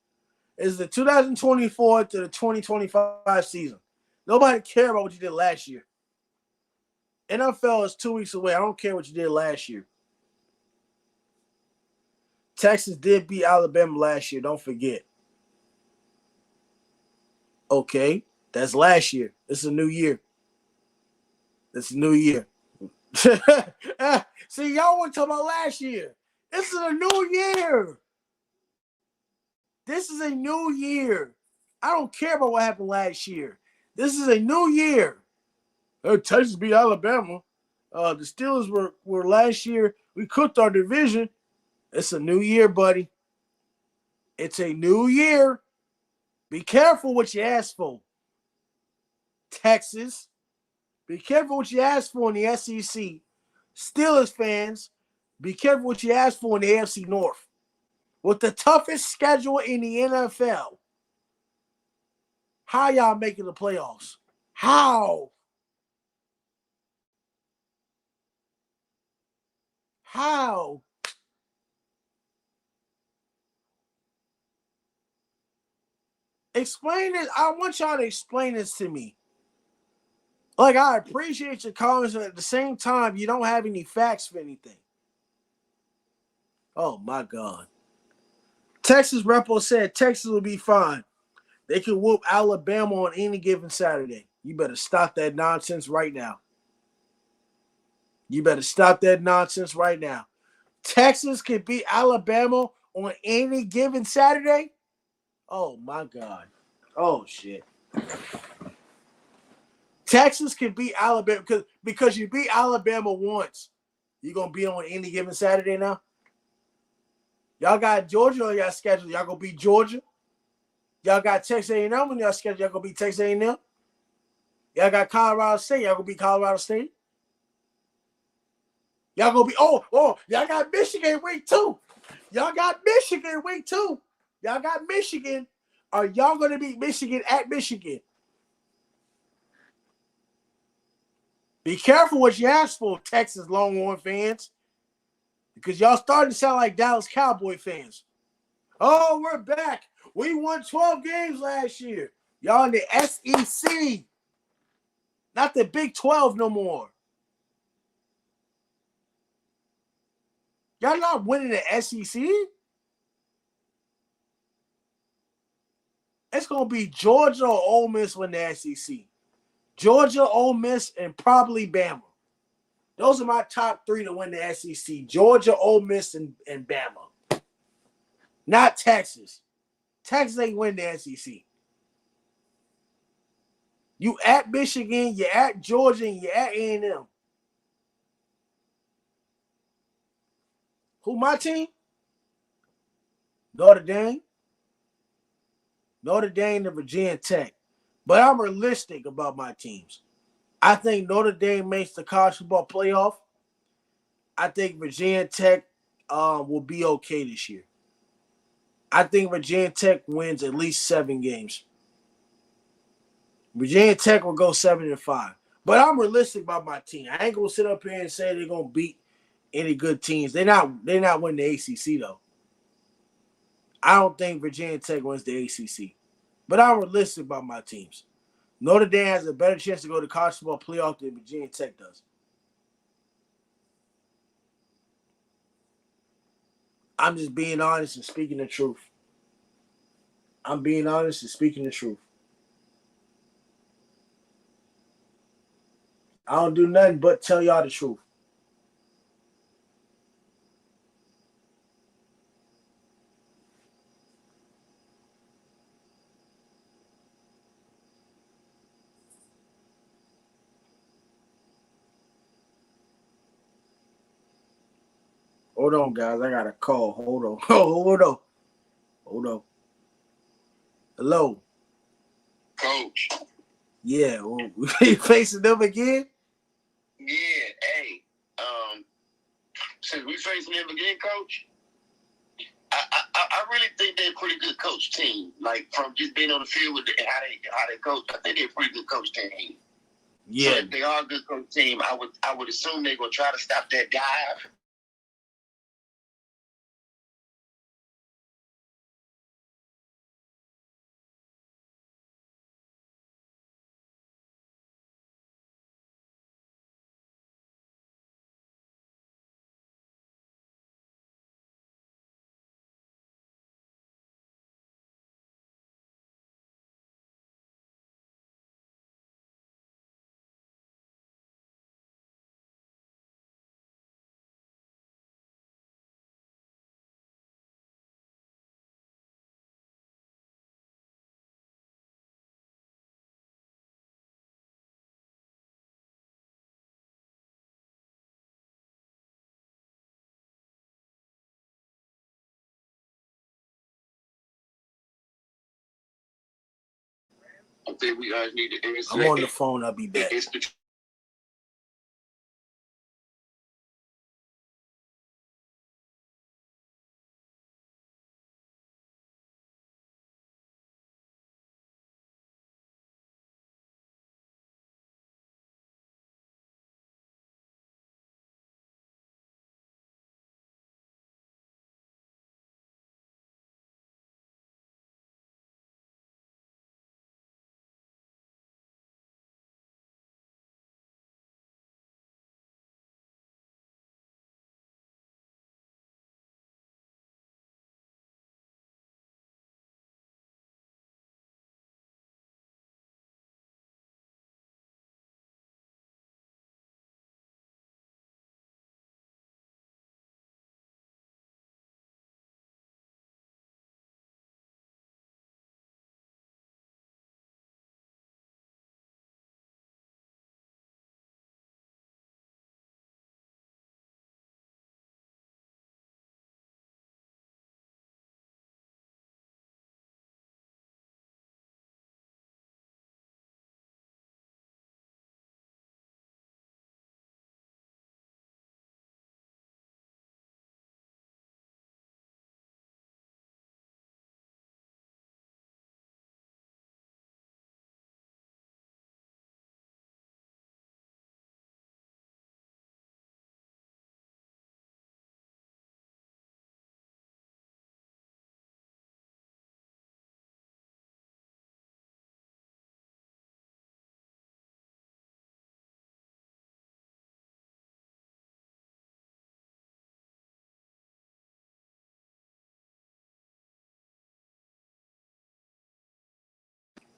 It's the 2024 to the 2025 season. Nobody cares about what you did last year. NFL is 2 weeks away. I don't care what you did last year. Texas did beat Alabama last year. Don't forget. Okay, that's last year. This is a new year. See, y'all want to talk about last year. This is a new year. I don't care about what happened last year. This is a new year. Texas beat Alabama. The Steelers were last year. We cooked our division. It's a new year, buddy. It's a new year. Be careful what you ask for. Texas. Be careful what you ask for in the SEC. Steelers fans, be careful what you ask for in the AFC North. With the toughest schedule in the NFL, how y'all making the playoffs? How? Explain it. I want y'all to explain this to me. Like, I appreciate your comments, but at the same time, you don't have any facts for anything. Oh, my God. Texas Repo said Texas will be fine. They can whoop Alabama on any given Saturday. You better stop that nonsense right now. Texas can beat Alabama on any given Saturday? Oh, my God. Oh, shit. Texas can beat Alabama because you beat Alabama once. You're going to be on any given Saturday now? Y'all got Georgia on y'all schedule. Y'all going to beat Georgia? Y'all got Texas A&M on y'all schedule. Y'all going to beat Texas A&M? Y'all got Colorado State. Y'all going to beat Colorado State? Y'all going to be, y'all got Michigan week 2. Y'all got Michigan week 2. Y'all got Michigan. Are y'all going to beat Michigan at Michigan? Be careful what you ask for, Texas Longhorn fans, because y'all starting to sound like Dallas Cowboy fans. Oh, we're back. We won 12 games last year. Y'all in the SEC, not the Big 12 no more. Y'all not winning the SEC? It's going to be Georgia or Ole Miss win the SEC. Georgia, Ole Miss, and probably Bama. Those are my top 3 to win the SEC. Georgia, Ole Miss, and Bama. Not Texas. Texas ain't win the SEC. You at Michigan, you at Georgia, and you at A&M. Who my team? Notre Dame and Virginia Tech. But I'm realistic about my teams. I think Notre Dame makes the college football playoff. I think Virginia Tech will be okay this year. I think Virginia Tech wins at least 7 games. Virginia Tech will go 7-5. But I'm realistic about my team. I ain't gonna sit up here and say they're gonna beat any good teams. They're not winning the ACC though. I don't think Virginia Tech wins the ACC. But I'm realistic about my teams. Notre Dame has a better chance to go to college football playoff than Virginia Tech does. I'm just being honest and speaking the truth. I'm being honest and speaking the truth. I don't do nothing but tell y'all the truth. Hold on, guys. I got a call. Hold on. Hold on. Hold on. Hello. Coach. Yeah. Well, we facing them again? Yeah. Hey. Since we facing them again, Coach, I really think they're a pretty good coach team. Like from just being on the field with how they coach, I think they're a pretty good coach team. Yeah. So if they are a good coach team, I would assume they're gonna try to stop that dive. I think we need to. I'm on the phone. I'll be back.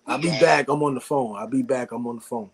I'll be back. I'm on the phone.